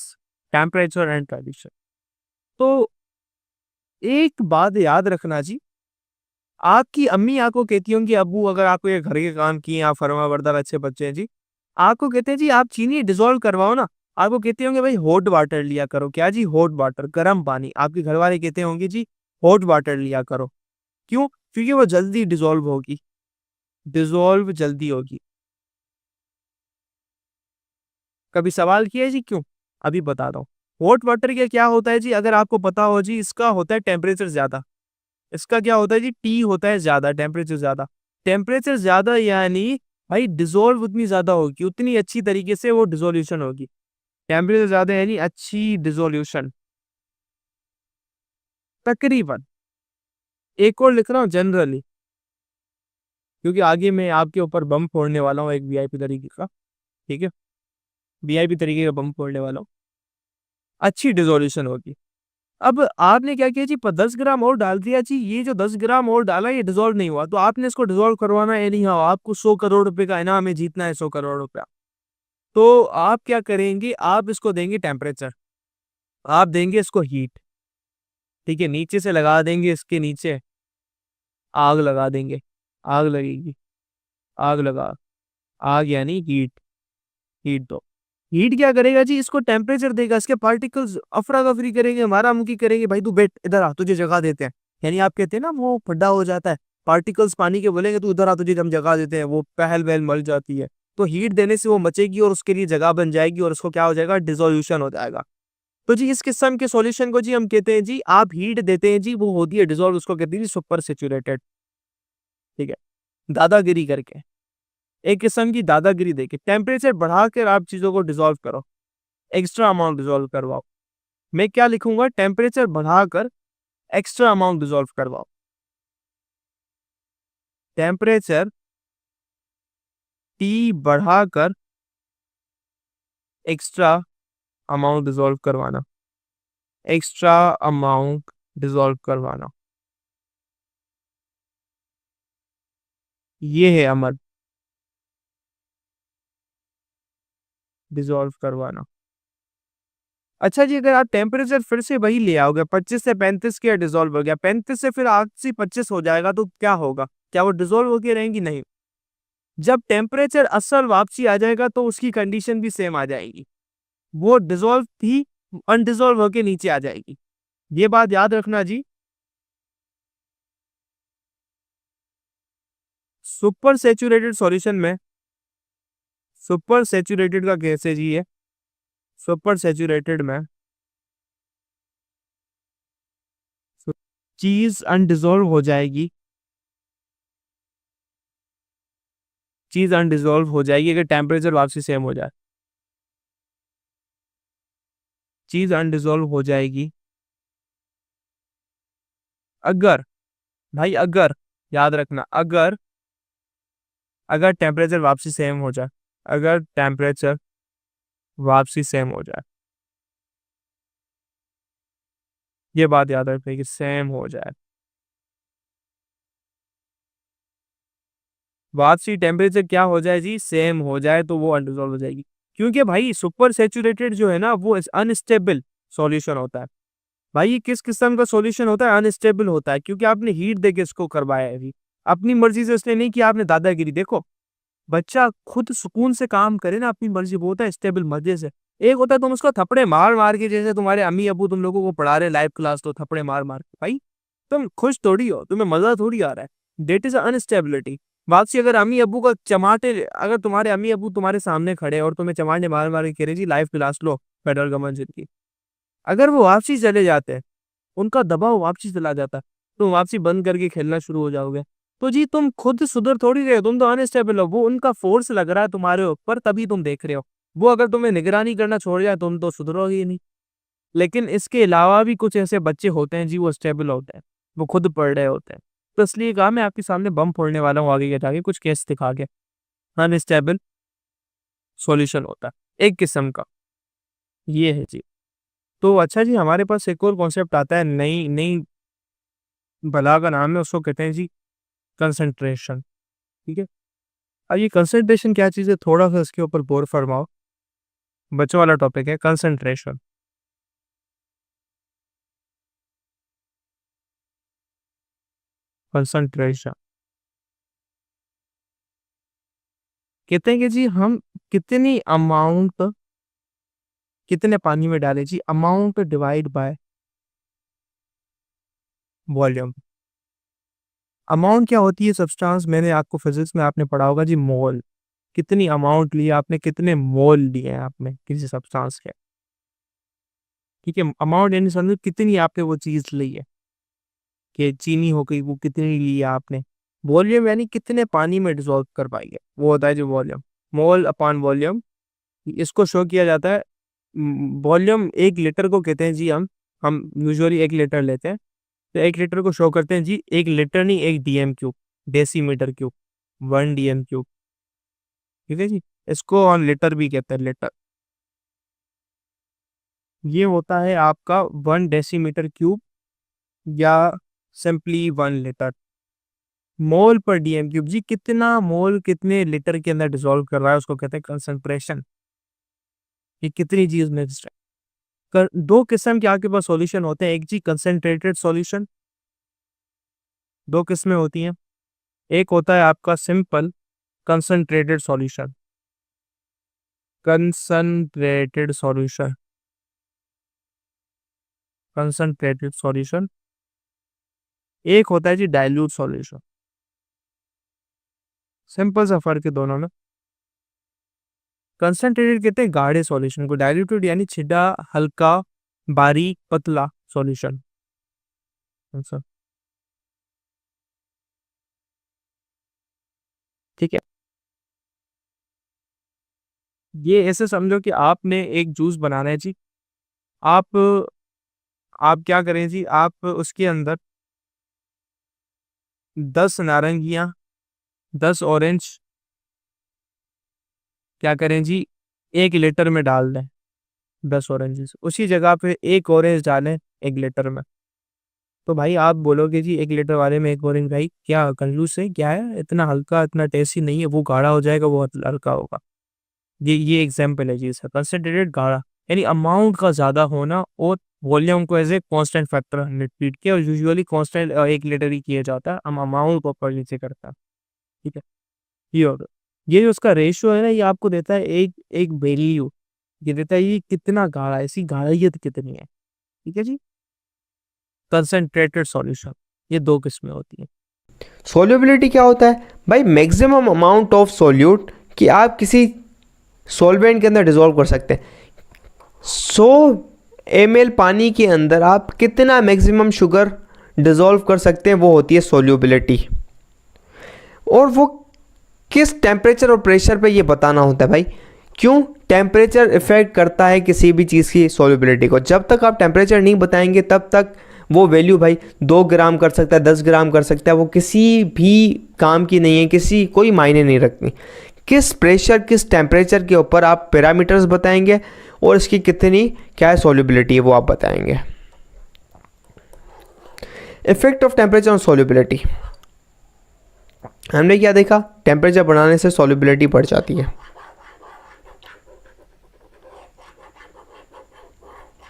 [SPEAKER 2] temperature and condition. तो एक बात याद रखना जी, आपकी अम्मी आपको कहती होंगी, अब्बू अगर आपको ये घर के काम किए, आप फर्मा बरदार अच्छे बच्चे हैं जी, आपको कहते हैं जी आप चीनी डिसॉल्व करवाओ ना, आपको कहते होंगे भाई हॉट वाटर लिया करो। क्या जी? हॉट वाटर, गर्म पानी। आपके घर वाले कहते होंगे जी हॉट वाटर लिया करो। क्यों? क्योंकि वो जल्दी डिसॉल्व होगी, डिसॉल्व जल्दी होगी। कभी सवाल किया है जी क्यों? अभी बता रहा हूँ। हॉट वाटर का क्या होता है जी? अगर आपको पता हो जी, इसका होता है टेम्परेचर ज्यादा। इसका क्या होता है जी? टी होता है ज्यादा, टेम्परेचर ज्यादा। टेम्परेचर ज्यादा यानी भाई डिसॉल्व उतनी ज्यादा होगी, उतनी अच्छी तरीके से वो डिसोल्यूशन होगी। टेम्परेचर ज्यादा यानी अच्छी डिसोल्यूशन, तकरीबन। एक और लिख रहा हूँ जनरली, क्योंकि आगे मैं आपके ऊपर बम फोड़ने वाला हूँ एक वीआईपी तरीके का। ठीक है, वीआईपी तरीके का बम फोड़ने वाला हूँ। अच्छी डिसोल्यूशन होगी। अब आपने क्या किया जी? 10 ग्राम और डाल दिया जी। ये जो 10 ग्राम और डाला ये डिसॉल्व नहीं हुआ, तो आपने इसको डिसॉल्व करवाना है। नहीं, हाँ आपको 100 करोड़ रुपए का इनाम है, जीतना है 100 करोड़ रुपया। तो आप क्या करेंगे? आप इसको देंगे टेम्परेचर, आप देंगे इसको हीट। ठीक है, नीचे से लगा देंगे, इसके नीचे आग लगा देंगे, आग लगेगी, आग लगा, आग यानी हीट, हीट दो। हीट क्या करेगा जी? इसको टेम्परेचर देगा, इसके पार्टिकल्स अफरा तफरी करेंगे, मारा मुकी करेंगे। भाई तू बैठ इधर आ, तुझे जगह देते हैं। यानी आप कहते हैं ना वो फड्डा हो जाता है, पार्टिकल्स पानी के बोलेंगे तू इधर आ, तुझे हम जगह देते हैं, वो पहल वहल मर जाती है। तो हीट देने से वो मचेगी और उसके लिए जगह बन जाएगी, और उसको क्या हो जाएगा? डिसोल्यूशन हो जाएगा। तो जी इस किस्म के सॉल्यूशन को जी हम कहते हैं जी, आप हीट देते हैं जी वो होती है डिसॉल्व, उसको कहते हैं जी सुपर सेचुरेटेड। ठीक है, दादागिरी करके, एक किस्म की दादागिरी देके टेम्परेचर बढ़ाकर आप चीजों को डिसॉल्व करो, एक्स्ट्रा अमाउंट डिसॉल्व करवाओ। मैं क्या लिखूंगा? टेम्परेचर बढ़ाकर एक्स्ट्रा अमाउंट डिसॉल्व करवाओ। टेम्परेचर टी बढ़ाकर एक्स्ट्रा अमाउंट डिसॉल्व करवाना, एक्स्ट्रा अमाउंट डिसॉल्व करवाना, ये है अमल, डिसॉल्व करवाना। अच्छा जी, अगर आप टेम्परेचर फिर से वही ले आओगे 25 से 35 के डिसॉल्व हो गया, 35 से फिर 8 से 25 हो जाएगा तो क्या होगा? क्या वो डिसॉल्व होके रहेंगी? नहीं। जब टेम्परेचर असल वापसी आ जाएगा तो उसकी कंडीशन भी सेम आ जाएगी। वो डिसॉल्व थी, अनडिसॉल्व होके नीचे आ जाएगी। ये बात याद रखना जी। सुपर सैचुरेटेड सॉल्यूशन में सुपर सैचुरेटेड का केस है जी ये। सुपर सैचुरेटेड में चीज अनडिसॉल्व हो जाएगी। चीज अनडिसॉल्व हो जाएगी अगर टेम्परेचर वापसी सेम हो जाए। चीज अनडिसॉल्व हो जाएगी अगर, भाई अगर, याद रखना, अगर अगर टेम्परेचर वापसी सेम हो जाए। अगर टेम्परेचर वापसी सेम हो जाए, ये बात याद रखना कि सेम हो जाए। वापसी टेम्परेचर क्या हो जाए जी? सेम हो जाए तो वो अनडिसॉल्व हो जाएगी। क्योंकि भाई सुपर सैचुरेटेड जो है ना वो अनस्टेबल सॉल्यूशन होता है। भाई ये किस किस्म का सॉल्यूशन होता है? अनस्टेबल होता है, क्योंकि आपने हीट देके इसको करवाया है अभी। अपनी मर्जी से इसलिए नहीं कि आपने दादागिरी। देखो, बच्चा खुद सुकून से काम करे ना अपनी मर्जी, वो होता है स्टेबल मजे से। एक होता है तुम उसको थप्पड़े मार मार के, जैसे तुम्हारे अम्मी अबू तुम लोगों को पढ़ा रहे लाइव क्लास, तो थप्पड़े मार मार के भाई तुम खुश थोड़ी हो, तुम्हें मजा थोड़ी आ रहा है। That is instability. वापसी अगर अम्मी अबू का चमाटे, अगर तुम्हारे अम्मी अबू तुम्हारे सामने खड़े और तुम्हें चमाटे मार मार के कह रहे जी लाइव क्लास लो फेडरल गवर्नमेंट की, अगर वो वापसी चले जाते हैं, उनका दबाव वापसी चला जाता है, तुम वापसी बंद करके खेलना शुरू हो जाओगे। तो जी तुम खुद सुधर थोड़ी रहे हो, तुम तो अनस्टेबल हो। वो उनका फोर्स लग रहा है तुम्हारे ऊपर, तभी तुम देख रहे हो। वो अगर तुम्हें निगरानी करना छोड़ जाए, तुम तो सुधरोगे ही नहीं। लेकिन इसके अलावा भी कुछ ऐसे बच्चे होते हैं जी, वो स्टेबल होते हैं, वो खुद पढ़ रहे होते हैं। तो इसलिए कहा मैं आपके सामने बम फोड़ने वाला हूँ आगे के जाके कुछ केस दिखा के। अनस्टेबल सॉल्यूशन होता है एक किस्म का, ये है जी। तो अच्छा जी, हमारे पास एक और कॉन्सेप्ट आता है, नई नई बला का नाम है, उसको कहते हैं जी कंसंट्रेशन। ठीक है। अब ये कंसंट्रेशन क्या चीज़ है, थोड़ा सा इसके ऊपर गौर फरमाओ। बच्चों वाला टॉपिक है कंसंट्रेशन। कंसंट्रेशन कहते हैं कि जी हम कितनी अमाउंट, कितने पानी में डालें जी, amount divide by volume. Amount क्या होती है? सब्सटेंस, मैंने आपको फिजिक्स में आपने पढ़ा होगा जी, मोल। कितनी अमाउंट ली आपने, कितने मोल लिए हैं आपने किसी सब्सटेंस के। ठीक है, अमाउंट यानी समझो कितनी आपने वो चीज ली है, कि चीनी हो गई वो कितनी ली है आपने। वॉल्यूम यानी कितने पानी में डिसॉल्व कर पाएंगे, वो होता है जो वॉल्यूम। मोल अपॉन वॉल्यूम, इसको शो किया जाता है। वॉल्यूम 1 लीटर को कहते हैं जी, हम यूजुअली 1 लीटर लेते हैं, तो 1 लीटर को शो करते हैं जी, 1 लीटर नहीं, 1 DM³ डेसीमीटर क्यूब, 1 DM³। ठीक है जी, इसको ऑन लीटर भी कहते हैं, लीटर। ये होता है आपका 1 डेसीमीटर क्यूब, या सिंपली 1 लीटर। मोल पर DM³ जी, कितना मोल कितने लीटर के अंदर डिसॉल्व कर रहा है, उसको कहते हैं कंसंट्रेशन। ये कितनी चीज मिक्स्ड है। दो किस्म के आपके पास सॉल्यूशन होते हैं, एक जी कंसंट्रेटेड सॉल्यूशन। दो किस्में होती हैं, एक होता है आपका simple concentrated solution. Concentrated solution, concentrated solution. एक होता है जी डाइल्यूट सॉल्यूशन। सिंपल सा फर्क है दोनों में। कंसंट्रेटेड कहते हैं गाढ़े सॉल्यूशन को, डाइल्यूटेड यानी छिड़ा, हल्का, बारीक, पतला सॉल्यूशन। अच्छा, ठीक है। ये ऐसे समझो कि आपने एक जूस बनाना है जी। आप आप क्या करें जी, आप उसके अंदर 10 नारंगियां, 10 ऑरेंज, क्या करें जी, 1 लीटर में डाल दें। 10 ऑरेंजेस उसी जगह पे 1 ऑरेंज डालें 1 लीटर में। तो भाई आप बोलोगे जी 1 लीटर वाले में 1 ऑरेंज, भाई क्या कंजूस है, क्या है, इतना हल्का, इतना टेस्टी नहीं है, वो गाढ़ा हो जाएगा, वो हल्का होगा। ये एग्जाम्पल है जी इसका, कंसंट्रेटेड गाढ़ा। यानी अमाउंट का ज़्यादा होना और वॉल्यूम को as a constant factor 100 treat किया, और यूजुअली कांस्टेंट 1 लीटर ही किया जाता है, हम अमाउंट को ऊपर नीचे करता है, ठीक है। ये होगा, ये जो उसका रेशियो है ना, ये आपको देता है एक एक वैल्यू, ये देता है ये कितना गाढ़ा है, इसकी गाढ़ियत कितनी है, ठीक है जी। कंसंट्रेटेड सॉल्यूशन, ये 2 किस्में होती हैं।
[SPEAKER 3] सोल्यूबिलिटी क्या होता है भाई? मैक्सिमम अमाउंट ऑफ सोल्यूट कि आप किसी सॉल्वेंट के अंदर डिसॉल्व कर सकते हैं। 100 ml पानी के अंदर आप कितना मैक्सिमम शुगर डिसॉल्व कर सकते हैं, वो होती है सोल्यूबिलिटी। और वो किस टेम्परेचर और प्रेशर पे ये बताना होता है भाई। क्यों? टेम्परेचर इफेक्ट करता है किसी भी चीज़ की सोल्यूबिलिटी को। जब तक आप टेम्परेचर नहीं बताएंगे तब तक वो वैल्यू भाई 2 ग्राम कर सकता है, 10 ग्राम कर सकता है, वो किसी भी काम की नहीं है, कोई मायने नहीं रखती। किस प्रेशर किस टेम्परेचर के ऊपर आप पैरामीटर्स बताएंगे और इसकी कितनी क्या है सोल्यूबिलिटी है वो आप बताएंगे। Effect of temperature on solubility, हमने क्या देखा? टेम्परेचर बढ़ाने से सोल्यूबिलिटी बढ़ जाती है।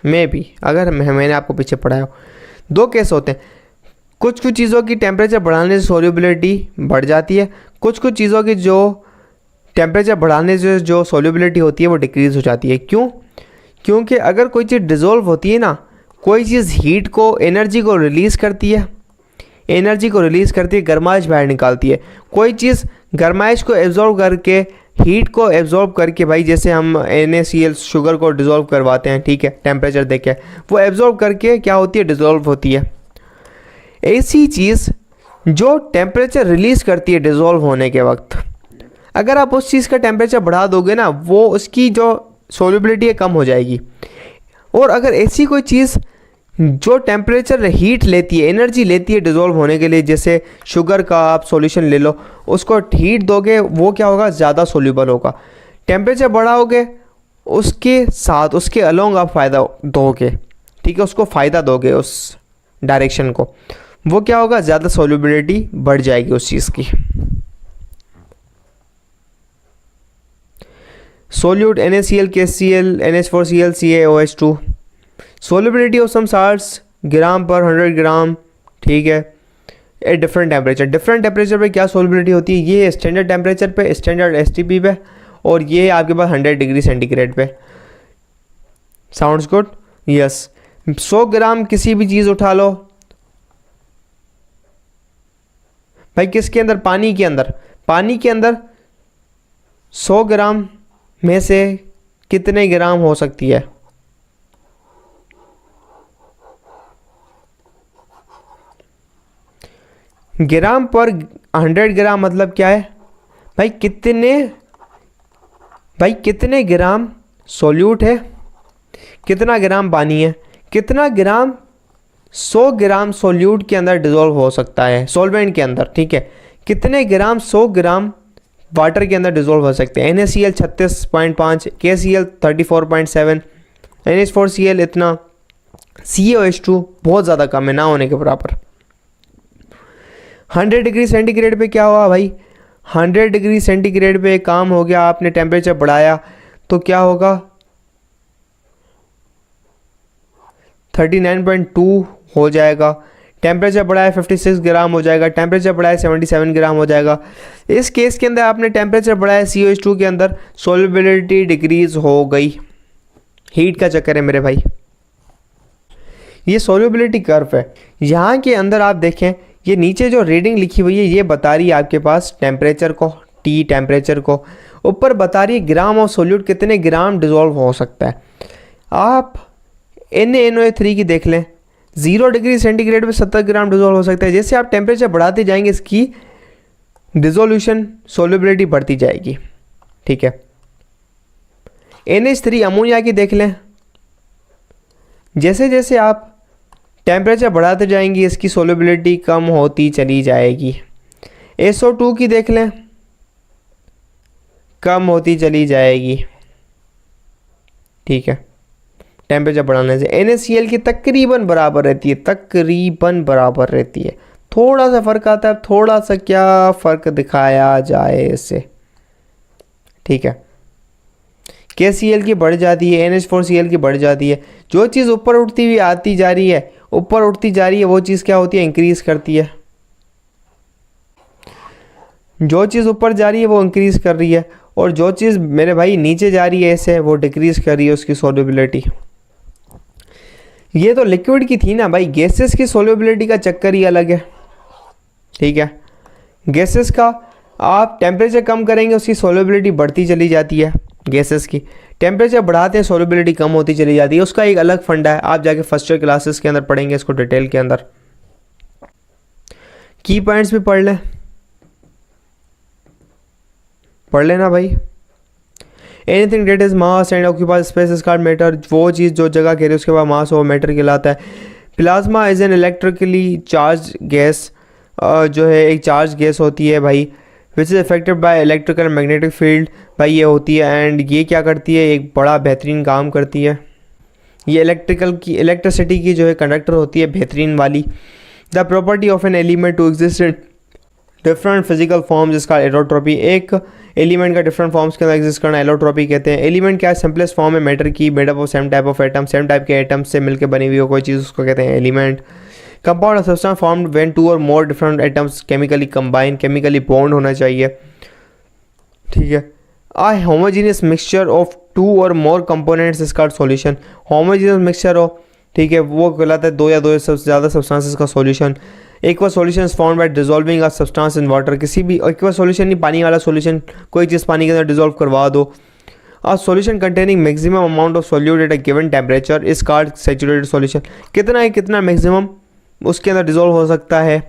[SPEAKER 3] मे भी अगर मैंने आपको पीछे पढ़ाया हो, 2 केस होते हैं। कुछ चीज़ों की टेम्परेचर बढ़ाने से सोल्यूबिलिटी बढ़ जाती है, कुछ चीज़ों की जो टेम्परेचर बढ़ाने से जो सोल्यूबिलिटी होती है वो डिक्रीज़ हो जाती है। क्यों? क्योंकि अगर कोई चीज़ डिज़ोल्व होती है ना, कोई चीज़ हीट को एनर्जी को रिलीज़ करती है, गर्माइश बाहर निकालती है। कोई चीज़ गर्माइश को एब्जॉर्ब करके हीट को एब्जॉर्ब करके भाई, जैसे हम NaCl शुगर को डिज़ोल्व करवाते हैं, ठीक है, टेम्परेचर देके वो एब्जॉर्ब करके क्या होती है? डिज़ोल्व होती है। ऐसी चीज़ जो टेम्परेचर रिलीज़ करती है डिज़ोल्व होने के वक्त, अगर आप उस चीज़ का टेम्परेचर बढ़ा दोगे ना, वो उसकी जो सोल्यूबिलिटी है कम हो जाएगी। और अगर ऐसी कोई चीज़ जो टेम्परेचर हीट लेती है, एनर्जी लेती है डिज़ोल्व होने के लिए, जैसे शुगर का आप सॉल्यूशन ले लो, उसको हीट दोगे, वो क्या होगा? ज़्यादा सोल्यूबल होगा। टेम्परेचर बढ़ाओगे, उसके साथ उसके अलोंग आप फ़ायदा दोगे, ठीक है, उसको फ़ायदा दोगे उस डायरेक्शन को, वो क्या होगा? ज़्यादा सोल्यूबिलिटी बढ़ जाएगी उस चीज़ की। Solute NaCl, KCl, NH4Cl, CaOH2, solubility of some salts gram पर 100 ग्राम, ठीक है, ए डिफरेंट टेम्परेचर पे क्या सोल्यूबिलिटी होती है? ये स्टैंडर्ड टेम्परेचर पे, स्टैंडर्ड STP पे, और ये आपके पास 100 डिग्री सेंटीग्रेड पे। Sounds good? यस। 100 ग्राम किसी भी चीज़ उठा लो भाई, किसके अंदर? पानी के अंदर 100 ग्राम में से कितने ग्राम हो सकती है? ग्राम पर 100 ग्राम मतलब क्या है भाई? कितने ग्राम सोल्यूट है, कितना ग्राम पानी है, कितना ग्राम 100 ग्राम सोल्यूट के अंदर डिज़ोल्व हो सकता है, सॉल्वेंट के अंदर, ठीक है, कितने ग्राम 100 ग्राम वाटर के अंदर डिज़ोल्व हो सकते हैं। NaCl 36.5, KCl 34.7, NH4Cl इतना, CaOH2 बहुत ज़्यादा कम है, ना होने के बराबर। 100 डिग्री सेंटीग्रेड पे क्या हुआ भाई? 100 डिग्री सेंटीग्रेड पे काम हो गया, आपने टेम्परेचर बढ़ाया तो क्या होगा? 39.2 हो जाएगा। टेम्परेचर बढ़ाया 56 ग्राम हो जाएगा। टेम्परेचर बढ़ाया 77 ग्राम हो जाएगा। इस केस के अंदर आपने टेम्परेचर बढ़ाया COH2 के अंदर, सोल्युबिलिटी डिक्रीज हो गई। हीट का चक्कर है मेरे भाई। ये सोल्युबिलिटी कर्व है। यहाँ के अंदर आप देखें, ये नीचे जो रीडिंग लिखी हुई है ये बता रही है आपके पास टेम्परेचर को, T टेम्परेचर को, ऊपर बता रही है ग्राम ऑफ सोल्यूट कितने ग्राम डिजोल्व हो सकता है। आप NaNO3 की देख लें, 0 डिग्री सेंटीग्रेड पे 70 ग्राम डिजोल्व हो सकता है। जैसे आप टेम्परेचर बढ़ाते जाएंगे इसकी डिजोल्यूशन सोल्युबिलिटी बढ़ती जाएगी, ठीक है। NH3 अमोनिया की देख लें, जैसे जैसे आप टेम्परेचर बढ़ाते जाएंगे इसकी सोल्युबिलिटी कम होती चली जाएगी। SO2 की देख लें, कम होती चली जाएगी, ठीक है, टेम्परेचर बढ़ाने से। NaCl की तकरीबन बराबर रहती है, तकरीबन बराबर रहती है, थोड़ा सा फ़र्क आता है, थोड़ा सा क्या फ़र्क दिखाया जाए इससे, ठीक है। KCl की बढ़ जाती है, NH4Cl की बढ़ जाती है। जो चीज़ ऊपर उठती हुई आती जा रही है, ऊपर उठती जा रही है, वो चीज़ क्या होती है, इंक्रीज़ करती है। जो चीज़ ऊपर जा रही है वो इंक्रीज़ कर रही है, और जो चीज़ मेरे भाई नीचे जा रही है ऐसे, वो डिक्रीज़ कर रही है उसकी सॉल्युबिलिटी। ये तो लिक्विड की थी ना भाई, गैसेस की सॉल्युबिलिटी का चक्कर ही अलग है, ठीक है। गैसेस का आप टेम्परेचर कम करेंगे उसकी सॉल्युबिलिटी बढ़ती चली जाती है, गैसेस की टेम्परेचर बढ़ाते हैं सॉल्युबिलिटी कम होती चली जाती है। उसका एक अलग फंडा है, आप जाके फर्स्ट ईयर क्लासेस के अंदर पढ़ेंगे इसको डिटेल के अंदर। की पॉइंट्स भी पढ़ लेना भाई। Anything that is mass and occupies space is called matter. वो चीज़ जो जगह कह रही है उसके बाद मास हो, मैटर कहलाता है। Plasma is an electrically charge gas, जो है एक चार्ज गैस होती है भाई, which is affected by electrical magnetic field. भाई ये होती है, एंड ये क्या करती है, एक बड़ा बेहतरीन काम करती है। ये इलेक्ट्रिसिटी की जो है कंडक्टर होती है बेहतरीन वाली। The property of an element to exist in different physical forms जिसका एलोट्रॉपी। एक एलिमेंट का डिफरेंट फॉर्म्स के अंदर एग्जिस्ट करना एलोट्रॉपी कहते हैं। एलिमेंट क्या है, सिंपलेस्ट फॉर्म है मैटर की, made up of same type of atom, same type के एटम्स से मिलकर बनी हुई हो कोई चीज़, उसको कहते हैं element. Compound of substance formed when two or more different atoms chemically combine, chemically bond होना चाहिए, ठीक है। A homogeneous mixture of two or more components is called solution. Homogeneous mixture of, ठीक है, वो कहलाता है दो या दो से ज़्यादा सब्सटेंसेस का solution. Aqueous solution is found by dissolving a substance in water. किसी भी एक्वस सॉल्यूशन नहीं, पानी वाला सॉल्यूशन, कोई चीज़ पानी के अंदर डिसॉल्व करवा दो। A solution containing maximum amount of solute at a given temperature is called saturated solution। कितना है, कितना मैक्सिमम उसके अंदर डिसॉल्व हो सकता है,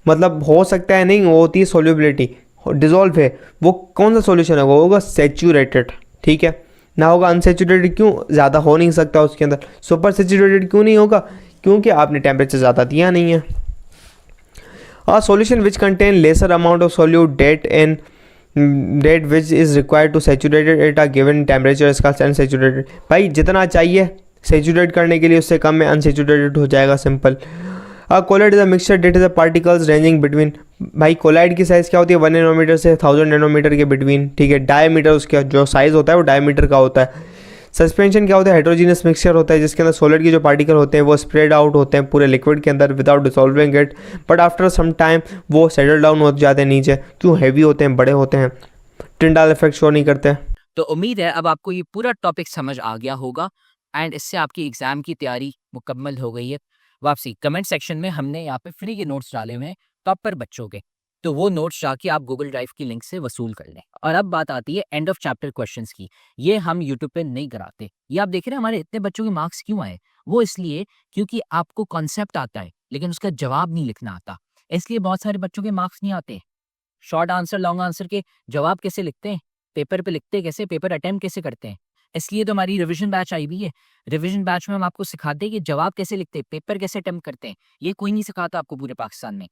[SPEAKER 3] मतलब हो सकता है नहीं, वो होती है सॉल्युबिलिटी, डिसॉल्व है, वो कौन सा सॉल्यूशन है, वो होगा सैचुरेटेड, ठीक है ना। होगा अनसेचुरेटेड, क्यों, ज़्यादा हो नहीं सकता उसके अंदर। सुपर सैचुरेटेड क्यों नहीं होगा, क्योंकि आपने टेम्परेचर ज़्यादा दिया नहीं है। A solution which contain lesser amount of solute that which is required to saturate it at a given temperature is called unsaturated। भाई जितना चाहिए सैचुरेट करने के लिए उससे कम में अनसेचुरेटेड हो जाएगा, simple. Colloid is a mixture that is a particles ranging between. भाई कोलाइड की साइज़ क्या होती है, 1 नैनोमीटर से 1000 नैनोमीटर के बिटवीन, ठीक है। डायमीटर उसका जो साइज़ होता है वो डायमीटर का होता है। सस्पेंशन क्या होता है, हेट्रोजीनियस मिक्सचर होता है जिसके अंदर सॉलिड के जो पार्टिकल होते हैं वो स्प्रेड आउट होते हैं पूरे लिक्विड के अंदर without dissolving it, but after some time वो सेटल डाउन हो जाते हैं नीचे, क्यों, हैवी होते हैं, बड़े होते हैं, टिंडाल इफेक्ट शो नहीं करते।
[SPEAKER 1] तो उम्मीद है अब आपको ये पूरा टॉपिक समझ आ गया होगा एंड इससे आपकी एग्जाम की तैयारी मुकम्मल हो गई है। वापसी कमेंट सेक्शन में हमने यहाँ पे फ्री के नोट्स डाले हुए हैं टॉपर बच्चों के, तो वो नोट्स जाके आप गूगल ड्राइव की लिंक से वसूल कर लें। और अब बात आती है एंड ऑफ चैप्टर क्वेश्चंस की। ये हम यूट्यूब पे नहीं कराते। ये आप देख रहे हैं हमारे इतने बच्चों के मार्क्स क्यों आए, वो इसलिए क्योंकि आपको कॉन्सेप्ट आता है लेकिन उसका जवाब नहीं लिखना आता, इसलिए बहुत सारे बच्चों के मार्क्स नहीं आते। शॉर्ट आंसर लॉन्ग आंसर के जवाब कैसे लिखते हैं, पेपर पे लिखते कैसे, पेपर अटेम्प्ट कैसे करते हैं। इसलिए तो हमारी रिवीजन बैच आई हुई है। रिवीजन बैच में हम आपको सिखाते हैं कि जवाब कैसे लिखते हैं, पेपर कैसे अटेम्प्ट करते हैं। ये कोई नहीं सिखाता आपको पूरे पाकिस्तान में।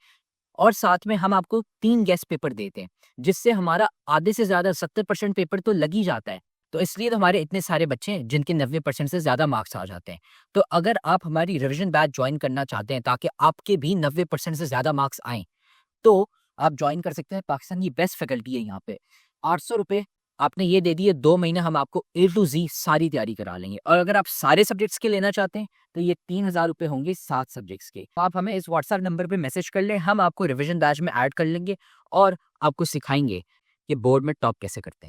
[SPEAKER 1] और साथ में हम आपको 3 गेस्ट पेपर देते हैं जिससे हमारा आधे से ज़्यादा 70% पेपर तो लग ही जाता है। तो इसलिए तो हमारे इतने सारे बच्चे हैं जिनके 90% से ज़्यादा मार्क्स आ जाते हैं। तो अगर आप हमारी रिवीजन बैच ज्वाइन करना चाहते हैं ताकि आपके भी 90% से ज़्यादा मार्क्स आएँ, तो आप ज्वाइन कर सकते हैं। पाकिस्तान की बेस्ट फैकल्टी है यहाँ पे। 800 रुपये आपने ये दे दिए, 2 महीने हम आपको A to Z सारी तैयारी करा लेंगे। और अगर आप सारे सब्जेक्ट्स के लेना चाहते हैं तो ये 3000 रुपये होंगे 7 सब्जेक्ट्स के। तो आप हमें इस व्हाट्सएप नंबर पे मैसेज कर लें, हम आपको रिवीजन बैच में ऐड कर लेंगे और आपको सिखाएंगे कि बोर्ड में टॉप कैसे करते हैं।